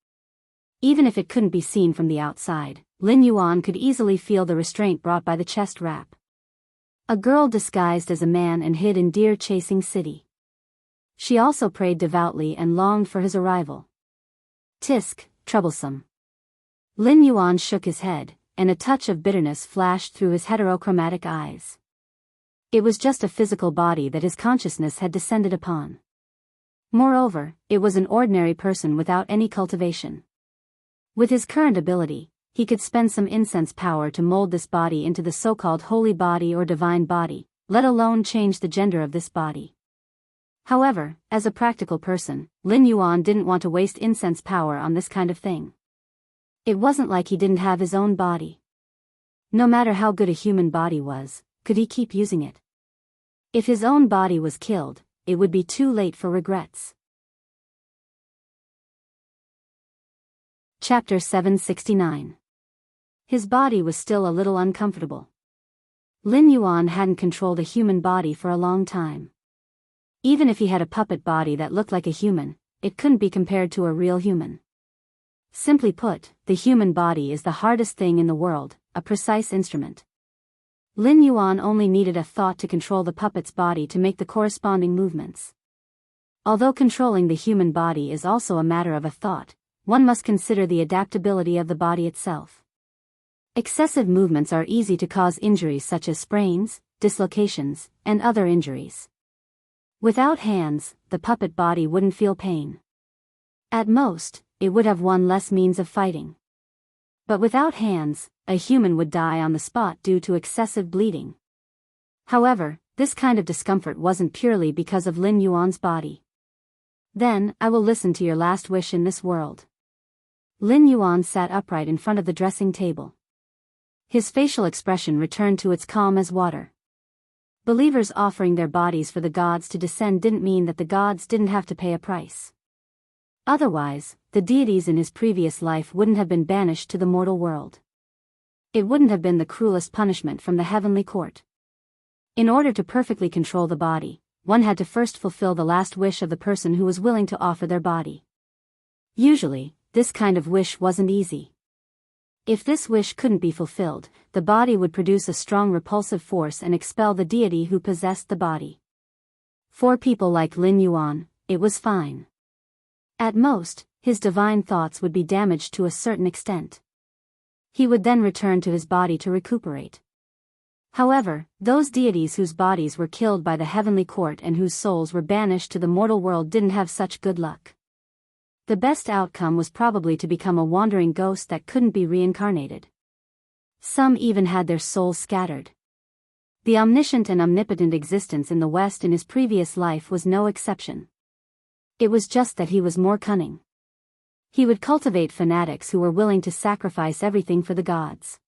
Even if it couldn't be seen from the outside, Lin Yuan could easily feel the restraint brought by the chest wrap. A girl disguised as a man and hid in deer-chasing city. She also prayed devoutly and longed for his arrival. Tisk, troublesome. Lin Yuan shook his head, and a touch of bitterness flashed through his heterochromatic eyes. It was just a physical body that his consciousness had descended upon. Moreover, it was an ordinary person without any cultivation. With his current ability, he could spend some incense power to mold this body into the so-called holy body or divine body, let alone change the gender of this body. However, as a practical person, Lin Yuan didn't want to waste incense power on this kind of thing. It wasn't like he didn't have his own body. No matter how good a human body was, could he keep using it? If his own body was killed, it would be too late for regrets. Chapter 769. His body was still a little uncomfortable. Lin Yuan hadn't controlled a human body for a long time. Even if he had a puppet body that looked like a human, it couldn't be compared to a real human. Simply put, the human body is the hardest thing in the world, a precise instrument. Lin Yuan only needed a thought to control the puppet's body to make the corresponding movements. Although controlling the human body is also a matter of a thought, one must consider the adaptability of the body itself. Excessive movements are easy to cause injuries such as sprains, dislocations, and other injuries. Without hands, the puppet body wouldn't feel pain. At most, it would have one less means of fighting. But without hands, a human would die on the spot due to excessive bleeding. However, this kind of discomfort wasn't purely because of Lin Yuan's body. Then, I will listen to your last wish in this world. Lin Yuan sat upright in front of the dressing table. His facial expression returned to its calm as water. Believers offering their bodies for the gods to descend didn't mean that the gods didn't have to pay a price. Otherwise, the deities in his previous life wouldn't have been banished to the mortal world. It wouldn't have been the cruelest punishment from the heavenly court. In order to perfectly control the body, one had to first fulfill the last wish of the person who was willing to offer their body. Usually, this kind of wish wasn't easy. If this wish couldn't be fulfilled, the body would produce a strong repulsive force and expel the deity who possessed the body. For people like Lin Yuan, it was fine. At most, his divine thoughts would be damaged to a certain extent. He would then return to his body to recuperate. However, those deities whose bodies were killed by the heavenly court and whose souls were banished to the mortal world didn't have such good luck. The best outcome was probably to become a wandering ghost that couldn't be reincarnated. Some even had their souls scattered. The omniscient and omnipotent existence in the West in his previous life was no exception. It was just that he was more cunning. He would cultivate fanatics who were willing to sacrifice everything for the gods.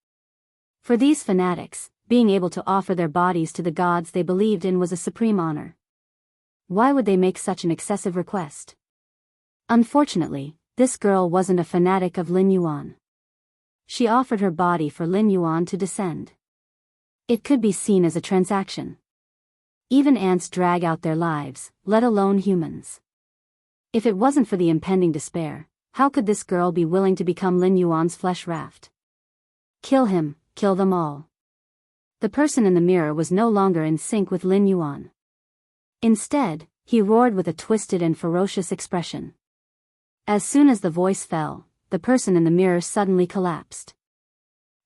For these fanatics, being able to offer their bodies to the gods they believed in was a supreme honor. Why would they make such an excessive request? Unfortunately, this girl wasn't a fanatic of Lin Yuan. She offered her body for Lin Yuan to descend. It could be seen as a transaction. Even ants drag out their lives, let alone humans. If it wasn't for the impending despair, how could this girl be willing to become Lin Yuan's flesh raft? Kill him, kill them all. The person in the mirror was no longer in sync with Lin Yuan. Instead, he roared with a twisted and ferocious expression. As soon as the voice fell, the person in the mirror suddenly collapsed.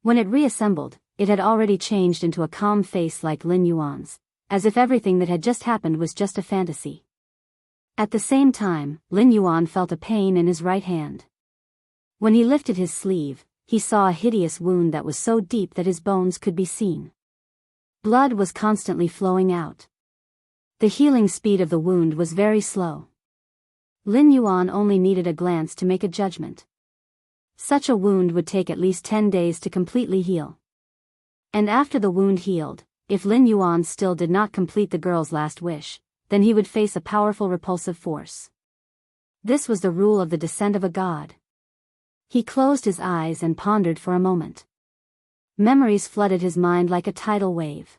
When it reassembled, it had already changed into a calm face like Lin Yuan's, as if everything that had just happened was just a fantasy. At the same time, Lin Yuan felt a pain in his right hand. When he lifted his sleeve, he saw a hideous wound that was so deep that his bones could be seen. Blood was constantly flowing out. The healing speed of the wound was very slow. Lin Yuan only needed a glance to make a judgment. Such a wound would take at least 10 days to completely heal. And after the wound healed, if Lin Yuan still did not complete the girl's last wish, then he would face a powerful repulsive force. This was the rule of the descent of a god. He closed his eyes and pondered for a moment. Memories flooded his mind like a tidal wave.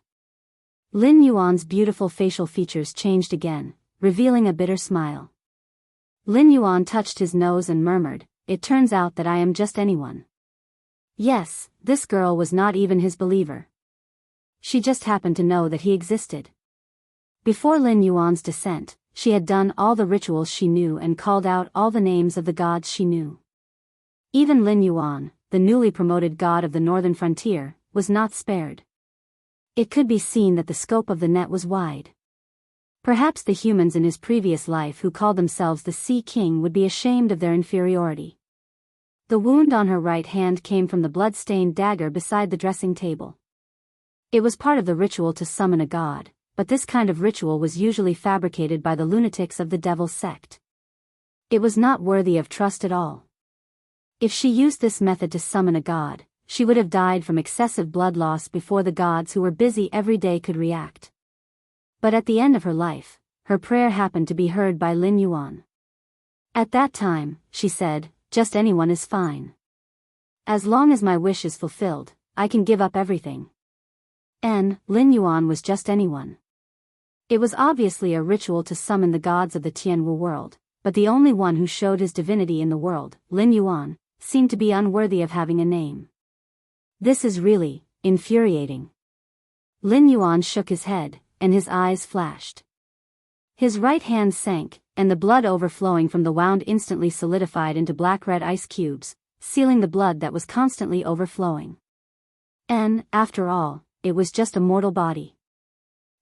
Lin Yuan's beautiful facial features changed again, revealing a bitter smile. Lin Yuan touched his nose and murmured, "It turns out that I am just anyone." Yes, this girl was not even his believer. She just happened to know that he existed. Before Lin Yuan's descent, she had done all the rituals she knew and called out all the names of the gods she knew. Even Lin Yuan, the newly promoted god of the northern frontier, was not spared. It could be seen that the scope of the net was wide. Perhaps the humans in his previous life who called themselves the Sea King would be ashamed of their inferiority. The wound on her right hand came from the blood-stained dagger beside the dressing table. It was part of the ritual to summon a god, but this kind of ritual was usually fabricated by the lunatics of the Devil's sect. It was not worthy of trust at all. If she used this method to summon a god, she would have died from excessive blood loss before the gods who were busy every day could react. But at the end of her life, her prayer happened to be heard by Lin Yuan. At that time, she said, "Just anyone is fine. As long as my wish is fulfilled, I can give up everything." Lin Yuan was just anyone. It was obviously a ritual to summon the gods of the Tianwu world, but the only one who showed his divinity in the world, Lin Yuan, seemed to be unworthy of having a name. This is really infuriating. Lin Yuan shook his head, and his eyes flashed. His right hand sank, and the blood overflowing from the wound instantly solidified into black-red ice cubes, sealing the blood that was constantly overflowing. After all, it was just a mortal body.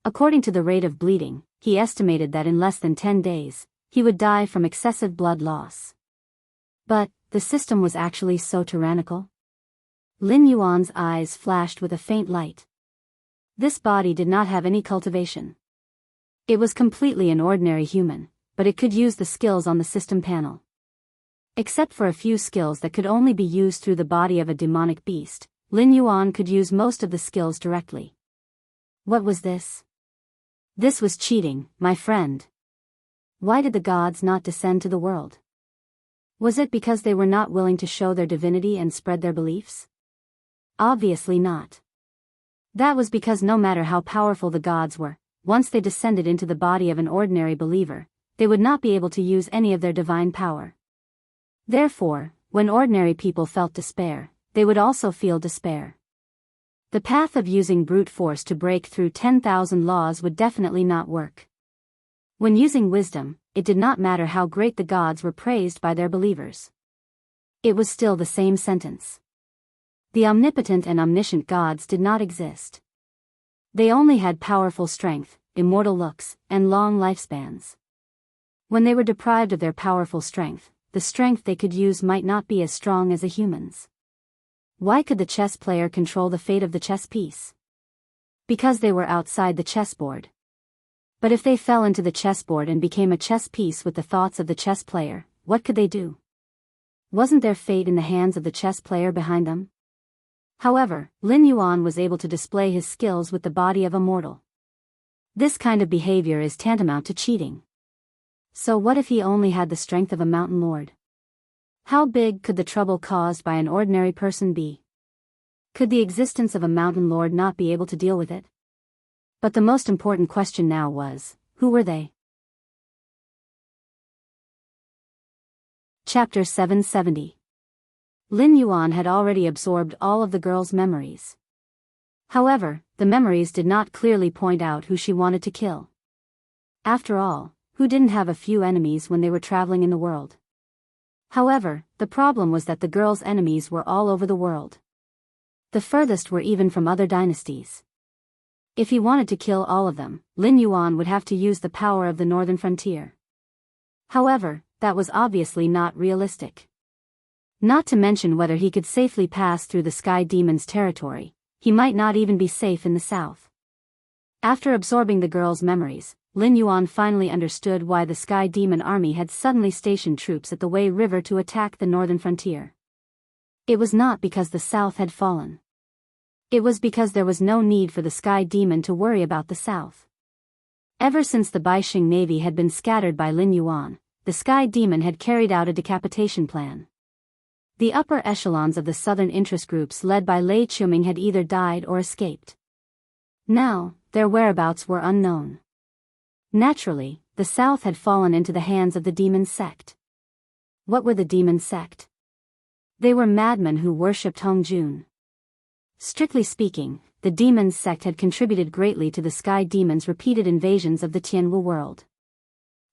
According to the rate of bleeding, he estimated that in less than 10 days, he would die from excessive blood loss. But, the system was actually so tyrannical? Lin Yuan's eyes flashed with a faint light. This body did not have any cultivation. It was completely an ordinary human, but it could use the skills on the system panel. Except for a few skills that could only be used through the body of a demonic beast, Lin Yuan could use most of the skills directly. What was this? This was cheating, my friend. Why did the gods not descend to the world? Was it because they were not willing to show their divinity and spread their beliefs? Obviously not. That was because no matter how powerful the gods were, once they descended into the body of an ordinary believer, they would not be able to use any of their divine power. Therefore, when ordinary people felt despair, they would also feel despair. The path of using brute force to break through 10,000 laws would definitely not work. When using wisdom, it did not matter how great the gods were praised by their believers. It was still the same sentence. The omnipotent and omniscient gods did not exist. They only had powerful strength, immortal looks, and long lifespans. When they were deprived of their powerful strength, the strength they could use might not be as strong as a human's. Why could the chess player control the fate of the chess piece? Because they were outside the chessboard. But if they fell into the chessboard and became a chess piece with the thoughts of the chess player, what could they do? Wasn't their fate in the hands of the chess player behind them? However, Lin Yuan was able to display his skills with the body of a mortal. This kind of behavior is tantamount to cheating. So what if he only had the strength of a mountain lord? How big could the trouble caused by an ordinary person be? Could the existence of a mountain lord not be able to deal with it? But the most important question now was, who were they? Chapter 770. Lin Yuan had already absorbed all of the girl's memories. However, the memories did not clearly point out who she wanted to kill. After all, who didn't have a few enemies when they were traveling in the world? However, the problem was that the girl's enemies were all over the world. The furthest were even from other dynasties. If he wanted to kill all of them, Lin Yuan would have to use the power of the northern frontier. However, that was obviously not realistic. Not to mention whether he could safely pass through the Sky Demon's territory, he might not even be safe in the south. After absorbing the girl's memories, Lin Yuan finally understood why the Sky Demon army had suddenly stationed troops at the Wei River to attack the northern frontier. It was not because the south had fallen. It was because there was no need for the Sky Demon to worry about the south. Ever since the Baixing navy had been scattered by Lin Yuan, the Sky Demon had carried out a decapitation plan. The upper echelons of the southern interest groups led by Lei Qiuming had either died or escaped. Now, their whereabouts were unknown. Naturally, the south had fallen into the hands of the demon sect. What were the demon sect? They were madmen who worshipped Hongjun. Strictly speaking, the demons sect had contributed greatly to the Sky Demon's repeated invasions of the Tianwu world.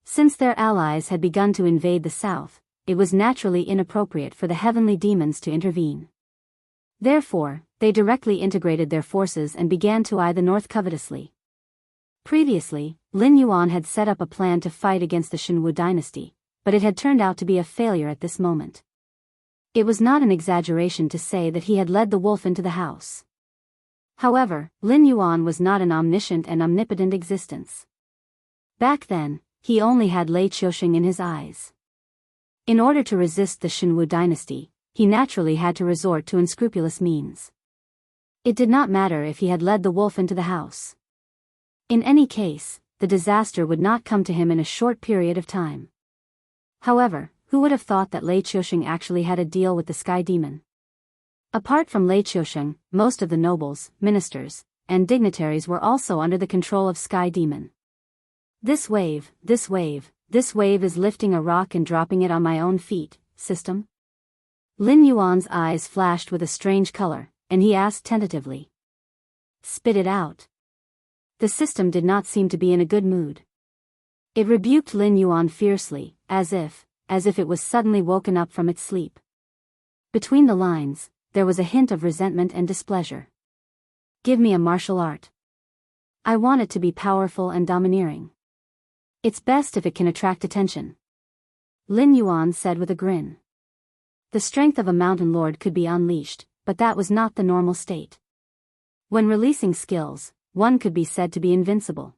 Since their allies had begun to invade the south, it was naturally inappropriate for the heavenly demons to intervene. Therefore, they directly integrated their forces and began to eye the north covetously. Previously, Lin Yuan had set up a plan to fight against the Shenwu dynasty, but it had turned out to be a failure at this moment. It was not an exaggeration to say that he had led the wolf into the house. However, Lin Yuan was not an omniscient and omnipotent existence. Back then, he only had Lei Qiusheng in his eyes. In order to resist the Shenwu dynasty, he naturally had to resort to unscrupulous means. It did not matter if he had led the wolf into the house. In any case, the disaster would not come to him in a short period of time. However, who would have thought that Lei Qiusheng actually had a deal with the Sky Demon? Apart from Lei Qiusheng, most of the nobles, ministers, and dignitaries were also under the control of Sky Demon. This wave is lifting a rock and dropping it on my own feet, system? Lin Yuan's eyes flashed with a strange color, and he asked tentatively. Spit it out. The system did not seem to be in a good mood. It rebuked Lin Yuan fiercely, as if it was suddenly woken up from its sleep. Between the lines, there was a hint of resentment and displeasure. Give me a martial art. I want it to be powerful and domineering. It's best if it can attract attention. Lin Yuan said with a grin. The strength of a mountain lord could be unleashed, but that was not the normal state. When releasing skills, one could be said to be invincible.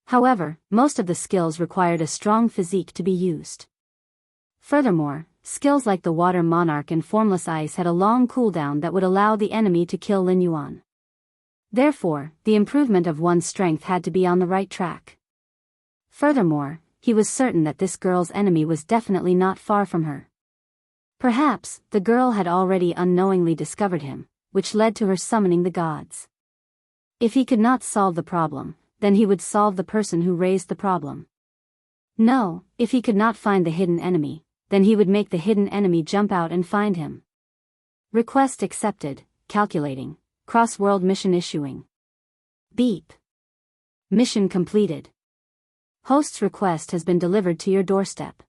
However, most of the skills required a strong physique to be used. Furthermore, skills like the Water Monarch and Formless Ice had a long cooldown that would allow the enemy to kill Lin Yuan. Therefore, the improvement of one's strength had to be on the right track. Furthermore, he was certain that this girl's enemy was definitely not far from her. Perhaps, the girl had already unknowingly discovered him, which led to her summoning the gods. If he could not solve the problem, then he would solve the person who raised the problem. No, if he could not find the hidden enemy, then he would make the hidden enemy jump out and find him. Request accepted, calculating, cross-world mission issuing. Beep. Mission completed. Host's request has been delivered to your doorstep.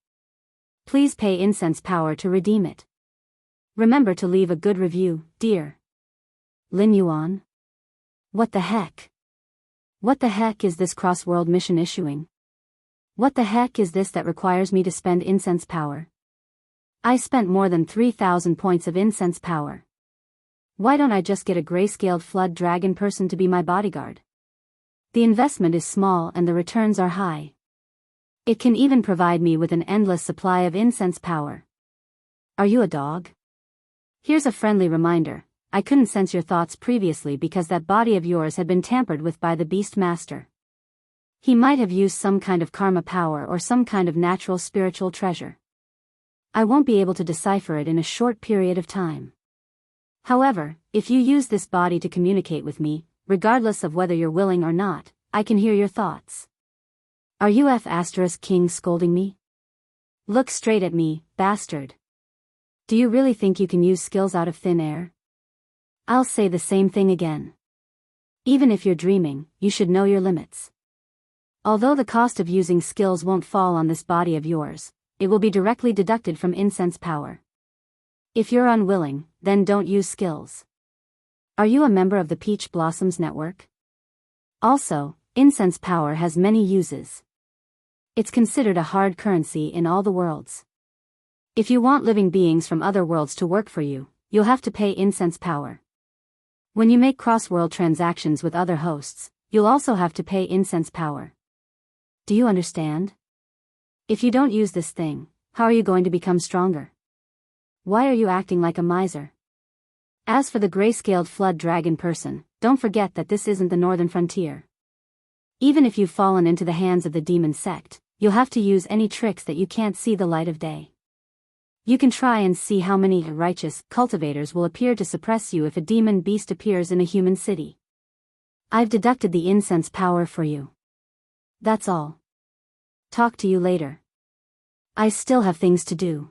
Please pay incense power to redeem it. Remember to leave a good review, dear. Lin Yuan? What the heck? What the heck is this cross-world mission issuing? What the heck is this that requires me to spend incense power? I spent more than 3,000 points of incense power. Why don't I just get a grayscaled flood dragon person to be my bodyguard? The investment is small and the returns are high. It can even provide me with an endless supply of incense power. Are you a dog? Here's a friendly reminder. I couldn't sense your thoughts previously because that body of yours had been tampered with by the Beast Master. He might have used some kind of karma power or some kind of natural spiritual treasure. I won't be able to decipher it in a short period of time. However, if you use this body to communicate with me, regardless of whether you're willing or not, I can hear your thoughts. Are you King scolding me? Look straight at me, bastard. Do you really think you can use skills out of thin air? I'll say the same thing again. Even if you're dreaming, you should know your limits. Although the cost of using skills won't fall on this body of yours, it will be directly deducted from incense power. If you're unwilling, then don't use skills. Are you a member of the Peach Blossoms Network? Also, incense power has many uses. It's considered a hard currency in all the worlds. If you want living beings from other worlds to work for you, you'll have to pay incense power. When you make cross-world transactions with other hosts, you'll also have to pay incense power. Do you understand? If you don't use this thing, how are you going to become stronger? Why are you acting like a miser? As for the grayscaled flood dragon person, don't forget that this isn't the northern frontier. Even if you've fallen into the hands of the demon sect, you'll have to use any tricks that you can't see the light of day. You can try and see how many righteous cultivators will appear to suppress you if a demon beast appears in a human city. I've deducted the incense power for you. That's all. Talk to you later. I still have things to do.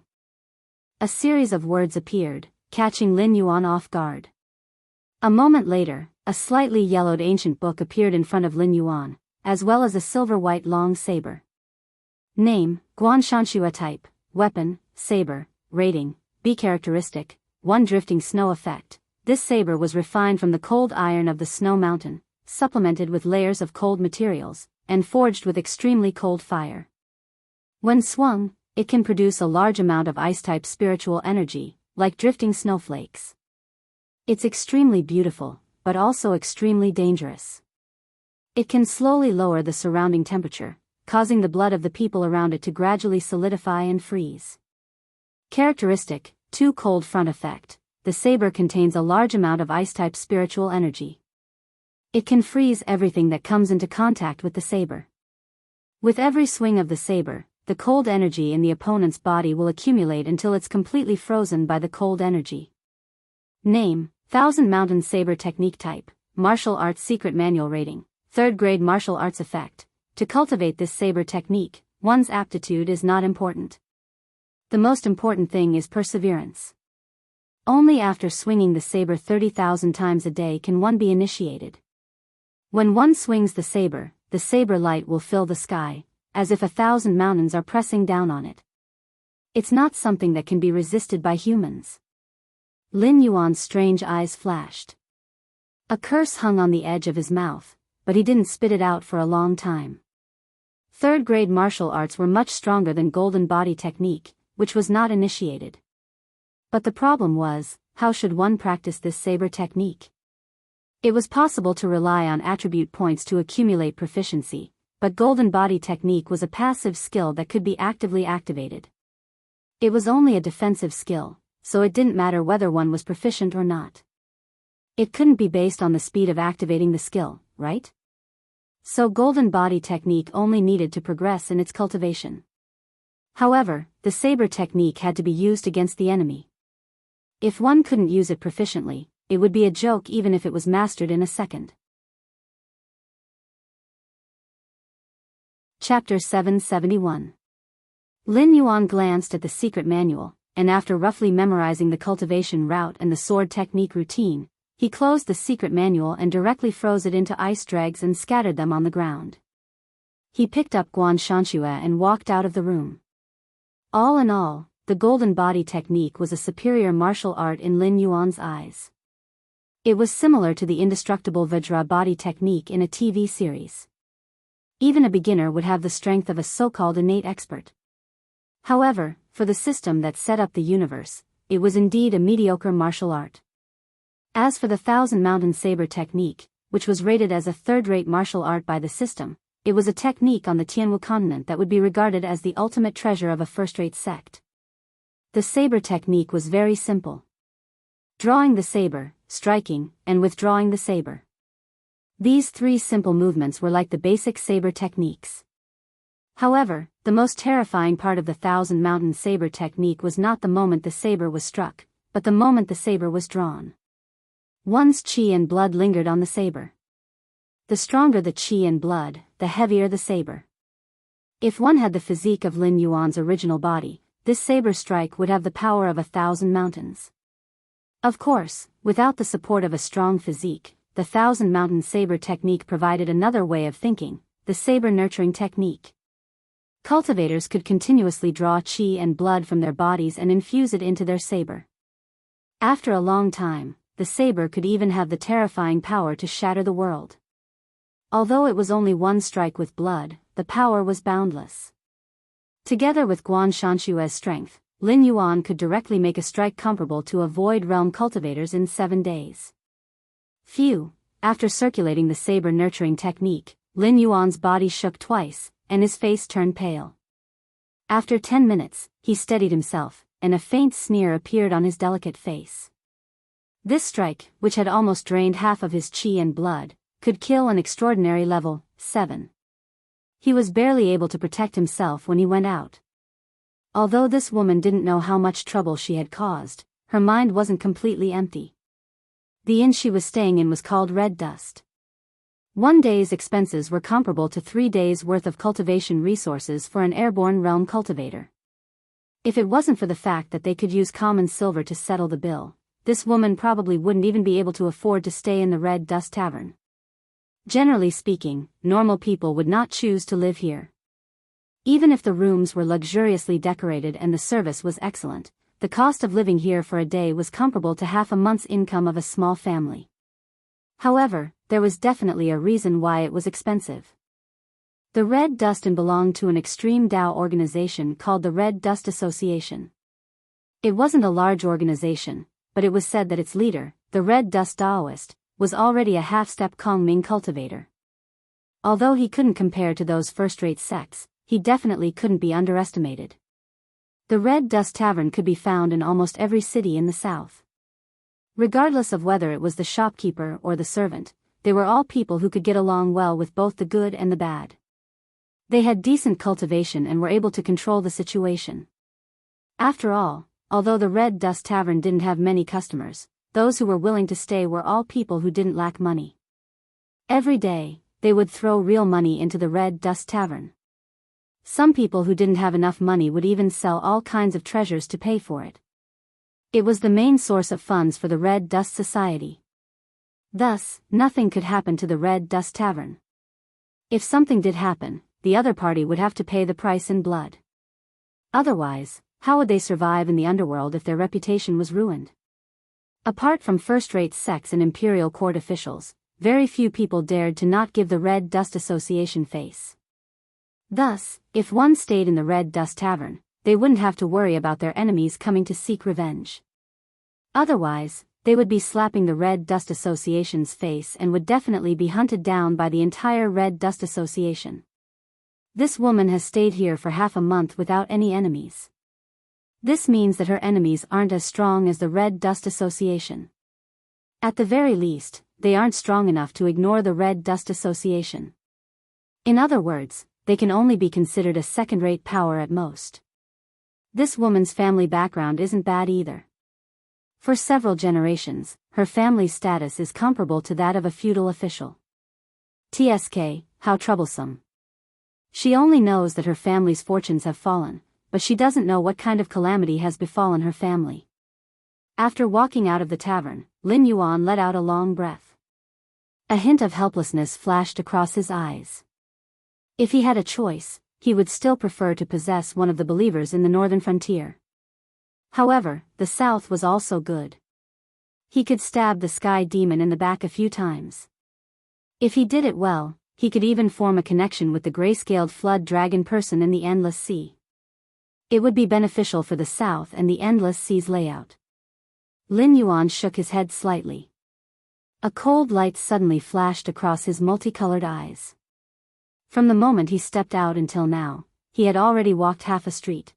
A series of words appeared, catching Lin Yuan off guard. A moment later, a slightly yellowed ancient book appeared in front of Lin Yuan, as well as a silver-white long saber. Name, Guanshanshua type, weapon, saber, rating, B characteristic, 1 drifting snow effect. This saber was refined from the cold iron of the snow mountain, supplemented with layers of cold materials, and forged with extremely cold fire. When swung, it can produce a large amount of ice-type spiritual energy, like drifting snowflakes. It's extremely beautiful, but also extremely dangerous. It can slowly lower the surrounding temperature, causing the blood of the people around it to gradually solidify and freeze. Characteristic, 2 cold front effect. The saber contains a large amount of ice-type spiritual energy. It can freeze everything that comes into contact with the saber. With every swing of the saber, the cold energy in the opponent's body will accumulate until it's completely frozen by the cold energy. Name, Thousand Mountain Saber Technique Type, Martial Arts Secret Manual Rating, 3rd Grade Martial Arts Effect. To cultivate this saber technique, one's aptitude is not important. The most important thing is perseverance. Only after swinging the saber 30,000 times a day can one be initiated. When one swings the saber light will fill the sky, as if 1,000 mountains are pressing down on it. It's not something that can be resisted by humans. Lin Yuan's strange eyes flashed. A curse hung on the edge of his mouth, but he didn't spit it out for a long time. 3rd grade martial arts were much stronger than golden body technique, which was not initiated. But the problem was, how should one practice this saber technique? It was possible to rely on attribute points to accumulate proficiency, but golden body technique was a passive skill that could be actively activated. It was only a defensive skill, so it didn't matter whether one was proficient or not. It couldn't be based on the speed of activating the skill, right? So golden body technique only needed to progress in its cultivation. However, the saber technique had to be used against the enemy. If one couldn't use it proficiently, it would be a joke even if it was mastered in a second. Chapter 771. Lin Yuan glanced at the secret manual, and after roughly memorizing the cultivation route and the sword technique routine, he closed the secret manual and directly froze it into ice dregs and scattered them on the ground. He picked up Guan Shanxue and walked out of the room. All in all, the golden body technique was a superior martial art in Lin Yuan's eyes. It was similar to the indestructible Vajra body technique in a TV series. Even a beginner would have the strength of a so-called innate expert. However, for the system that set up the universe, it was indeed a mediocre martial art. As for the Thousand Mountain Saber technique, which was rated as a third-rate martial art by the system, it was a technique on the Tianwu continent that would be regarded as the ultimate treasure of a first-rate sect. The saber technique was very simple. Drawing the saber, striking, and withdrawing the saber. These three simple movements were like the basic saber techniques. However, the most terrifying part of the Thousand Mountain Saber technique was not the moment the saber was struck, but the moment the saber was drawn. One's qi and blood lingered on the saber. The stronger the qi and blood, the heavier the saber. If one had the physique of Lin Yuan's original body, this saber strike would have the power of 1,000 mountains. Of course, without the support of a strong physique, the Thousand Mountain Saber technique provided another way of thinking, the saber nurturing technique. Cultivators could continuously draw qi and blood from their bodies and infuse it into their saber. After a long time, the saber could even have the terrifying power to shatter the world. Although it was only one strike with blood, the power was boundless. Together with Guan Shanxue's strength, Lin Yuan could directly make a strike comparable to a void realm cultivator's in 7 days. Phew! After circulating the saber nurturing technique, Lin Yuan's body shook twice, and his face turned pale. After 10 minutes, he steadied himself, and a faint sneer appeared on his delicate face. This strike, which had almost drained half of his qi and blood, could kill an extraordinary level 7. He was barely able to protect himself when he went out. Although this woman didn't know how much trouble she had caused, her mind wasn't completely empty. The inn she was staying in was called Red Dust. 1 day's expenses were comparable to 3 days' worth of cultivation resources for an airborne realm cultivator. If it wasn't for the fact that they could use common silver to settle the bill, this woman probably wouldn't even be able to afford to stay in the Red Dust Tavern. Generally speaking, normal people would not choose to live here. Even if the rooms were luxuriously decorated and the service was excellent, the cost of living here for a day was comparable to half a month's income of a small family. However, there was definitely a reason why it was expensive. The Red Dust Inn belonged to an extreme Dao organization called the Red Dust Association. It wasn't a large organization, but it was said that its leader, the Red Dust Daoist, was already a half-step Kongming cultivator. Although he couldn't compare to those first-rate sects, he definitely couldn't be underestimated. The Red Dust Tavern could be found in almost every city in the south. Regardless of whether it was the shopkeeper or the servant, they were all people who could get along well with both the good and the bad. They had decent cultivation and were able to control the situation. After all, although the Red Dust Tavern didn't have many customers, those who were willing to stay were all people who didn't lack money. Every day, they would throw real money into the Red Dust Tavern. Some people who didn't have enough money would even sell all kinds of treasures to pay for it. It was the main source of funds for the Red Dust Society. Thus, nothing could happen to the Red Dust Tavern. If something did happen, the other party would have to pay the price in blood. Otherwise, how would they survive in the underworld if their reputation was ruined? Apart from first-rate sects and imperial court officials, very few people dared to not give the Red Dust Association face. Thus, if one stayed in the Red Dust Tavern, they wouldn't have to worry about their enemies coming to seek revenge. Otherwise, they would be slapping the Red Dust Association's face and would definitely be hunted down by the entire Red Dust Association. This woman has stayed here for half a month without any enemies. This means that her enemies aren't as strong as the Red Dust Association. At the very least, they aren't strong enough to ignore the Red Dust Association. In other words, they can only be considered a second-rate power at most. This woman's family background isn't bad either. For several generations, her family's status is comparable to that of a feudal official. TSK, how troublesome. She only knows that her family's fortunes have fallen, but she doesn't know what kind of calamity has befallen her family. After walking out of the tavern, Lin Yuan let out a long breath. A hint of helplessness flashed across his eyes. If he had a choice, he would still prefer to possess one of the believers in the northern frontier. However, the south was also good. He could stab the sky demon in the back a few times. If he did it well, he could even form a connection with the gray-scaled flood dragon person in the Endless Sea. It would be beneficial for the south and the Endless Sea's layout. Lin Yuan shook his head slightly. A cold light suddenly flashed across his multicolored eyes. From the moment he stepped out until now, he had already walked half a street.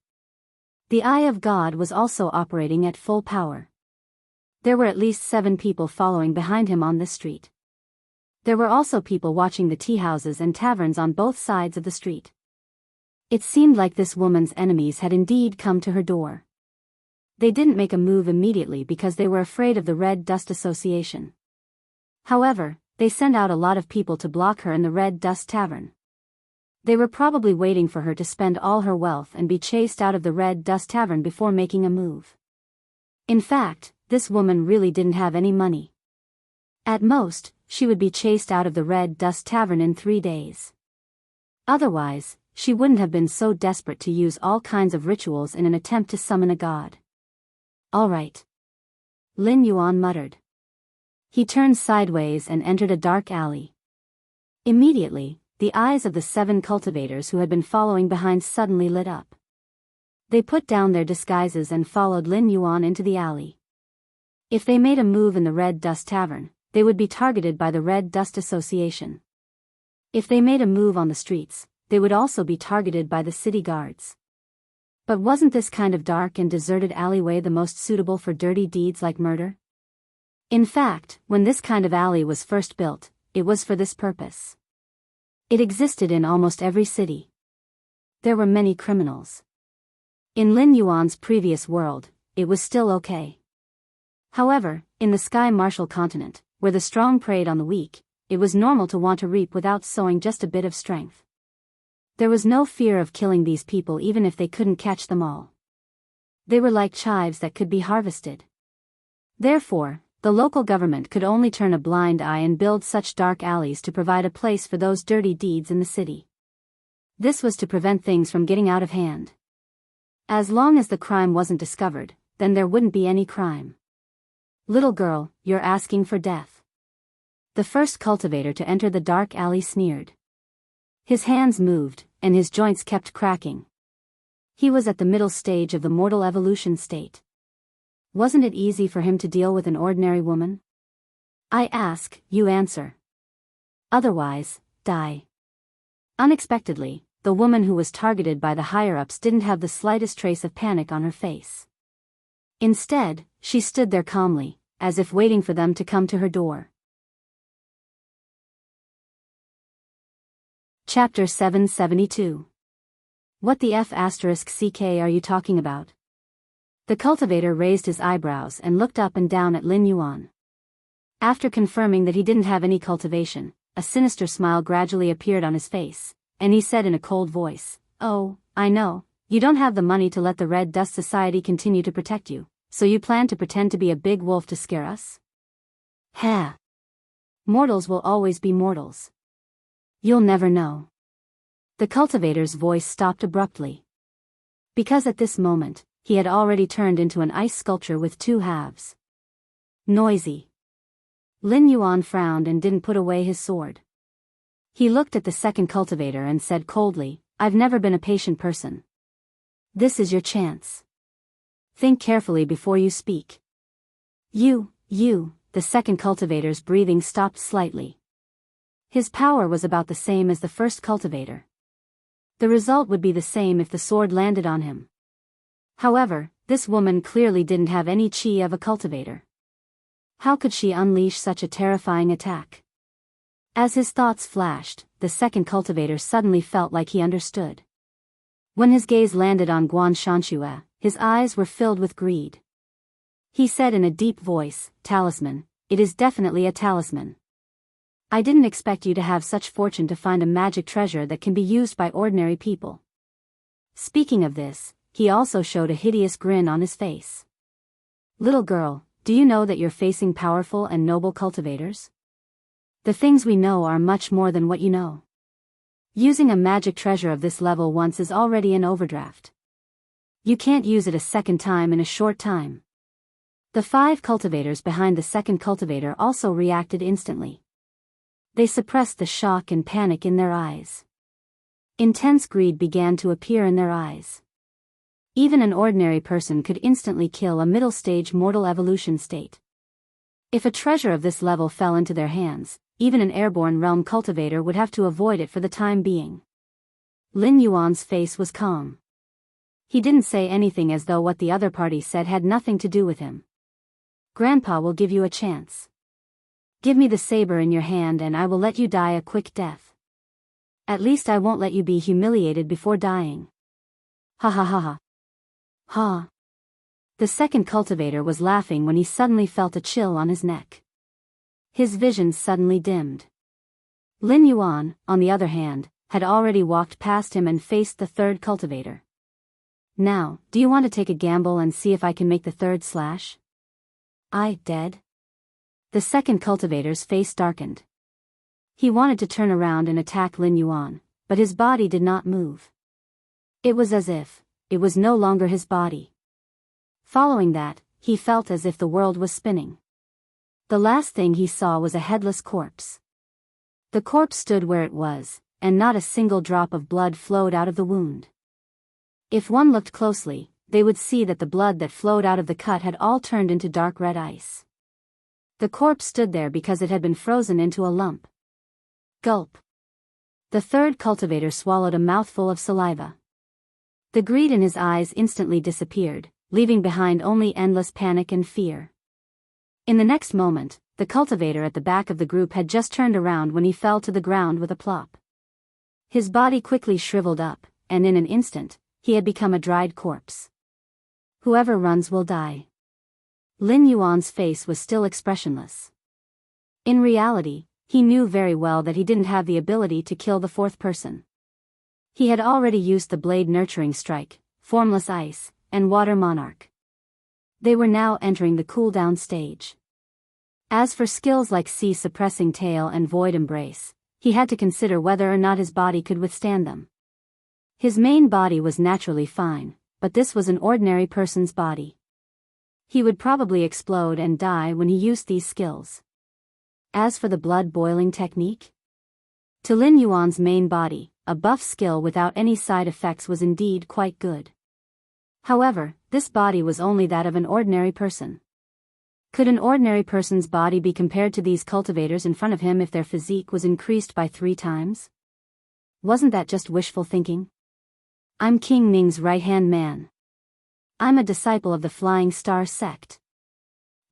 The Eye of God was also operating at full power. There were at least 7 people following behind him on this street. There were also people watching the tea houses and taverns on both sides of the street. It seemed like this woman's enemies had indeed come to her door. They didn't make a move immediately because they were afraid of the Red Dust Association. However, they sent out a lot of people to block her in the Red Dust Tavern. They were probably waiting for her to spend all her wealth and be chased out of the Red Dust Tavern before making a move. In fact, this woman really didn't have any money. At most, she would be chased out of the Red Dust Tavern in 3 days. Otherwise, she wouldn't have been so desperate to use all kinds of rituals in an attempt to summon a god. All right. Lin Yuan muttered. He turned sideways and entered a dark alley. Immediately, the eyes of the 7 cultivators who had been following behind suddenly lit up. They put down their disguises and followed Lin Yuan into the alley. If they made a move in the Red Dust Tavern, they would be targeted by the Red Dust Association. If they made a move on the streets, they would also be targeted by the city guards. But wasn't this kind of dark and deserted alleyway the most suitable for dirty deeds like murder? In fact, when this kind of alley was first built, it was for this purpose. It existed in almost every city. There were many criminals. In Lin Yuan's previous world, it was still okay. However, in the Sky Martial continent, where the strong preyed on the weak, it was normal to want to reap without sowing just a bit of strength. There was no fear of killing these people even if they couldn't catch them all. They were like chives that could be harvested. Therefore, the local government could only turn a blind eye and build such dark alleys to provide a place for those dirty deeds in the city. This was to prevent things from getting out of hand. As long as the crime wasn't discovered, then there wouldn't be any crime. Little girl, you're asking for death. The first cultivator to enter the dark alley sneered. His hands moved, and his joints kept cracking. He was at the middle stage of the mortal evolution state. Wasn't it easy for him to deal with an ordinary woman? I ask, you answer. Otherwise, die. Unexpectedly, the woman who was targeted by the higher-ups didn't have the slightest trace of panic on her face. Instead, she stood there calmly, as if waiting for them to come to her door. Chapter 772. What the F***ck are you talking about? The cultivator raised his eyebrows and looked up and down at Lin Yuan. After confirming that he didn't have any cultivation, a sinister smile gradually appeared on his face, and he said in a cold voice, "Oh, I know, you don't have the money to let the Red Dust Society continue to protect you, so you plan to pretend to be a big wolf to scare us? Ha! Mortals will always be mortals. You'll never know." The cultivator's voice stopped abruptly. Because at this moment, he had already turned into an ice sculpture with 2 halves. Noisy. Lin Yuan frowned and didn't put away his sword. He looked at the second cultivator and said coldly, "I've never been a patient person. This is your chance. Think carefully before you speak." You, the second cultivator's breathing stopped slightly. His power was about the same as the first cultivator. The result would be the same if the sword landed on him. However, this woman clearly didn't have any chi of a cultivator. How could she unleash such a terrifying attack? As his thoughts flashed, the second cultivator suddenly felt like he understood. When his gaze landed on Guan Shanxue, his eyes were filled with greed. He said in a deep voice, "Talisman, it is definitely a talisman. I didn't expect you to have such fortune to find a magic treasure that can be used by ordinary people." Speaking of this, he also showed a hideous grin on his face. Little girl, do you know that you're facing powerful and noble cultivators? The things we know are much more than what you know. Using a magic treasure of this level once is already an overdraft. You can't use it a second time in a short time. The 5 cultivators behind the second cultivator also reacted instantly. They suppressed the shock and panic in their eyes. Intense greed began to appear in their eyes. Even an ordinary person could instantly kill a middle-stage mortal evolution state. If a treasure of this level fell into their hands, even an airborne realm cultivator would have to avoid it for the time being. Lin Yuan's face was calm. He didn't say anything, as though what the other party said had nothing to do with him. Grandpa will give you a chance. Give me the saber in your hand and I will let you die a quick death. At least I won't let you be humiliated before dying. Ha ha ha ha. Ha. The second cultivator was laughing when he suddenly felt a chill on his neck. His vision suddenly dimmed. Lin Yuan, on the other hand, had already walked past him and faced the third cultivator. Now, do you want to take a gamble and see if I can make the third slash? I dead? The second cultivator's face darkened. He wanted to turn around and attack Lin Yuan, but his body did not move. It was as if it was no longer his body. Following that, he felt as if the world was spinning. The last thing he saw was a headless corpse. The corpse stood where it was, and not a single drop of blood flowed out of the wound. If one looked closely, they would see that the blood that flowed out of the cut had all turned into dark red ice. The corpse stood there because it had been frozen into a lump. Gulp. The third cultivator swallowed a mouthful of saliva. The greed in his eyes instantly disappeared, leaving behind only endless panic and fear. In the next moment, the cultivator at the back of the group had just turned around when he fell to the ground with a plop. His body quickly shriveled up, and in an instant, he had become a dried corpse. Whoever runs will die. Lin Yuan's face was still expressionless. In reality, he knew very well that he didn't have the ability to kill the fourth person. He had already used the blade nurturing strike, formless ice, and water monarch. They were now entering the cool-down stage. As for skills like sea suppressing tail and void embrace, he had to consider whether or not his body could withstand them. His main body was naturally fine, but this was an ordinary person's body. He would probably explode and die when he used these skills. As for the blood-boiling technique? To Lin Yuan's main body, a buff skill without any side effects was indeed quite good. However, this body was only that of an ordinary person. Could an ordinary person's body be compared to these cultivators in front of him if their physique was increased by 3 times? Wasn't that just wishful thinking? I'm King Ning's right-hand man. I'm a disciple of the Flying Star sect.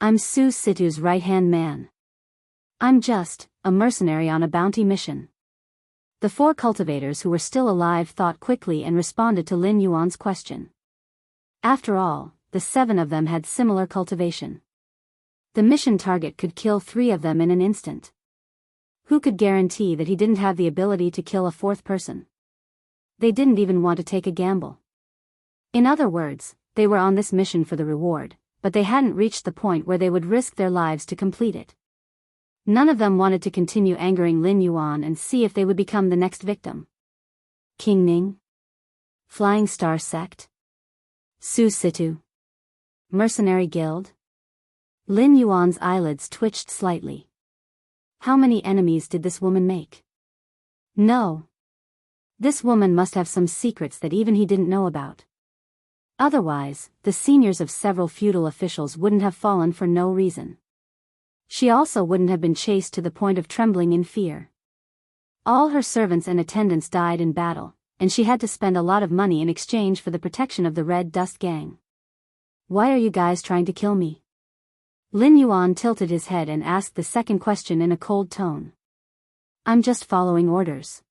I'm Su Situ's right-hand man. I'm just a mercenary on a bounty mission. The 4 cultivators who were still alive thought quickly and responded to Lin Yuan's question. After all, the 7 of them had similar cultivation. The mission target could kill 3 of them in an instant. Who could guarantee that he didn't have the ability to kill a 4th person? They didn't even want to take a gamble. In other words, they were on this mission for the reward, but they hadn't reached the point where they would risk their lives to complete it. None of them wanted to continue angering Lin Yuan and see if they would become the next victim. King Ning? Flying Star Sect? Su Situ? Mercenary Guild? Lin Yuan's eyelids twitched slightly. How many enemies did this woman make? No. This woman must have some secrets that even he didn't know about. Otherwise, the seniors of several feudal officials wouldn't have fallen for no reason. She also wouldn't have been chased to the point of trembling in fear. All her servants and attendants died in battle, and she had to spend a lot of money in exchange for the protection of the Red Dust Gang. Why are you guys trying to kill me? Lin Yuan tilted his head and asked the second question in a cold tone. I'm just following orders.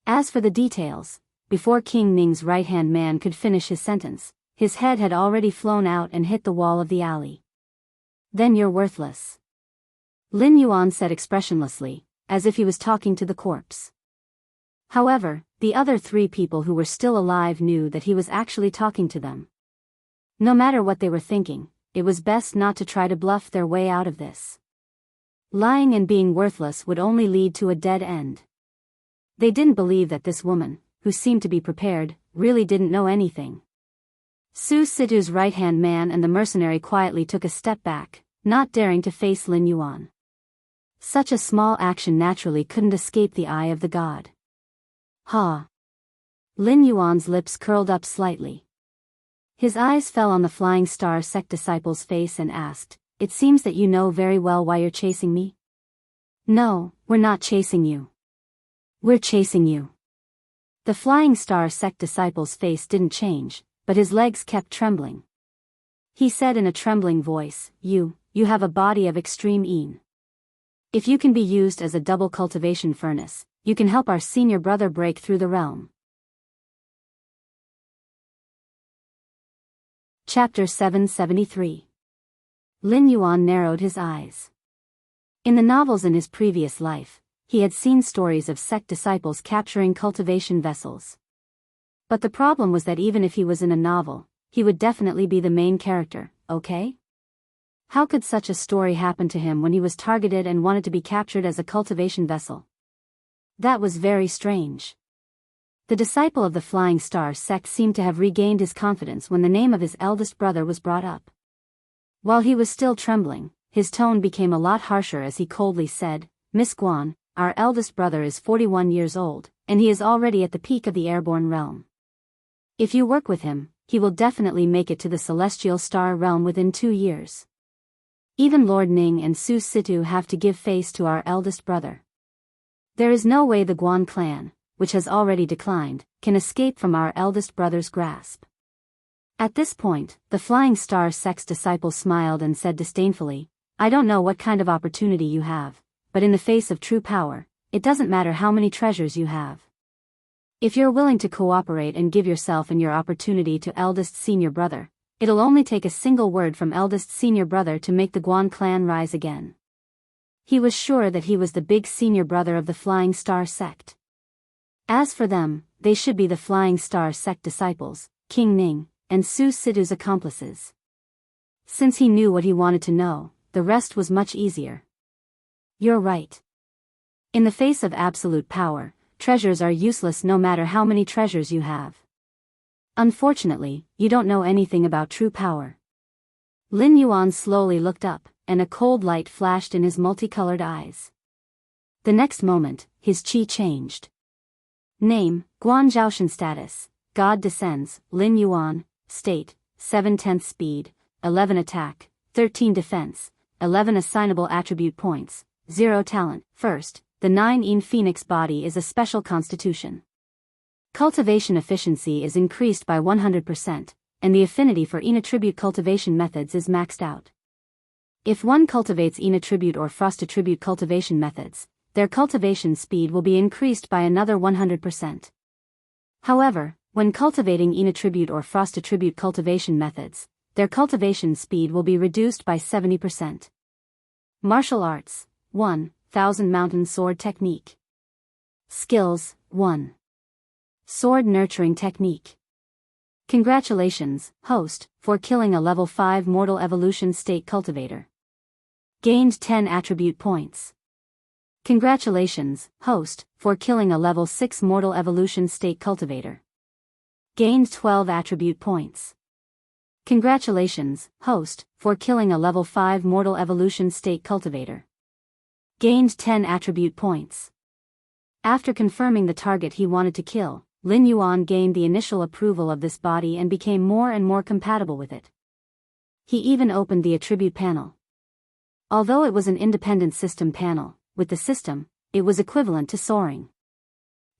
As for the details, before King Ning's right-hand man could finish his sentence, his head had already flown out and hit the wall of the alley. Then you're worthless. Lin Yuan said expressionlessly, as if he was talking to the corpse. However, the other 3 people who were still alive knew that he was actually talking to them. No matter what they were thinking, it was best not to try to bluff their way out of this. Lying and being worthless would only lead to a dead end. They didn't believe that this woman, who seemed to be prepared, really didn't know anything. Su Situ's right-hand man and the mercenary quietly took a step back, not daring to face Lin Yuan. Such a small action naturally couldn't escape the eye of the god. Ha! Lin Yuan's lips curled up slightly. His eyes fell on the Flying Star sect disciple's face and asked, "It seems that you know very well why you're chasing me?" "No, we're not chasing you. We're chasing you." The Flying Star sect disciple's face didn't change, but his legs kept trembling. He said in a trembling voice, You have a body of extreme een. If you can be used as a double cultivation furnace, you can help our senior brother break through the realm. Chapter 773. Lin Yuan narrowed his eyes. In the novels in his previous life, he had seen stories of sect disciples capturing cultivation vessels. But the problem was that even if he was in a novel, he would definitely be the main character, okay? How could such a story happen to him when he was targeted and wanted to be captured as a cultivation vessel? That was very strange. The disciple of the Flying Star sect seemed to have regained his confidence when the name of his eldest brother was brought up. While he was still trembling, his tone became a lot harsher as he coldly said, "Miss Guan, our eldest brother is 41 years old, and he is already at the peak of the airborne realm. If you work with him, he will definitely make it to the celestial star realm within 2 years. Even Lord Ning and Su Situ have to give face to our eldest brother. There is no way the Guan clan, which has already declined, can escape from our eldest brother's grasp." At this point, the Flying Star sect's disciple smiled and said disdainfully, "I don't know what kind of opportunity you have, but in the face of true power, it doesn't matter how many treasures you have. If you're willing to cooperate and give yourself and your opportunity to eldest senior brother, it'll only take a single word from eldest senior brother to make the Guan clan rise again." He was sure that he was the big senior brother of the Flying Star sect. As for them, they should be the Flying Star sect disciples, King Ning, and Su Situ's accomplices. Since he knew what he wanted to know, the rest was much easier. You're right. In the face of absolute power, treasures are useless no matter how many treasures you have. Unfortunately, you don't know anything about true power. Lin Yuan slowly looked up, and a cold light flashed in his multicolored eyes. The next moment, his chi changed. Name, Guan Zhaoshan. Status, God descends. Lin Yuan. State, 7/10 speed, 11 attack, 13 defense, 11 assignable attribute points, 0 talent. First, the 9 Phoenix body is a special constitution. Cultivation efficiency is increased by 100%, and the affinity for attribute cultivation methods is maxed out. If one cultivates attribute or frost attribute cultivation methods, their cultivation speed will be increased by another 100%. However, when cultivating attribute or frost attribute cultivation methods, their cultivation speed will be reduced by 70%. Martial Arts, 1. Thousand Mountain Sword Technique. Skills, 1. Sword Nurturing Technique. Congratulations, host, for killing a level 5 Mortal Evolution State Cultivator. Gained 10 attribute points. Congratulations, host, for killing a level 6 Mortal Evolution State Cultivator. Gained 12 attribute points. Congratulations, host, for killing a level 5 Mortal Evolution State Cultivator. Gained 10 attribute points. After confirming the target he wanted to kill, Lin Yuan gained the initial approval of this body and became more and more compatible with it. He even opened the attribute panel. Although it was an independent system panel, with the system, it was equivalent to soaring.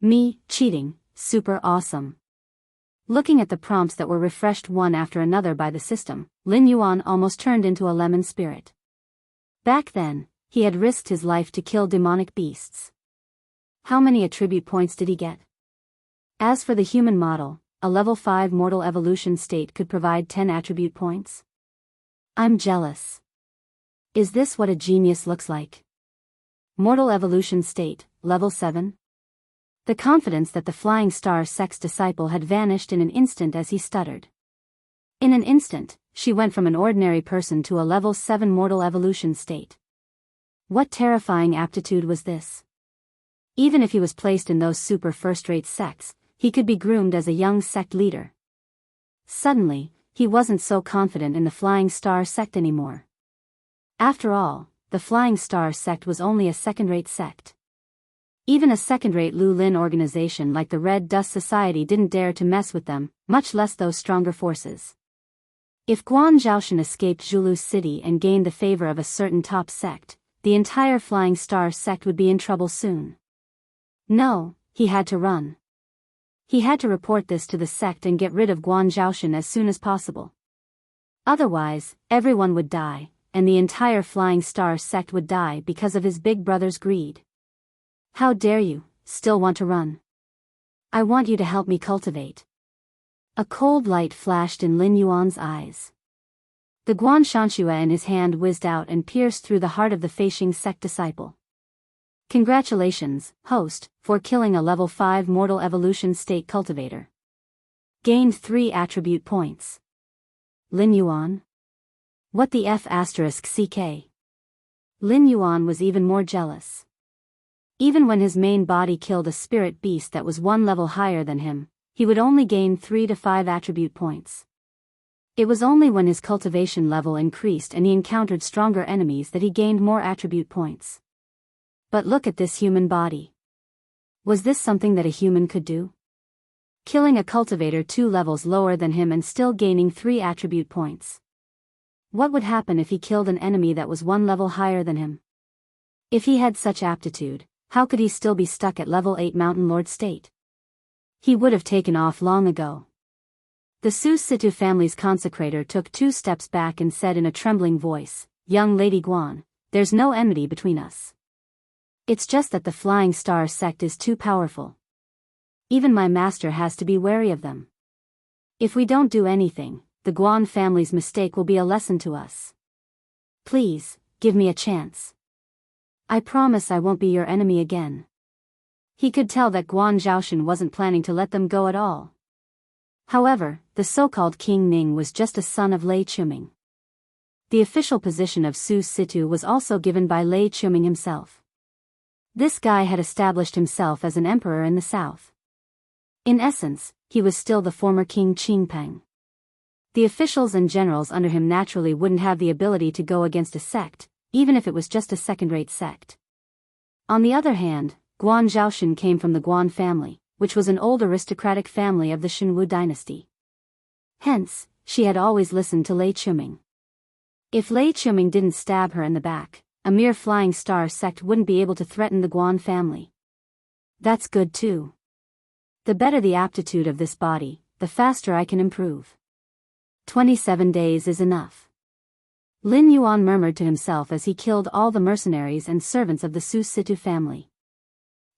Me, cheating, super awesome. Looking at the prompts that were refreshed one after another by the system, Lin Yuan almost turned into a lemon spirit. Back then, he had risked his life to kill demonic beasts. How many attribute points did he get? As for the human model, a level 5 Mortal Evolution State could provide 10 attribute points. I'm jealous. Is this what a genius looks like? Mortal Evolution State, level 7? The confidence that the Flying Star sect's disciple had vanished in an instant as he stuttered. In an instant, she went from an ordinary person to a level 7 mortal evolution state. What terrifying aptitude was this? Even if he was placed in those super first-rate sects, he could be groomed as a young sect leader. Suddenly, he wasn't so confident in the Flying Star sect anymore. After all, the Flying Star sect was only a second-rate sect. Even a second-rate Lulin organization like the Red Dust Society didn't dare to mess with them, much less those stronger forces. If Guan Zhaoshan escaped Zhulu City and gained the favor of a certain top sect, the entire Flying Star sect would be in trouble soon. No, he had to run. He had to report this to the sect and get rid of Guan Zhaoshan as soon as possible. Otherwise, everyone would die, and the entire Flying Star sect would die because of his big brother's greed. How dare you, still want to run? I want you to help me cultivate. A cold light flashed in Lin Yuan's eyes. The Guan Shanxue in his hand whizzed out and pierced through the heart of the Feixing sect disciple. Congratulations, host, for killing a level 5 mortal evolution state cultivator. Gained 3 attribute points. Lin Yuan? What the F***CK? Lin Yuan was even more jealous. Even when his main body killed a spirit beast that was 1 level higher than him, he would only gain 3 to 5 attribute points. It was only when his cultivation level increased and he encountered stronger enemies that he gained more attribute points. But look at this human body. Was this something that a human could do? Killing a cultivator 2 levels lower than him and still gaining 3 attribute points. What would happen if he killed an enemy that was 1 level higher than him? If he had such aptitude, how could he still be stuck at level 8 Mountain Lord state? He would have taken off long ago. The Su Situ family's consecrator took 2 steps back and said in a trembling voice, "Young Lady Guan, there's no enmity between us. It's just that the Flying Star sect is too powerful. Even my master has to be wary of them. If we don't do anything, the Guan family's mistake will be a lesson to us. Please, give me a chance. I promise I won't be your enemy again." He could tell that Guan Zhaoshan wasn't planning to let them go at all. However, the so-called King Ning was just a son of Lei Chuming. The official position of Su Situ was also given by Lei Chuming himself. This guy had established himself as an emperor in the south. In essence, he was still the former King Qingpeng. The officials and generals under him naturally wouldn't have the ability to go against a sect, even if it was just a second-rate sect. On the other hand, Guan Zhaoshan came from the Guan family, which was an old aristocratic family of the Shenwu dynasty. Hence, she had always listened to Lei Chuming. If Lei Chuming didn't stab her in the back, a mere Flying Star sect wouldn't be able to threaten the Guan family. That's good too. The better the aptitude of this body, the faster I can improve. 27 days is enough. Lin Yuan murmured to himself as he killed all the mercenaries and servants of the Su Situ family.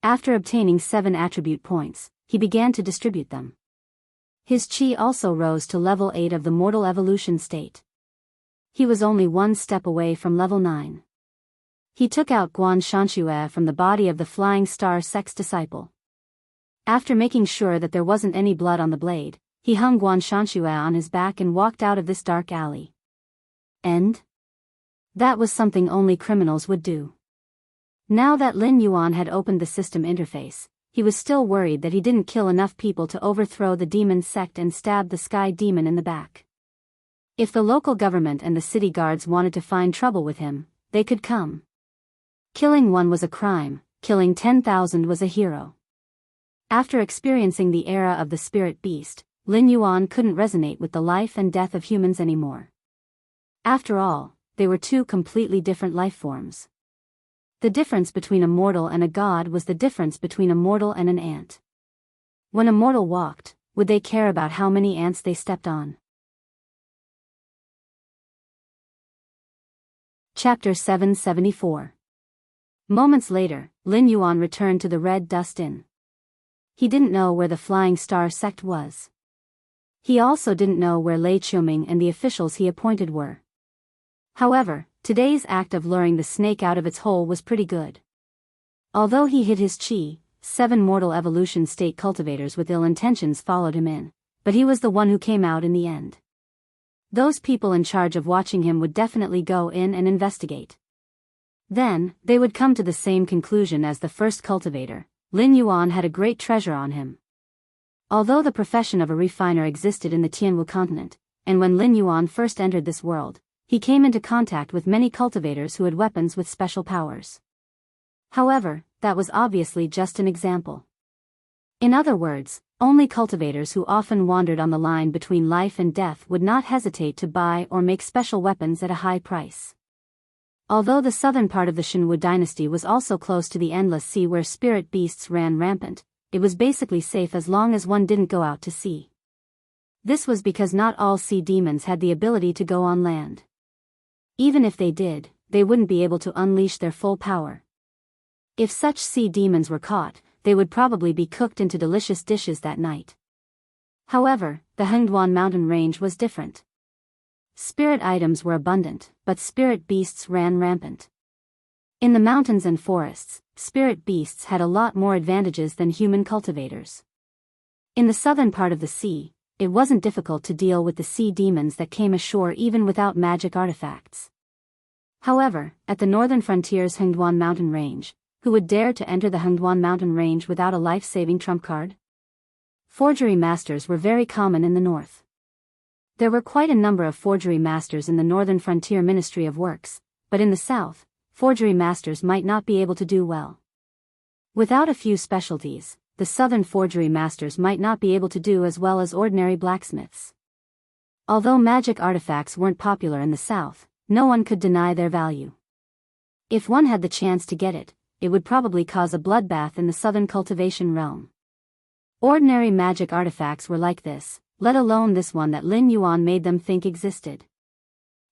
After obtaining 7 attribute points, he began to distribute them. His chi also rose to level 8 of the mortal evolution state. He was only 1 step away from level 9. He took out Guan Shanxue from the body of the Flying Star sect's disciple. After making sure that there wasn't any blood on the blade, he hung Guan Shanxue on his back and walked out of this dark alley. End? That was something only criminals would do. Now that Lin Yuan had opened the system interface, he was still worried that he didn't kill enough people to overthrow the demon sect and stab the sky demon in the back. If the local government and the city guards wanted to find trouble with him, they could come. Killing 1 was a crime, killing 10,000 was a hero. After experiencing the era of the spirit beast, Lin Yuan couldn't resonate with the life and death of humans anymore. After all, they were 2 completely different life forms. The difference between a mortal and a god was the difference between a mortal and an ant. When a mortal walked, would they care about how many ants they stepped on? Chapter 774. Moments later, Lin Yuan returned to the Red Dust Inn. He didn't know where the Flying Star sect was. He also didn't know where Lei Chuming and the officials he appointed were. However, today's act of luring the snake out of its hole was pretty good. Although he hid his chi, 7 mortal evolution state cultivators with ill intentions followed him in, but he was the one who came out in the end. Those people in charge of watching him would definitely go in and investigate. Then, they would come to the same conclusion as the first cultivator. Lin Yuan had a great treasure on him. Although the profession of a refiner existed in the Tianwu continent, and when Lin Yuan first entered this world, he came into contact with many cultivators who had weapons with special powers. However, that was obviously just an example. In other words, only cultivators who often wandered on the line between life and death would not hesitate to buy or make special weapons at a high price. Although the southern part of the Shenwu dynasty was also close to the endless sea where spirit beasts ran rampant, it was basically safe as long as one didn't go out to sea. This was because not all sea demons had the ability to go on land. Even if they did, they wouldn't be able to unleash their full power. If such sea demons were caught, they would probably be cooked into delicious dishes that night. However, the Hengduan mountain range was different. Spirit items were abundant, but spirit beasts ran rampant. In the mountains and forests, spirit beasts had a lot more advantages than human cultivators. In the southern part of the sea, it wasn't difficult to deal with the sea demons that came ashore even without magic artifacts. However, at the northern frontier's Hengduan mountain range, who would dare to enter the Hengduan mountain range without a life-saving trump card? Forgery masters were very common in the north. There were quite a number of forgery masters in the northern frontier Ministry of Works, but in the south, forgery masters might not be able to do well. Without a few specialties, the southern forgery masters might not be able to do as well as ordinary blacksmiths. Although magic artifacts weren't popular in the south, no one could deny their value. If one had the chance to get it, it would probably cause a bloodbath in the southern cultivation realm. Ordinary magic artifacts were like this, let alone this one that Lin Yuan made them think existed.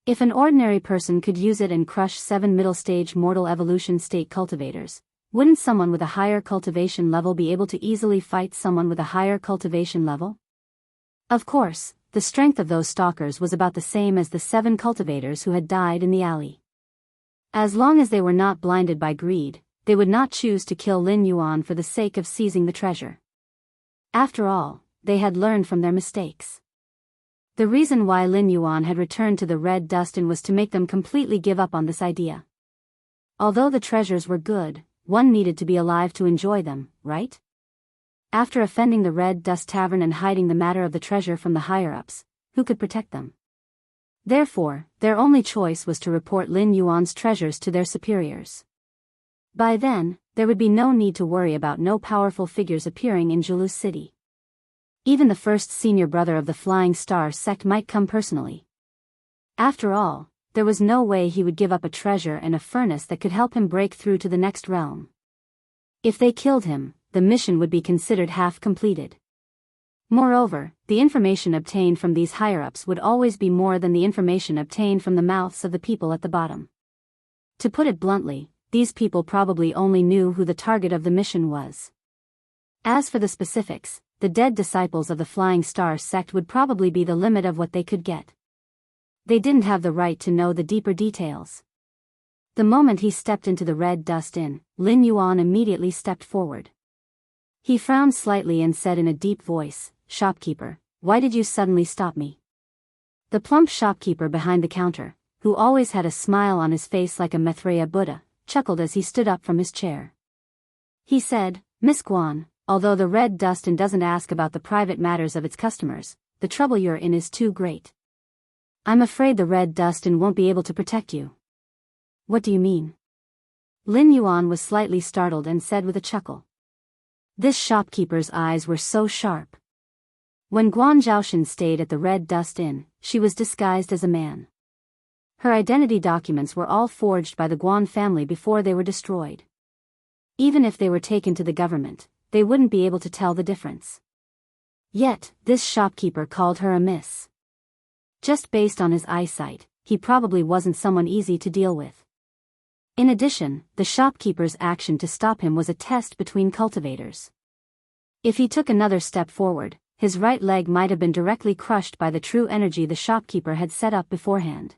If an ordinary person could use it and crush 7 middle-stage mortal evolution state cultivators, wouldn't someone with a higher cultivation level be able to easily fight someone with a higher cultivation level? Of course, the strength of those stalkers was about the same as the 7 cultivators who had died in the alley. As long as they were not blinded by greed, they would not choose to kill Lin Yuan for the sake of seizing the treasure. After all, they had learned from their mistakes. The reason why Lin Yuan had returned to the Red Dust Inn was to make them completely give up on this idea. Although the treasures were good, one needed to be alive to enjoy them, right? After offending the Red Dust Tavern and hiding the matter of the treasure from the higher-ups, who could protect them? Therefore, their only choice was to report Lin Yuan's treasures to their superiors. By then, there would be no need to worry about no powerful figures appearing in Julu City. Even the first senior brother of the Flying Star sect might come personally. After all, there was no way he would give up a treasure and a furnace that could help him break through to the next realm. If they killed him, the mission would be considered half completed. Moreover, the information obtained from these higher-ups would always be more than the information obtained from the mouths of the people at the bottom. To put it bluntly, these people probably only knew who the target of the mission was. As for the specifics, the dead disciples of the Flying Star sect would probably be the limit of what they could get. They didn't have the right to know the deeper details. The moment he stepped into the Red Dust Inn, Lin Yuan immediately stepped forward. He frowned slightly and said in a deep voice, "Shopkeeper, why did you suddenly stop me?" The plump shopkeeper behind the counter, who always had a smile on his face like a Maitreya Buddha, chuckled as he stood up from his chair. He said, "Miss Guan, although the Red Dust Inn doesn't ask about the private matters of its customers, the trouble you're in is too great. I'm afraid the Red Dust Inn won't be able to protect you." "What do you mean?" Lin Yuan was slightly startled and said with a chuckle. This shopkeeper's eyes were so sharp. When Guan Zhaoshan stayed at the Red Dust Inn, she was disguised as a man. Her identity documents were all forged by the Guan family before they were destroyed. Even if they were taken to the government, they wouldn't be able to tell the difference. Yet, this shopkeeper called her a miss. Just based on his eyesight, he probably wasn't someone easy to deal with. In addition, the shopkeeper's action to stop him was a test between cultivators. If he took another step forward, his right leg might have been directly crushed by the true energy the shopkeeper had set up beforehand.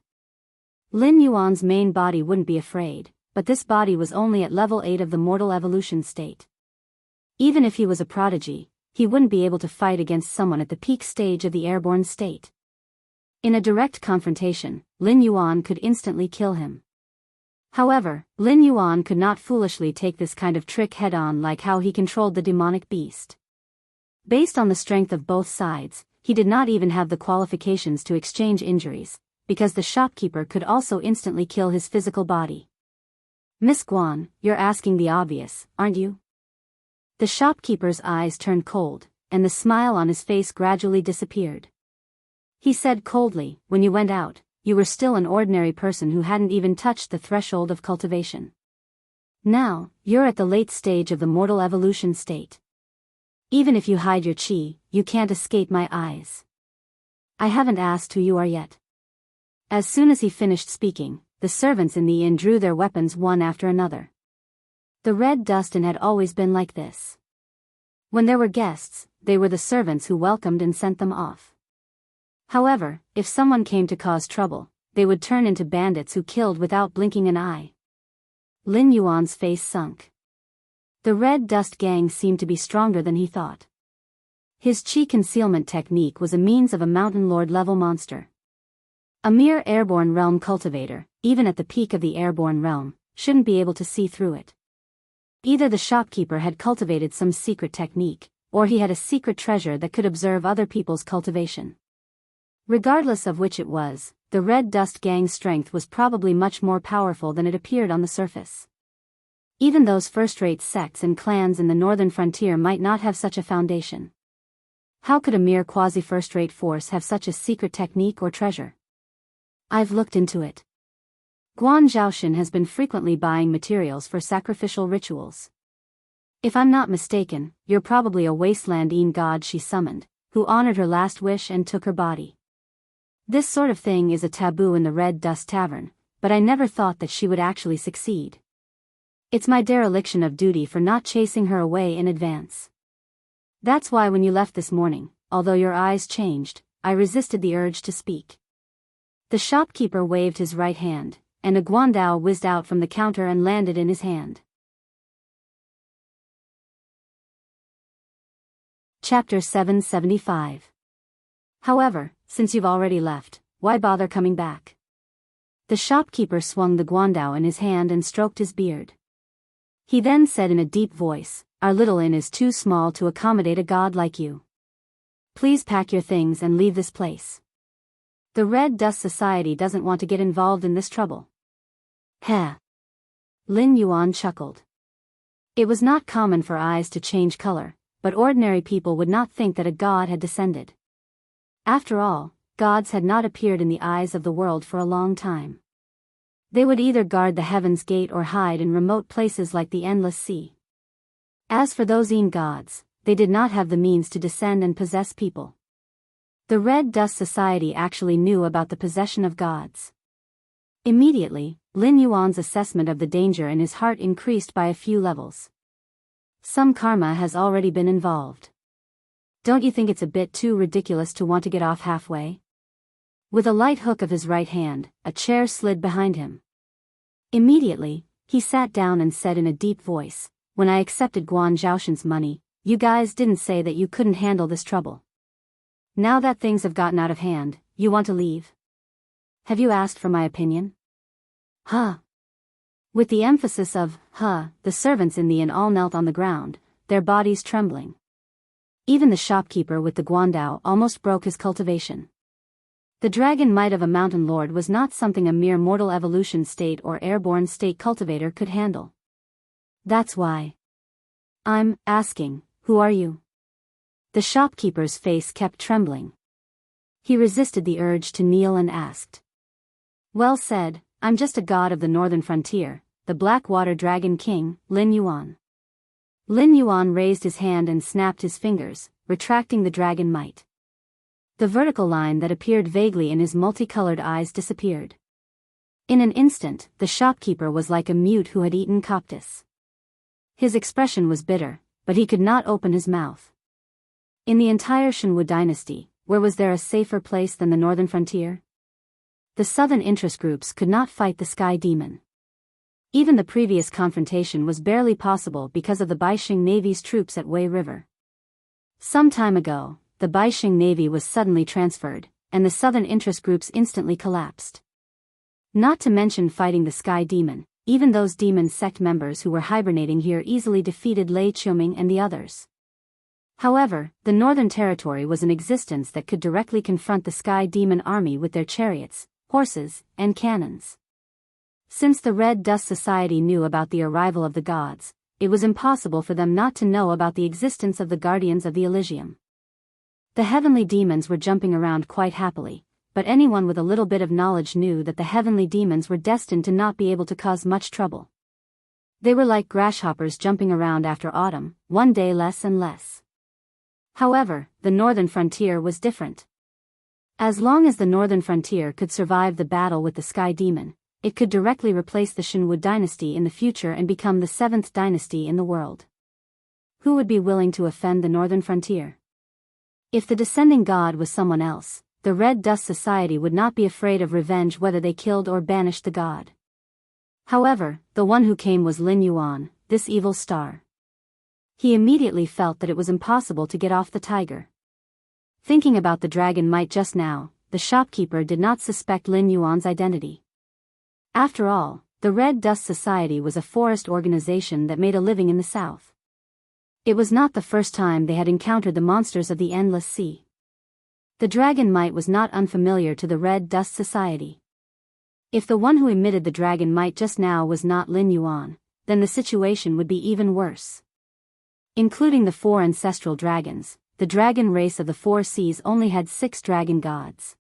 Lin Yuan's main body wouldn't be afraid, but this body was only at level 8 of the mortal evolution state. Even if he was a prodigy, he wouldn't be able to fight against someone at the peak stage of the airborne state. In a direct confrontation, Lin Yuan could instantly kill him. However, Lin Yuan could not foolishly take this kind of trick head-on like how he controlled the demonic beast. Based on the strength of both sides, he did not even have the qualifications to exchange injuries, because the shopkeeper could also instantly kill his physical body. Miss Guan, you're asking the obvious, aren't you? The shopkeeper's eyes turned cold, and the smile on his face gradually disappeared. He said coldly, when you went out, you were still an ordinary person who hadn't even touched the threshold of cultivation. Now, you're at the late stage of the mortal evolution state. Even if you hide your chi, you can't escape my eyes. I haven't asked who you are yet. As soon as he finished speaking, the servants in the inn drew their weapons one after another. The red dust inn had always been like this. When there were guests, they were the servants who welcomed and sent them off. However, if someone came to cause trouble, they would turn into bandits who killed without blinking an eye. Lin Yuan's face sunk. The red dust gang seemed to be stronger than he thought. His chi concealment technique was a means of a mountain lord level monster. A mere airborne realm cultivator, even at the peak of the airborne realm, shouldn't be able to see through it. Either the shopkeeper had cultivated some secret technique, or he had a secret treasure that could observe other people's cultivation. Regardless of which it was, the Red Dust Gang's strength was probably much more powerful than it appeared on the surface. Even those first-rate sects and clans in the northern frontier might not have such a foundation. How could a mere quasi-first-rate force have such a secret technique or treasure? I've looked into it. Guan Zhaoshan has been frequently buying materials for sacrificial rituals. If I'm not mistaken, you're probably a wasteland Een god she summoned, who honored her last wish and took her body. This sort of thing is a taboo in the Red Dust Tavern, but I never thought that she would actually succeed. It's my dereliction of duty for not chasing her away in advance. That's why when you left this morning, although your eyes changed, I resisted the urge to speak. The shopkeeper waved his right hand, and a guandao whizzed out from the counter and landed in his hand. Chapter 775. However, since you've already left, why bother coming back? The shopkeeper swung the guandao in his hand and stroked his beard. He then said in a deep voice, "Our little inn is too small to accommodate a god like you. Please pack your things and leave this place. The Red Dust Society doesn't want to get involved in this trouble." Heh. Lin Yuan chuckled. It was not common for eyes to change color, but ordinary people would not think that a god had descended. After all, gods had not appeared in the eyes of the world for a long time. They would either guard the heaven's gate or hide in remote places like the endless sea. As for those Een gods, they did not have the means to descend and possess people. The Red Dust Society actually knew about the possession of gods. Immediately, Lin Yuan's assessment of the danger in his heart increased by a few levels. Some karma has already been involved. Don't you think it's a bit too ridiculous to want to get off halfway? With a light hook of his right hand, a chair slid behind him. Immediately, he sat down and said in a deep voice, "When I accepted Guan Zhaoshan's money, you guys didn't say that you couldn't handle this trouble. Now that things have gotten out of hand, you want to leave? Have you asked for my opinion?" Huh. With the emphasis of, huh, the servants in the inn all knelt on the ground, their bodies trembling. Even the shopkeeper with the guandao almost broke his cultivation. The dragon might of a mountain lord was not something a mere mortal evolution state or airborne state cultivator could handle. That's why I'm asking, who are you? The shopkeeper's face kept trembling. He resisted the urge to kneel and asked. Well said, I'm just a god of the northern frontier, the Blackwater Dragon King, Lin Yuan. Lin Yuan raised his hand and snapped his fingers, retracting the dragon might. The vertical line that appeared vaguely in his multicolored eyes disappeared. In an instant, the shopkeeper was like a mute who had eaten coptis. His expression was bitter, but he could not open his mouth. In the entire Shenwu dynasty, where was there a safer place than the northern frontier? The southern interest groups could not fight the sky demon. Even the previous confrontation was barely possible because of the Baixing Navy's troops at Wei River. Some time ago, the Baixing Navy was suddenly transferred, and the southern interest groups instantly collapsed. Not to mention fighting the Sky Demon, even those demon sect members who were hibernating here easily defeated Lei Chuming and the others. However, the Northern Territory was in existence that could directly confront the Sky Demon army with their chariots, horses, and cannons. Since the Red Dust Society knew about the arrival of the gods, it was impossible for them not to know about the existence of the Guardians of the Elysium. The heavenly demons were jumping around quite happily, but anyone with a little bit of knowledge knew that the heavenly demons were destined to not be able to cause much trouble. They were like grasshoppers jumping around after autumn, one day less and less. However, the northern frontier was different. As long as the northern frontier could survive the battle with the Sky Demon, it could directly replace the Shinwu dynasty in the future and become the 7th dynasty in the world. Who would be willing to offend the northern frontier? If the descending god was someone else, the Red Dust Society would not be afraid of revenge whether they killed or banished the god. However, the one who came was Lin Yuan, this evil star. He immediately felt that it was impossible to get off the tiger. Thinking about the dragon might just now, the shopkeeper did not suspect Lin Yuan's identity. After all, the Red Dust Society was a forest organization that made a living in the south. It was not the first time they had encountered the monsters of the Endless Sea. The dragon might was not unfamiliar to the Red Dust Society. If the one who emitted the dragon might just now was not Lin Yuan, then the situation would be even worse. Including the 4 ancestral dragons, the dragon race of the 4 seas only had 6 dragon gods.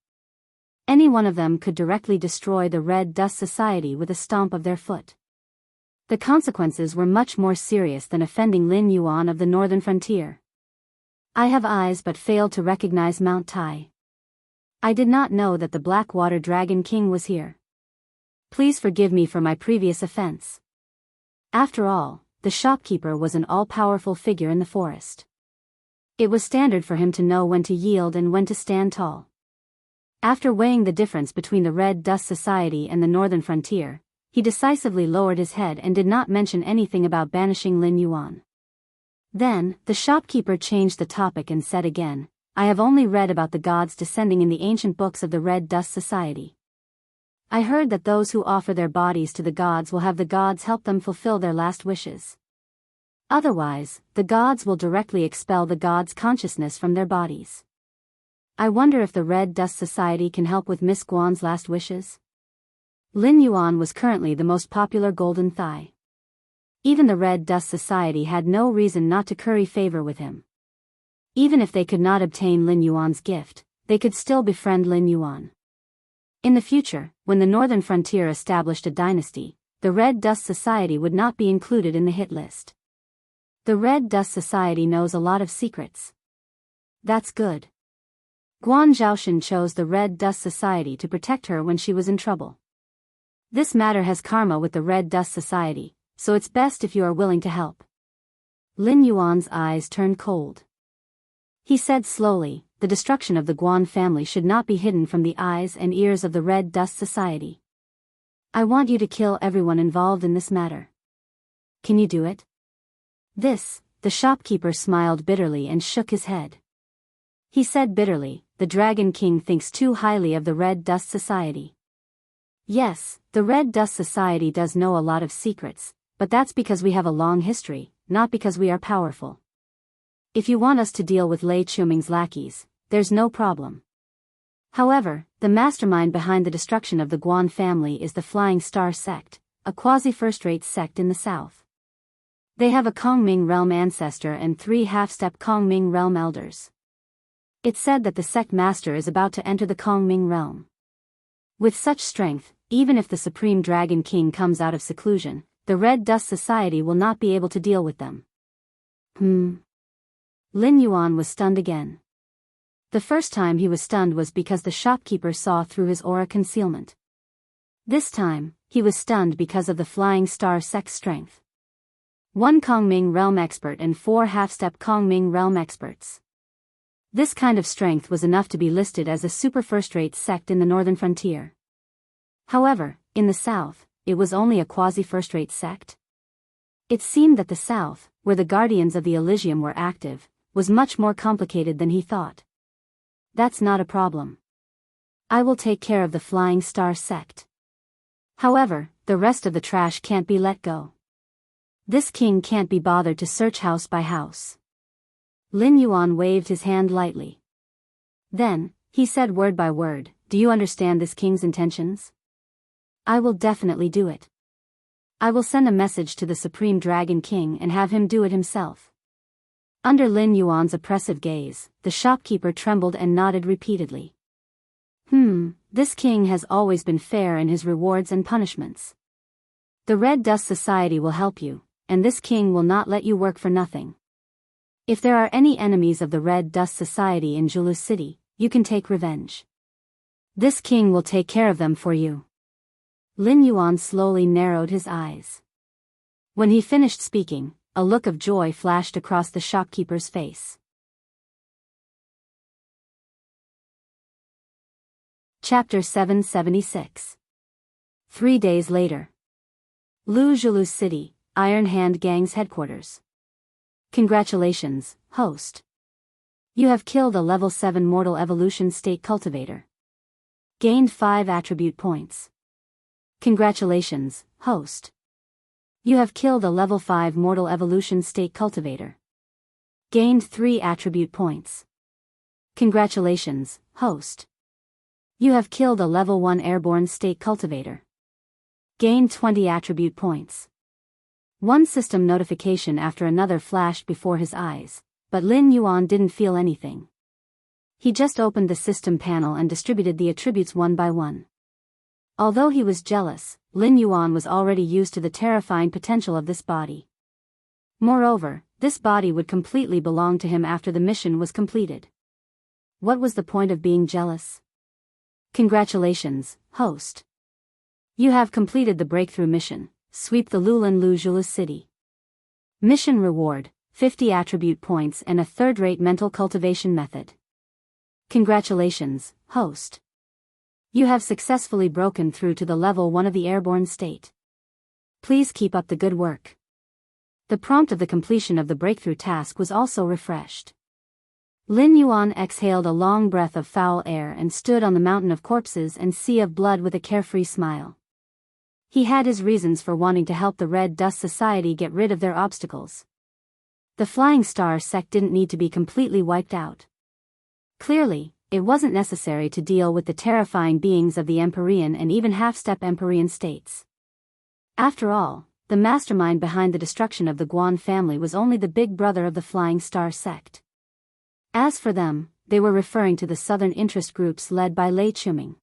Any one of them could directly destroy the Red Dust Society with a stomp of their foot. The consequences were much more serious than offending Lin Yuan of the northern frontier. I have eyes but failed to recognize Mount Tai. I did not know that the Blackwater Dragon King was here. Please forgive me for my previous offense. After all, the shopkeeper was an all-powerful figure in the forest. It was standard for him to know when to yield and when to stand tall. After weighing the difference between the Red Dust Society and the northern frontier, he decisively lowered his head and did not mention anything about banishing Lin Yuan. Then, the shopkeeper changed the topic and said again, I have only read about the gods descending in the ancient books of the Red Dust Society. I heard that those who offer their bodies to the gods will have the gods help them fulfill their last wishes. Otherwise, the gods will directly expel the gods' consciousness from their bodies. I wonder if the Red Dust Society can help with Miss Guan's last wishes? Lin Yuan was currently the most popular Golden Thigh. Even the Red Dust Society had no reason not to curry favor with him. Even if they could not obtain Lin Yuan's gift, they could still befriend Lin Yuan. In the future, when the northern frontier established a dynasty, the Red Dust Society would not be included in the hit list. The Red Dust Society knows a lot of secrets. That's good. Guan Zhaoshan chose the Red Dust Society to protect her when she was in trouble. This matter has karma with the Red Dust Society, so it's best if you are willing to help. Lin Yuan's eyes turned cold. He said slowly, the destruction of the Guan family should not be hidden from the eyes and ears of the Red Dust Society. I want you to kill everyone involved in this matter. Can you do it? The shopkeeper smiled bitterly and shook his head. He said bitterly, the Dragon King thinks too highly of the Red Dust Society. Yes, the Red Dust Society does know a lot of secrets, but that's because we have a long history, not because we are powerful. If you want us to deal with Lei Chuming's lackeys, there's no problem. However, the mastermind behind the destruction of the Guan family is the Flying Star sect, a quasi-first-rate sect in the south. They have a Kongming realm ancestor and 3 half-step Kongming realm elders. It's said that the sect master is about to enter the Kongming realm. With such strength, even if the Supreme Dragon King comes out of seclusion, the Red Dust Society will not be able to deal with them. Lin Yuan was stunned again. The first time he was stunned was because the shopkeeper saw through his aura concealment. This time, he was stunned because of the Flying Star sect's strength. 1 Kongming realm expert and 4 half-step Kongming realm experts. This kind of strength was enough to be listed as a super first-rate sect in the northern frontier. However, in the south, it was only a quasi-first-rate sect? It seemed that the south, where the guardians of the Elysium were active, was much more complicated than he thought. That's not a problem. I will take care of the Flying Star sect. However, the rest of the trash can't be let go. This king can't be bothered to search house by house. Lin Yuan waved his hand lightly. Then, he said word by word, do you understand this king's intentions? I will definitely do it. I will send a message to the Supreme Dragon King and have him do it himself. Under Lin Yuan's oppressive gaze, the shopkeeper trembled and nodded repeatedly. This king has always been fair in his rewards and punishments. The Red Dust Society will help you, and this king will not let you work for nothing. If there are any enemies of the Red Dust Society in Julu City, you can take revenge. This king will take care of them for you. Lin Yuan slowly narrowed his eyes. When he finished speaking, a look of joy flashed across the shopkeeper's face. Chapter 776. 3 days later. Julu City, Iron Hand Gang's headquarters. Congratulations, host. You have killed a level 7 mortal evolution state cultivator. Gained 5 attribute points. Congratulations, host. You have killed a level 5 mortal evolution state cultivator. Gained 3 attribute points. Congratulations, host. You have killed a level 1 airborne state cultivator. Gained 20 attribute points. One system notification after another flashed before his eyes, but Lin Yuan didn't feel anything. He just opened the system panel and distributed the attributes one by one. Although he was jealous, Lin Yuan was already used to the terrifying potential of this body. Moreover, this body would completely belong to him after the mission was completed. What was the point of being jealous? Congratulations, host. You have completed the breakthrough mission, sweep the Julu City. Mission reward, 50 attribute points and a third-rate mental cultivation method. Congratulations, host. You have successfully broken through to the level 1 of the airborne state. Please keep up the good work. The prompt of the completion of the breakthrough task was also refreshed. Lin Yuan exhaled a long breath of foul air and stood on the mountain of corpses and sea of blood with a carefree smile. He had his reasons for wanting to help the Red Dust Society get rid of their obstacles. The Flying Star sect didn't need to be completely wiped out. Clearly, it wasn't necessary to deal with the terrifying beings of the Empyrean and even half-step Empyrean states. After all, the mastermind behind the destruction of the Guan family was only the big brother of the Flying Star sect. As for them, they were referring to the southern interest groups led by Lei Chuming.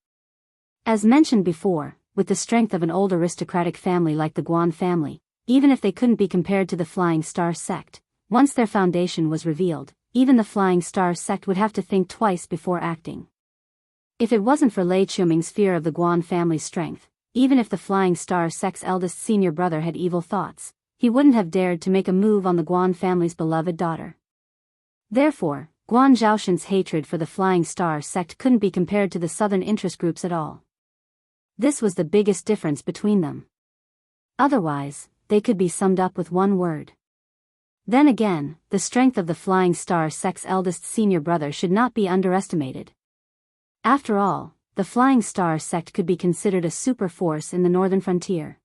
As mentioned before, with the strength of an old aristocratic family like the Guan family, even if they couldn't be compared to the Flying Star sect, once their foundation was revealed, even the Flying Star sect would have to think twice before acting. If it wasn't for Lei Chuming's fear of the Guan family's strength, even if the Flying Star sect's eldest senior brother had evil thoughts, he wouldn't have dared to make a move on the Guan family's beloved daughter. Therefore, Guan Zhaoshan's hatred for the Flying Star sect couldn't be compared to the southern interest groups at all. This was the biggest difference between them. Otherwise, they could be summed up with one word. Then again, the strength of the Flying Star sect's eldest senior brother should not be underestimated. After all, the Flying Star sect could be considered a super force in the northern frontier.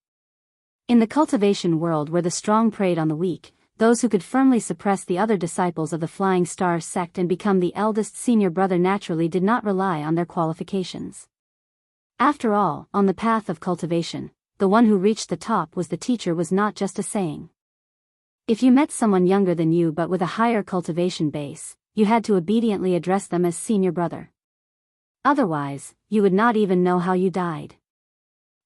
In the cultivation world where the strong preyed on the weak, those who could firmly suppress the other disciples of the Flying Star sect and become the eldest senior brother naturally did not rely on their qualifications. After all, on the path of cultivation, the one who reached the top was the teacher was not just a saying. If you met someone younger than you but with a higher cultivation base, you had to obediently address them as senior brother. Otherwise, you would not even know how you died.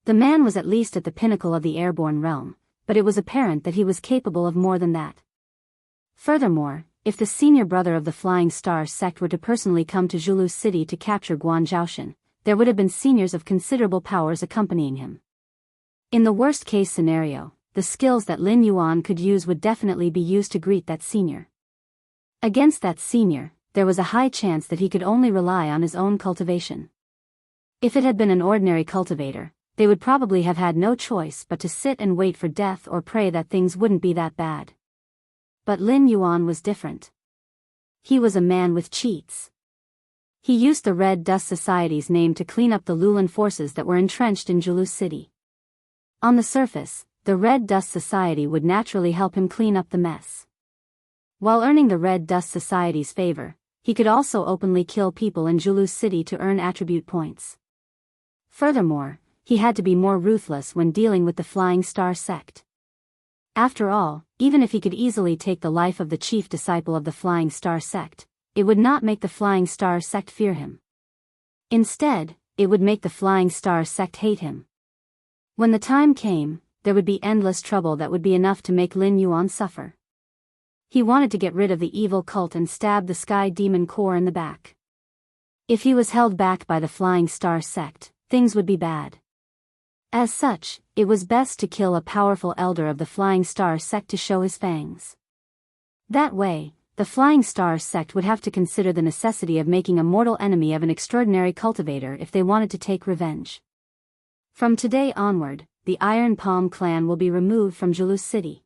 The man was at least at the pinnacle of the airborne realm, but it was apparent that he was capable of more than that. Furthermore, if the senior brother of the Flying Star sect were to personally come to Julu City to capture Guan Zhaoshan, there would have been seniors of considerable powers accompanying him. In the worst-case scenario, the skills that Lin Yuan could use would definitely be used to greet that senior. Against that senior, there was a high chance that he could only rely on his own cultivation. If it had been an ordinary cultivator, they would probably have had no choice but to sit and wait for death or pray that things wouldn't be that bad. But Lin Yuan was different. He was a man with cheats. He used the Red Dust Society's name to clean up the Lulan forces that were entrenched in Julu City. On the surface, the Red Dust Society would naturally help him clean up the mess. While earning the Red Dust Society's favor, he could also openly kill people in Julu City to earn attribute points. Furthermore, he had to be more ruthless when dealing with the Flying Star sect. After all, even if he could easily take the life of the chief disciple of the Flying Star sect, it would not make the Flying Star sect fear him. Instead, it would make the Flying Star sect hate him. When the time came, there would be endless trouble that would be enough to make Lin Yuan suffer. He wanted to get rid of the evil cult and stab the Sky Demon Core in the back. If he was held back by the Flying Star sect, things would be bad. As such, it was best to kill a powerful elder of the Flying Star sect to show his fangs. That way, the Flying Star sect would have to consider the necessity of making a mortal enemy of an extraordinary cultivator if they wanted to take revenge. From today onward, the Iron Palm clan will be removed from Julu City.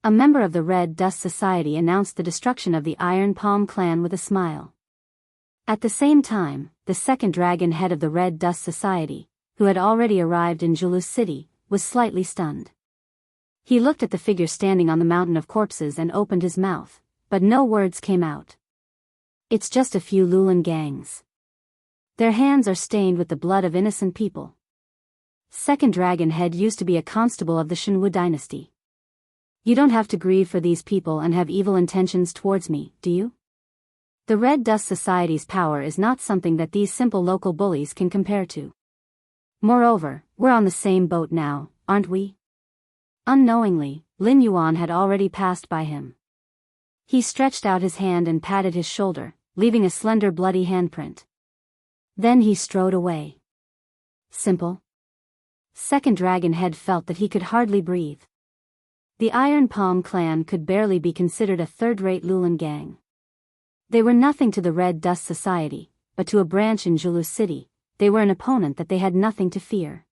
A member of the Red Dust Society announced the destruction of the Iron Palm clan with a smile. At the same time, the second dragon head of the Red Dust Society, who had already arrived in Julu City, was slightly stunned. He looked at the figure standing on the mountain of corpses and opened his mouth, but no words came out. It's just a few Lulan gangs. Their hands are stained with the blood of innocent people. Second dragon head used to be a constable of the Shenwu dynasty. You don't have to grieve for these people and have evil intentions towards me, do you? The Red Dust Society's power is not something that these simple local bullies can compare to. Moreover, we're on the same boat now, aren't we? Unknowingly, Lin Yuan had already passed by him. He stretched out his hand and patted his shoulder, leaving a slender bloody handprint. Then he strode away. Simple. Second dragon head felt that he could hardly breathe. The Iron Palm clan could barely be considered a third-rate Lulan gang. They were nothing to the Red Dust Society, but to a branch in Julu City, they were an opponent that they had nothing to fear.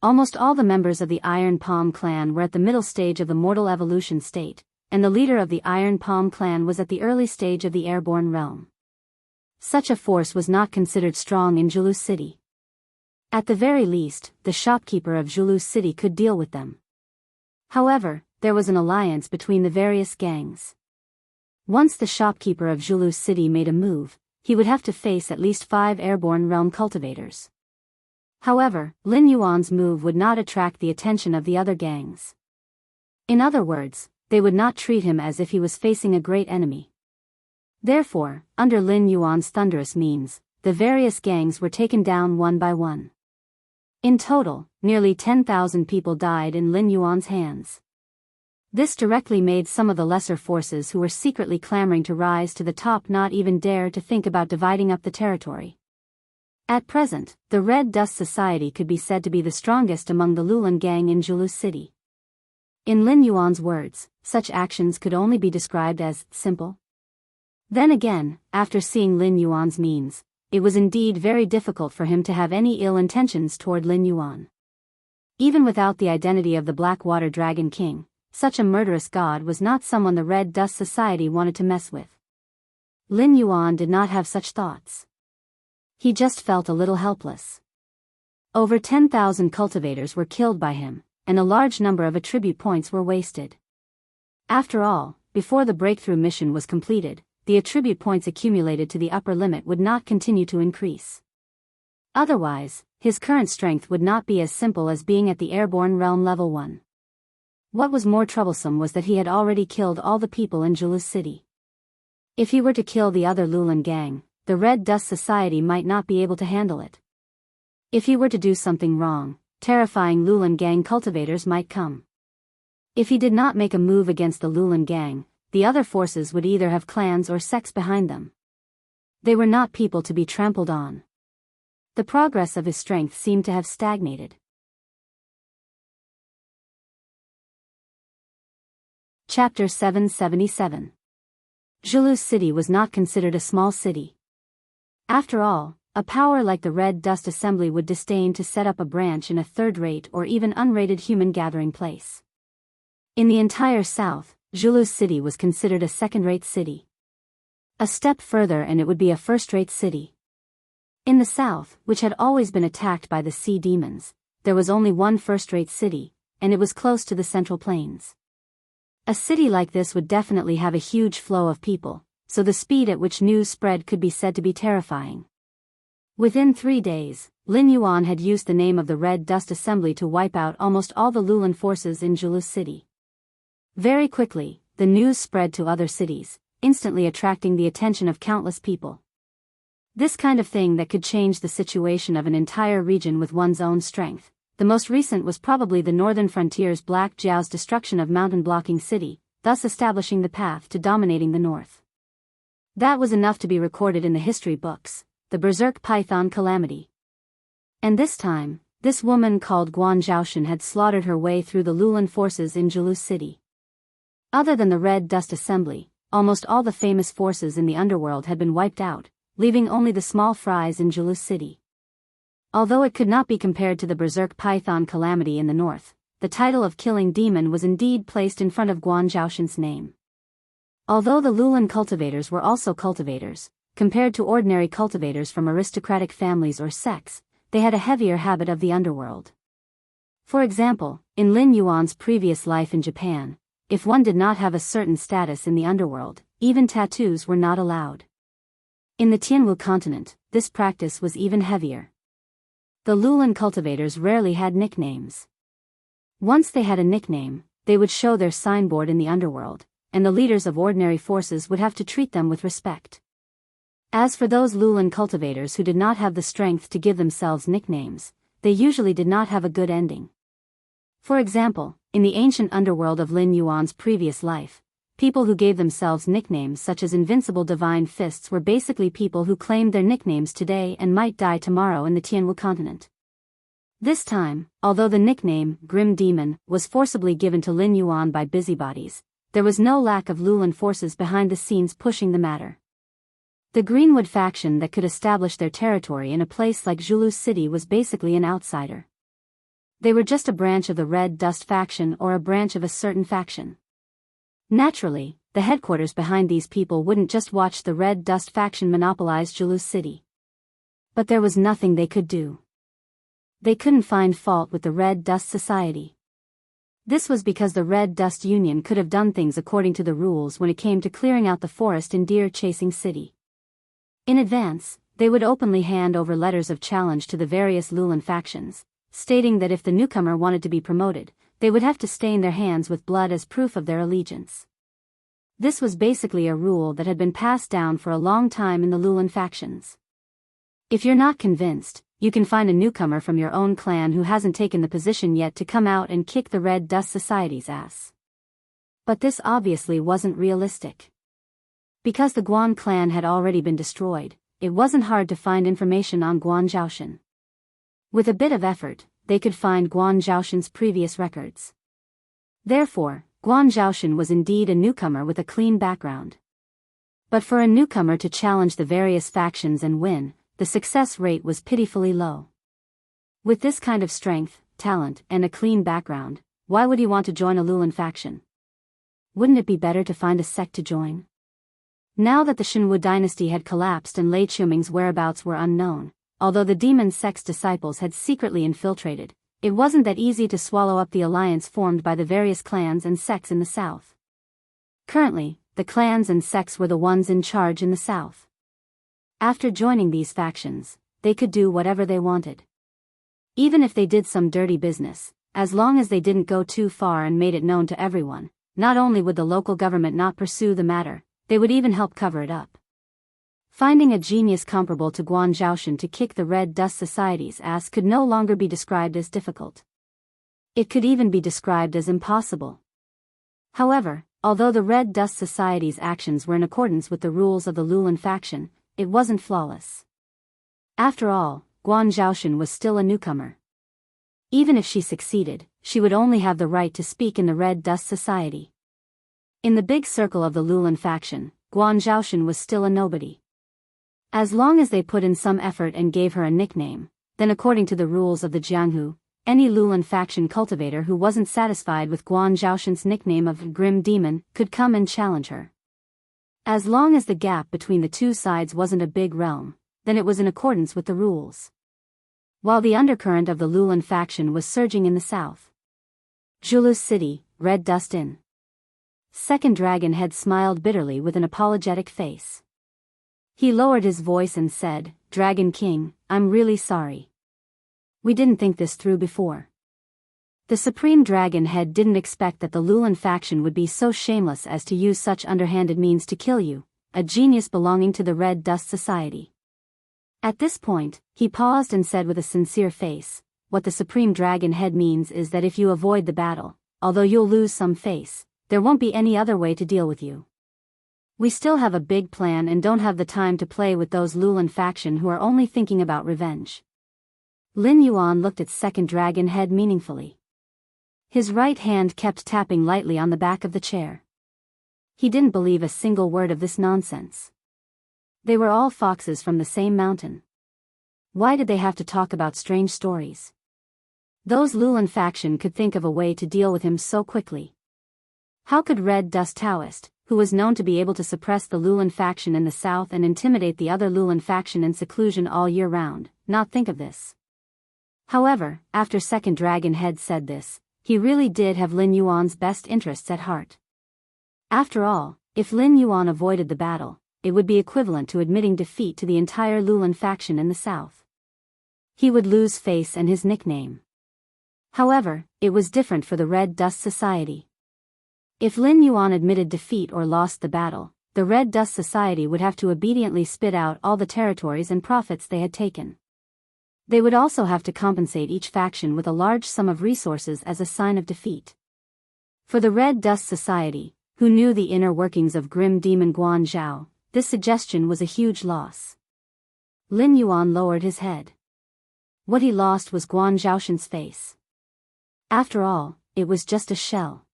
Almost all the members of the Iron Palm clan were at the middle stage of the mortal evolution state, and the leader of the Iron Palm clan was at the early stage of the airborne realm. Such a force was not considered strong in Julu City. At the very least, the shopkeeper of Julu City could deal with them. However, there was an alliance between the various gangs. Once the shopkeeper of Julu City made a move, he would have to face at least 5 airborne realm cultivators. However, Lin Yuan's move would not attract the attention of the other gangs. In other words, they would not treat him as if he was facing a great enemy. Therefore, under Lin Yuan's thunderous means, the various gangs were taken down one by one. In total, nearly 10,000 people died in Lin Yuan's hands. This directly made some of the lesser forces who were secretly clamoring to rise to the top not even dare to think about dividing up the territory. At present, the Red Dust Society could be said to be the strongest among the Lulan gang in Julu City. In Lin Yuan's words, such actions could only be described as simple. Then again, after seeing Lin Yuan's means, it was indeed very difficult for him to have any ill intentions toward Lin Yuan. Even without the identity of the Blackwater Dragon King, such a murderous god was not someone the Red Dust Society wanted to mess with. Lin Yuan did not have such thoughts. He just felt a little helpless. Over 10,000 cultivators were killed by him, and a large number of attribute points were wasted. After all, before the breakthrough mission was completed, the attribute points accumulated to the upper limit would not continue to increase. Otherwise, his current strength would not be as simple as being at the airborne realm level 1. What was more troublesome was that he had already killed all the people in Julu City. If he were to kill the other Lulan gang, the Red Dust Society might not be able to handle it. If he were to do something wrong, terrifying Lulan gang cultivators might come. If he did not make a move against the Lulan gang, the other forces would either have clans or sects behind them. They were not people to be trampled on. The progress of his strength seemed to have stagnated. Chapter 777. Julu City was not considered a small city. After all, a power like the Red Dust Assembly would disdain to set up a branch in a third-rate or even unrated human gathering place. In the entire South, Julu City was considered a second-rate city. A step further and it would be a first-rate city. In the South, which had always been attacked by the sea demons, there was only one first-rate city, and it was close to the Central Plains. A city like this would definitely have a huge flow of people, so the speed at which news spread could be said to be terrifying. Within 3 days, Lin Yuan had used the name of the Red Dust Assembly to wipe out almost all the Lulan forces in Julu City. Very quickly, the news spread to other cities, instantly attracting the attention of countless people. This kind of thing that could change the situation of an entire region with one's own strength. The most recent was probably the northern frontier's Black Jiao's destruction of mountain-blocking city, thus establishing the path to dominating the north. That was enough to be recorded in the history books, the Berserk Python Calamity. And this time, this woman called Guan Zhaoshan had slaughtered her way through the Lulan forces in Julu City. Other than the Red Dust Assembly, almost all the famous forces in the underworld had been wiped out, leaving only the small fries in Julu City. Although it could not be compared to the Berserk Python Calamity in the north, the title of Killing Demon was indeed placed in front of Guan Zhaoshan's name. Although the Lulan cultivators were also cultivators, compared to ordinary cultivators from aristocratic families or sects, they had a heavier habit of the underworld. For example, in Lin Yuan's previous life in Japan, if one did not have a certain status in the underworld, even tattoos were not allowed. In the Tianwu continent, this practice was even heavier. The Lulan cultivators rarely had nicknames. Once they had a nickname, they would show their signboard in the underworld, and the leaders of ordinary forces would have to treat them with respect. As for those Lulan cultivators who did not have the strength to give themselves nicknames, they usually did not have a good ending. For example, in the ancient underworld of Lin Yuan's previous life, people who gave themselves nicknames such as Invincible Divine Fists were basically people who claimed their nicknames today and might die tomorrow in the Tianwu continent. This time, although the nickname, Grim Demon, was forcibly given to Lin Yuan by busybodies, there was no lack of Lulan forces behind the scenes pushing the matter. The Greenwood faction that could establish their territory in a place like Julu City was basically an outsider. They were just a branch of the Red Dust faction or a branch of a certain faction. Naturally, the headquarters behind these people wouldn't just watch the Red Dust faction monopolize Julu City. But there was nothing they could do. They couldn't find fault with the Red Dust Society. This was because the Red Dust Union could have done things according to the rules when it came to clearing out the forest in deer-chasing city. In advance, they would openly hand over letters of challenge to the various Lulan factions, stating that if the newcomer wanted to be promoted, they would have to stain their hands with blood as proof of their allegiance. This was basically a rule that had been passed down for a long time in the Lulan factions. If you're not convinced, you can find a newcomer from your own clan who hasn't taken the position yet to come out and kick the Red Dust Society's ass. But this obviously wasn't realistic. Because the Guan clan had already been destroyed, it wasn't hard to find information on Guan Zhaoshan. With a bit of effort, they could find Guan Zhaoshan's previous records. Therefore, Guan Zhaoshan was indeed a newcomer with a clean background. But for a newcomer to challenge the various factions and win, the success rate was pitifully low. With this kind of strength, talent, and a clean background, why would he want to join a Lulan faction? Wouldn't it be better to find a sect to join? Now that the Shenwu dynasty had collapsed and Lei Qiuming's whereabouts were unknown, although the demon sect's disciples had secretly infiltrated, it wasn't that easy to swallow up the alliance formed by the various clans and sects in the south. Currently, the clans and sects were the ones in charge in the south. After joining these factions, they could do whatever they wanted. Even if they did some dirty business, as long as they didn't go too far and made it known to everyone, not only would the local government not pursue the matter, they would even help cover it up. Finding a genius comparable to Guan Zhaoshan to kick the Red Dust Society's ass could no longer be described as difficult. It could even be described as impossible. However, although the Red Dust Society's actions were in accordance with the rules of the Lulan faction, it wasn't flawless. After all, Guan Zhaoshan was still a newcomer. Even if she succeeded, she would only have the right to speak in the Red Dust Society. In the big circle of the Lulan faction, Guan Zhaoshan was still a nobody. As long as they put in some effort and gave her a nickname, then according to the rules of the Jianghu, any Lulan faction cultivator who wasn't satisfied with Guan Zhaoshan's nickname of Grim Demon could come and challenge her. As long as the gap between the two sides wasn't a big realm, then it was in accordance with the rules. While the undercurrent of the Lulan faction was surging in the south. Julu's City, Red Dust Inn. Second Dragon Head smiled bitterly with an apologetic face. He lowered his voice and said, "Dragon King, I'm really sorry. We didn't think this through before." The Supreme Dragon Head didn't expect that the Lulan faction would be so shameless as to use such underhanded means to kill you, a genius belonging to the Red Dust Society. At this point, he paused and said with a sincere face, "What the Supreme Dragon Head means is that if you avoid the battle, although you'll lose some face, there won't be any other way to deal with you. We still have a big plan and don't have the time to play with those Lulan faction who are only thinking about revenge." Lin Yuan looked at Second Dragon Head meaningfully. His right hand kept tapping lightly on the back of the chair. He didn't believe a single word of this nonsense. They were all foxes from the same mountain. Why did they have to talk about strange stories? Those Lulan faction could think of a way to deal with him so quickly. How could Red Dust Taoist, who was known to be able to suppress the Lulan faction in the south and intimidate the other Lulan faction in seclusion all year round, not think of this? However, after Second Dragon Head said this, he really did have Lin Yuan's best interests at heart. After all, if Lin Yuan avoided the battle, it would be equivalent to admitting defeat to the entire Lulan faction in the south. He would lose face and his nickname. However, it was different for the Red Dust Society. If Lin Yuan admitted defeat or lost the battle, the Red Dust Society would have to obediently spit out all the territories and profits they had taken. They would also have to compensate each faction with a large sum of resources as a sign of defeat. For the Red Dust Society, who knew the inner workings of Grim Demon Guan Zhao, this suggestion was a huge loss. Lin Yuan lowered his head. What he lost was Guan Zhaoshan's face. After all, it was just a shell.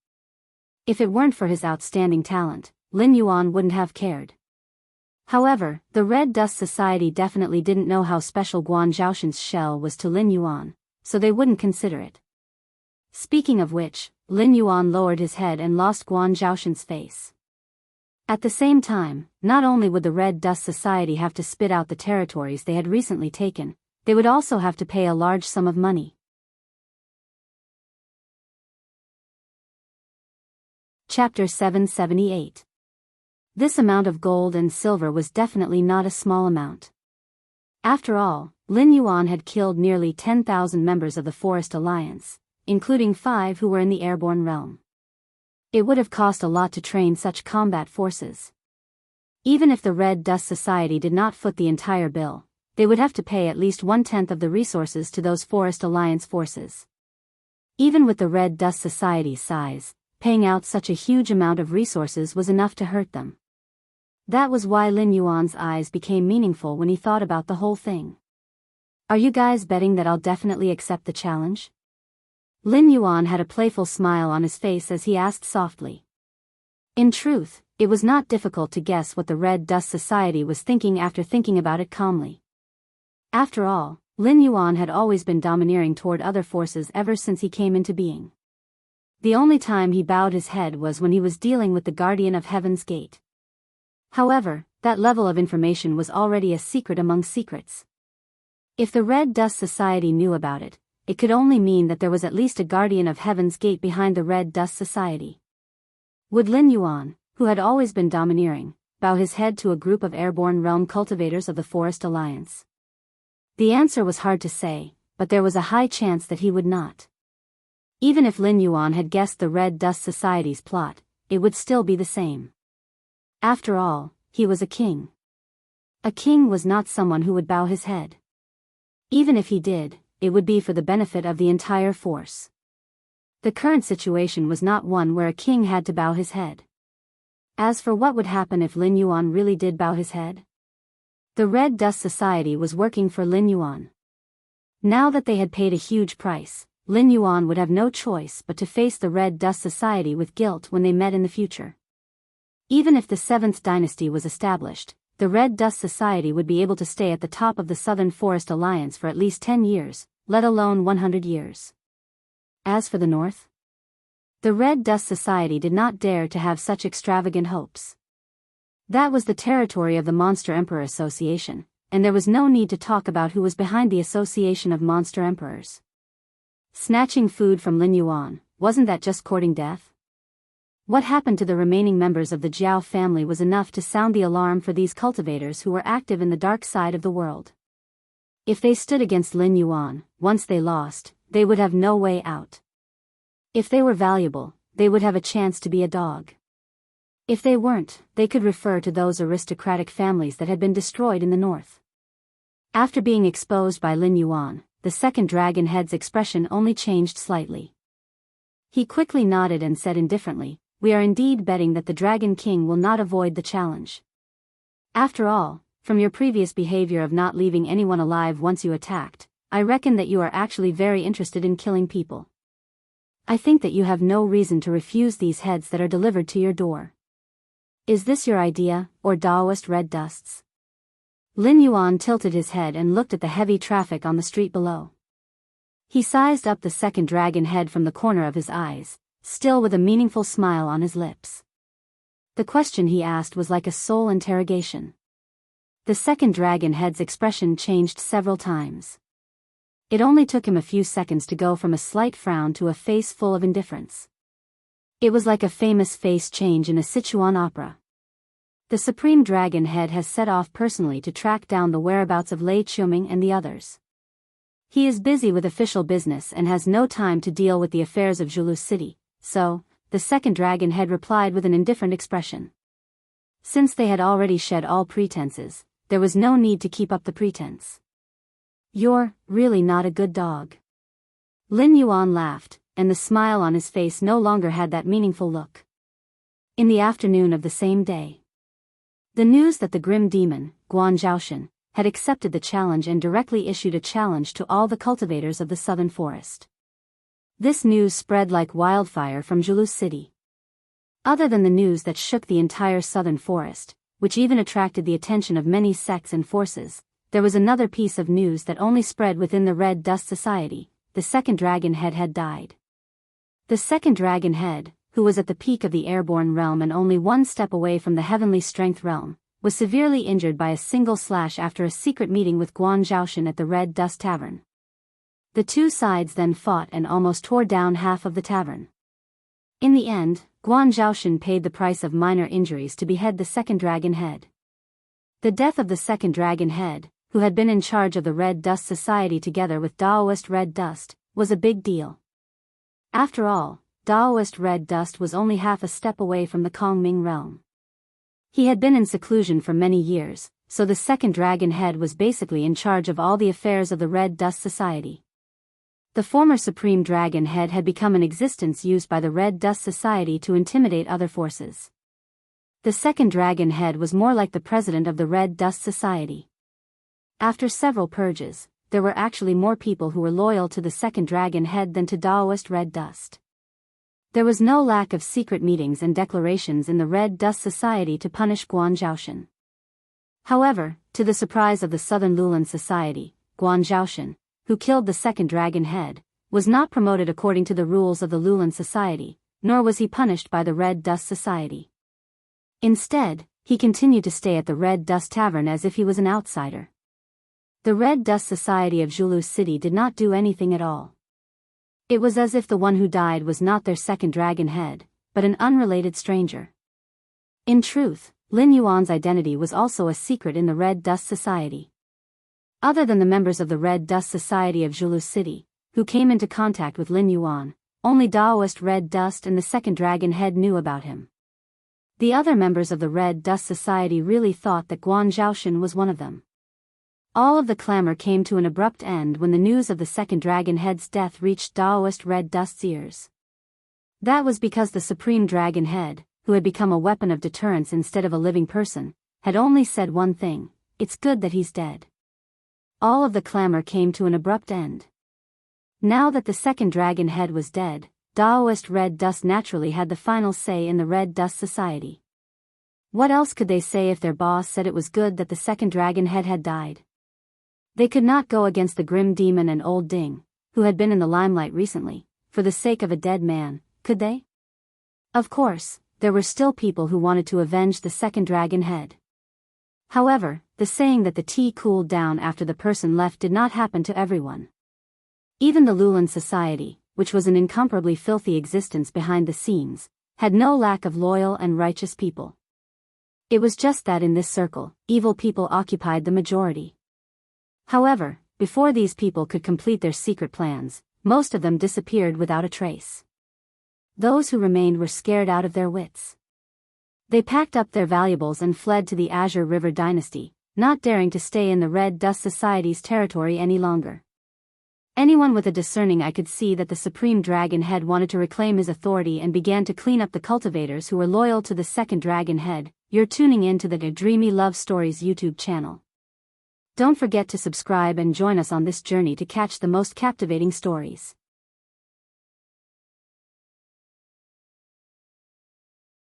If it weren't for his outstanding talent, Lin Yuan wouldn't have cared. However, the Red Dust Society definitely didn't know how special Guan Zhaoshan's shell was to Lin Yuan, so they wouldn't consider it. Speaking of which, Lin Yuan lowered his head and lost Guan Zhaoshan's face. At the same time, not only would the Red Dust Society have to spit out the territories they had recently taken, they would also have to pay a large sum of money. Chapter 778. This amount of gold and silver was definitely not a small amount. After all, Lin Yuan had killed nearly 10,000 members of the Forest Alliance, including 5 who were in the airborne realm. It would have cost a lot to train such combat forces. Even if the Red Dust Society did not foot the entire bill, they would have to pay at least 1/10 of the resources to those Forest Alliance forces. Even with the Red Dust Society's size, paying out such a huge amount of resources was enough to hurt them. That was why Lin Yuan's eyes became meaningful when he thought about the whole thing. "Are you guys betting that I'll definitely accept the challenge?" Lin Yuan had a playful smile on his face as he asked softly. In truth, it was not difficult to guess what the Red Dust Society was thinking after thinking about it calmly. After all, Lin Yuan had always been domineering toward other forces ever since he came into being. The only time he bowed his head was when he was dealing with the Guardian of Heaven's Gate. However, that level of information was already a secret among secrets. If the Red Dust Society knew about it, it could only mean that there was at least a Guardian of Heaven's Gate behind the Red Dust Society. Would Lin Yuan, who had always been domineering, bow his head to a group of airborne realm cultivators of the Forest Alliance? The answer was hard to say, but there was a high chance that he would not. Even if Lin Yuan had guessed the Red Dust Society's plot, it would still be the same. After all, he was a king. A king was not someone who would bow his head. Even if he did, it would be for the benefit of the entire force. The current situation was not one where a king had to bow his head. As for what would happen if Lin Yuan really did bow his head? The Red Dust Society was working for Lin Yuan. Now that they had paid a huge price, Lin Yuan would have no choice but to face the Red Dust Society with guilt when they met in the future. Even if the 7th dynasty was established, the Red Dust Society would be able to stay at the top of the Southern Forest Alliance for at least 10 years, let alone 100 years. As for the North, the Red Dust Society did not dare to have such extravagant hopes. That was the territory of the Monster Emperor Association, and there was no need to talk about who was behind the Association of Monster Emperors. Snatching food from Lin Yuan, wasn't that just courting death? What happened to the remaining members of the Jiao family was enough to sound the alarm for these cultivators who were active in the dark side of the world. If they stood against Lin Yuan, once they lost, they would have no way out. If they were valuable, they would have a chance to be a dog. If they weren't, they could refer to those aristocratic families that had been destroyed in the north. After being exposed by Lin Yuan, the second dragon head's expression only changed slightly. He quickly nodded and said indifferently, "We are indeed betting that the Dragon King will not avoid the challenge. After all, from your previous behavior of not leaving anyone alive once you attacked, I reckon that you are actually very interested in killing people. I think that you have no reason to refuse these heads that are delivered to your door. Is this your idea, or Daoist red dusts?" Lin Yuan tilted his head and looked at the heavy traffic on the street below. He sized up the second dragon head from the corner of his eyes, still with a meaningful smile on his lips. The question he asked was like a soul interrogation. The second dragon head's expression changed several times. It only took him a few seconds to go from a slight frown to a face full of indifference. It was like a famous face change in a Sichuan opera. The Supreme Dragon Head has set off personally to track down the whereabouts of Lei Chuming and the others. He is busy with official business and has no time to deal with the affairs of Zhulu City, so, the second Dragon Head replied with an indifferent expression. Since they had already shed all pretenses, there was no need to keep up the pretense. "You're really not a good dog." Lin Yuan laughed, and the smile on his face no longer had that meaningful look. In the afternoon of the same day, the news that the grim demon, Guan Zhaoshan, had accepted the challenge and directly issued a challenge to all the cultivators of the southern forest. This news spread like wildfire from Zhulu City. Other than the news that shook the entire southern forest, which even attracted the attention of many sects and forces, there was another piece of news that only spread within the Red Dust Society: the second Dragon Head had died. The second Dragon Head, who was at the peak of the airborne realm and only one step away from the heavenly strength realm, was severely injured by a single slash after a secret meeting with Guan Zhaoshan at the Red Dust Tavern. The two sides then fought and almost tore down half of the tavern. In the end, Guan Zhaoshan paid the price of minor injuries to behead the second Dragon Head. The death of the second Dragon Head, who had been in charge of the Red Dust Society together with Daoist Red Dust, was a big deal. After all, Daoist Red Dust was only half a step away from the Kongming realm. He had been in seclusion for many years, so the second Dragon Head was basically in charge of all the affairs of the Red Dust Society. The former Supreme Dragon Head had become an existence used by the Red Dust Society to intimidate other forces. The second Dragon Head was more like the president of the Red Dust Society. After several purges, there were actually more people who were loyal to the second Dragon Head than to Daoist Red Dust. There was no lack of secret meetings and declarations in the Red Dust Society to punish Guan Zhaoshan. However, to the surprise of the Southern Lulan Society, Guan Zhaoshan, who killed the second Dragon Head, was not promoted according to the rules of the Lulan Society, nor was he punished by the Red Dust Society. Instead, he continued to stay at the Red Dust Tavern as if he was an outsider. The Red Dust Society of Zhulu City did not do anything at all. It was as if the one who died was not their second Dragon Head, but an unrelated stranger. In truth, Lin Yuan's identity was also a secret in the Red Dust Society. Other than the members of the Red Dust Society of Zhulu City, who came into contact with Lin Yuan, only Daoist Red Dust and the second Dragon Head knew about him. The other members of the Red Dust Society really thought that Guan Zhaoshan was one of them. All of the clamor came to an abrupt end when the news of the second Dragon Head's death reached Daoist Red Dust's ears. That was because the Supreme Dragon Head, who had become a weapon of deterrence instead of a living person, had only said one thing: "It's good that he's dead." All of the clamor came to an abrupt end. Now that the second Dragon Head was dead, Daoist Red Dust naturally had the final say in the Red Dust Society. What else could they say if their boss said it was good that the second dragon head had died? They could not go against the grim demon and old Ding, who had been in the limelight recently, for the sake of a dead man, could they? Of course, there were still people who wanted to avenge the second dragon head. However, the saying that the tea cooled down after the person left did not happen to everyone. Even the Lulan society, which was an incomparably filthy existence behind the scenes, had no lack of loyal and righteous people. It was just that in this circle, evil people occupied the majority. However, before these people could complete their secret plans, most of them disappeared without a trace. Those who remained were scared out of their wits. They packed up their valuables and fled to the Azure River Dynasty, not daring to stay in the Red Dust Society's territory any longer. Anyone with a discerning eye could see that the Supreme Dragon Head wanted to reclaim his authority and began to clean up the cultivators who were loyal to the second Dragon Head. You're tuning in to the Dreamy Love Stories YouTube channel. Don't forget to subscribe and join us on this journey to catch the most captivating stories.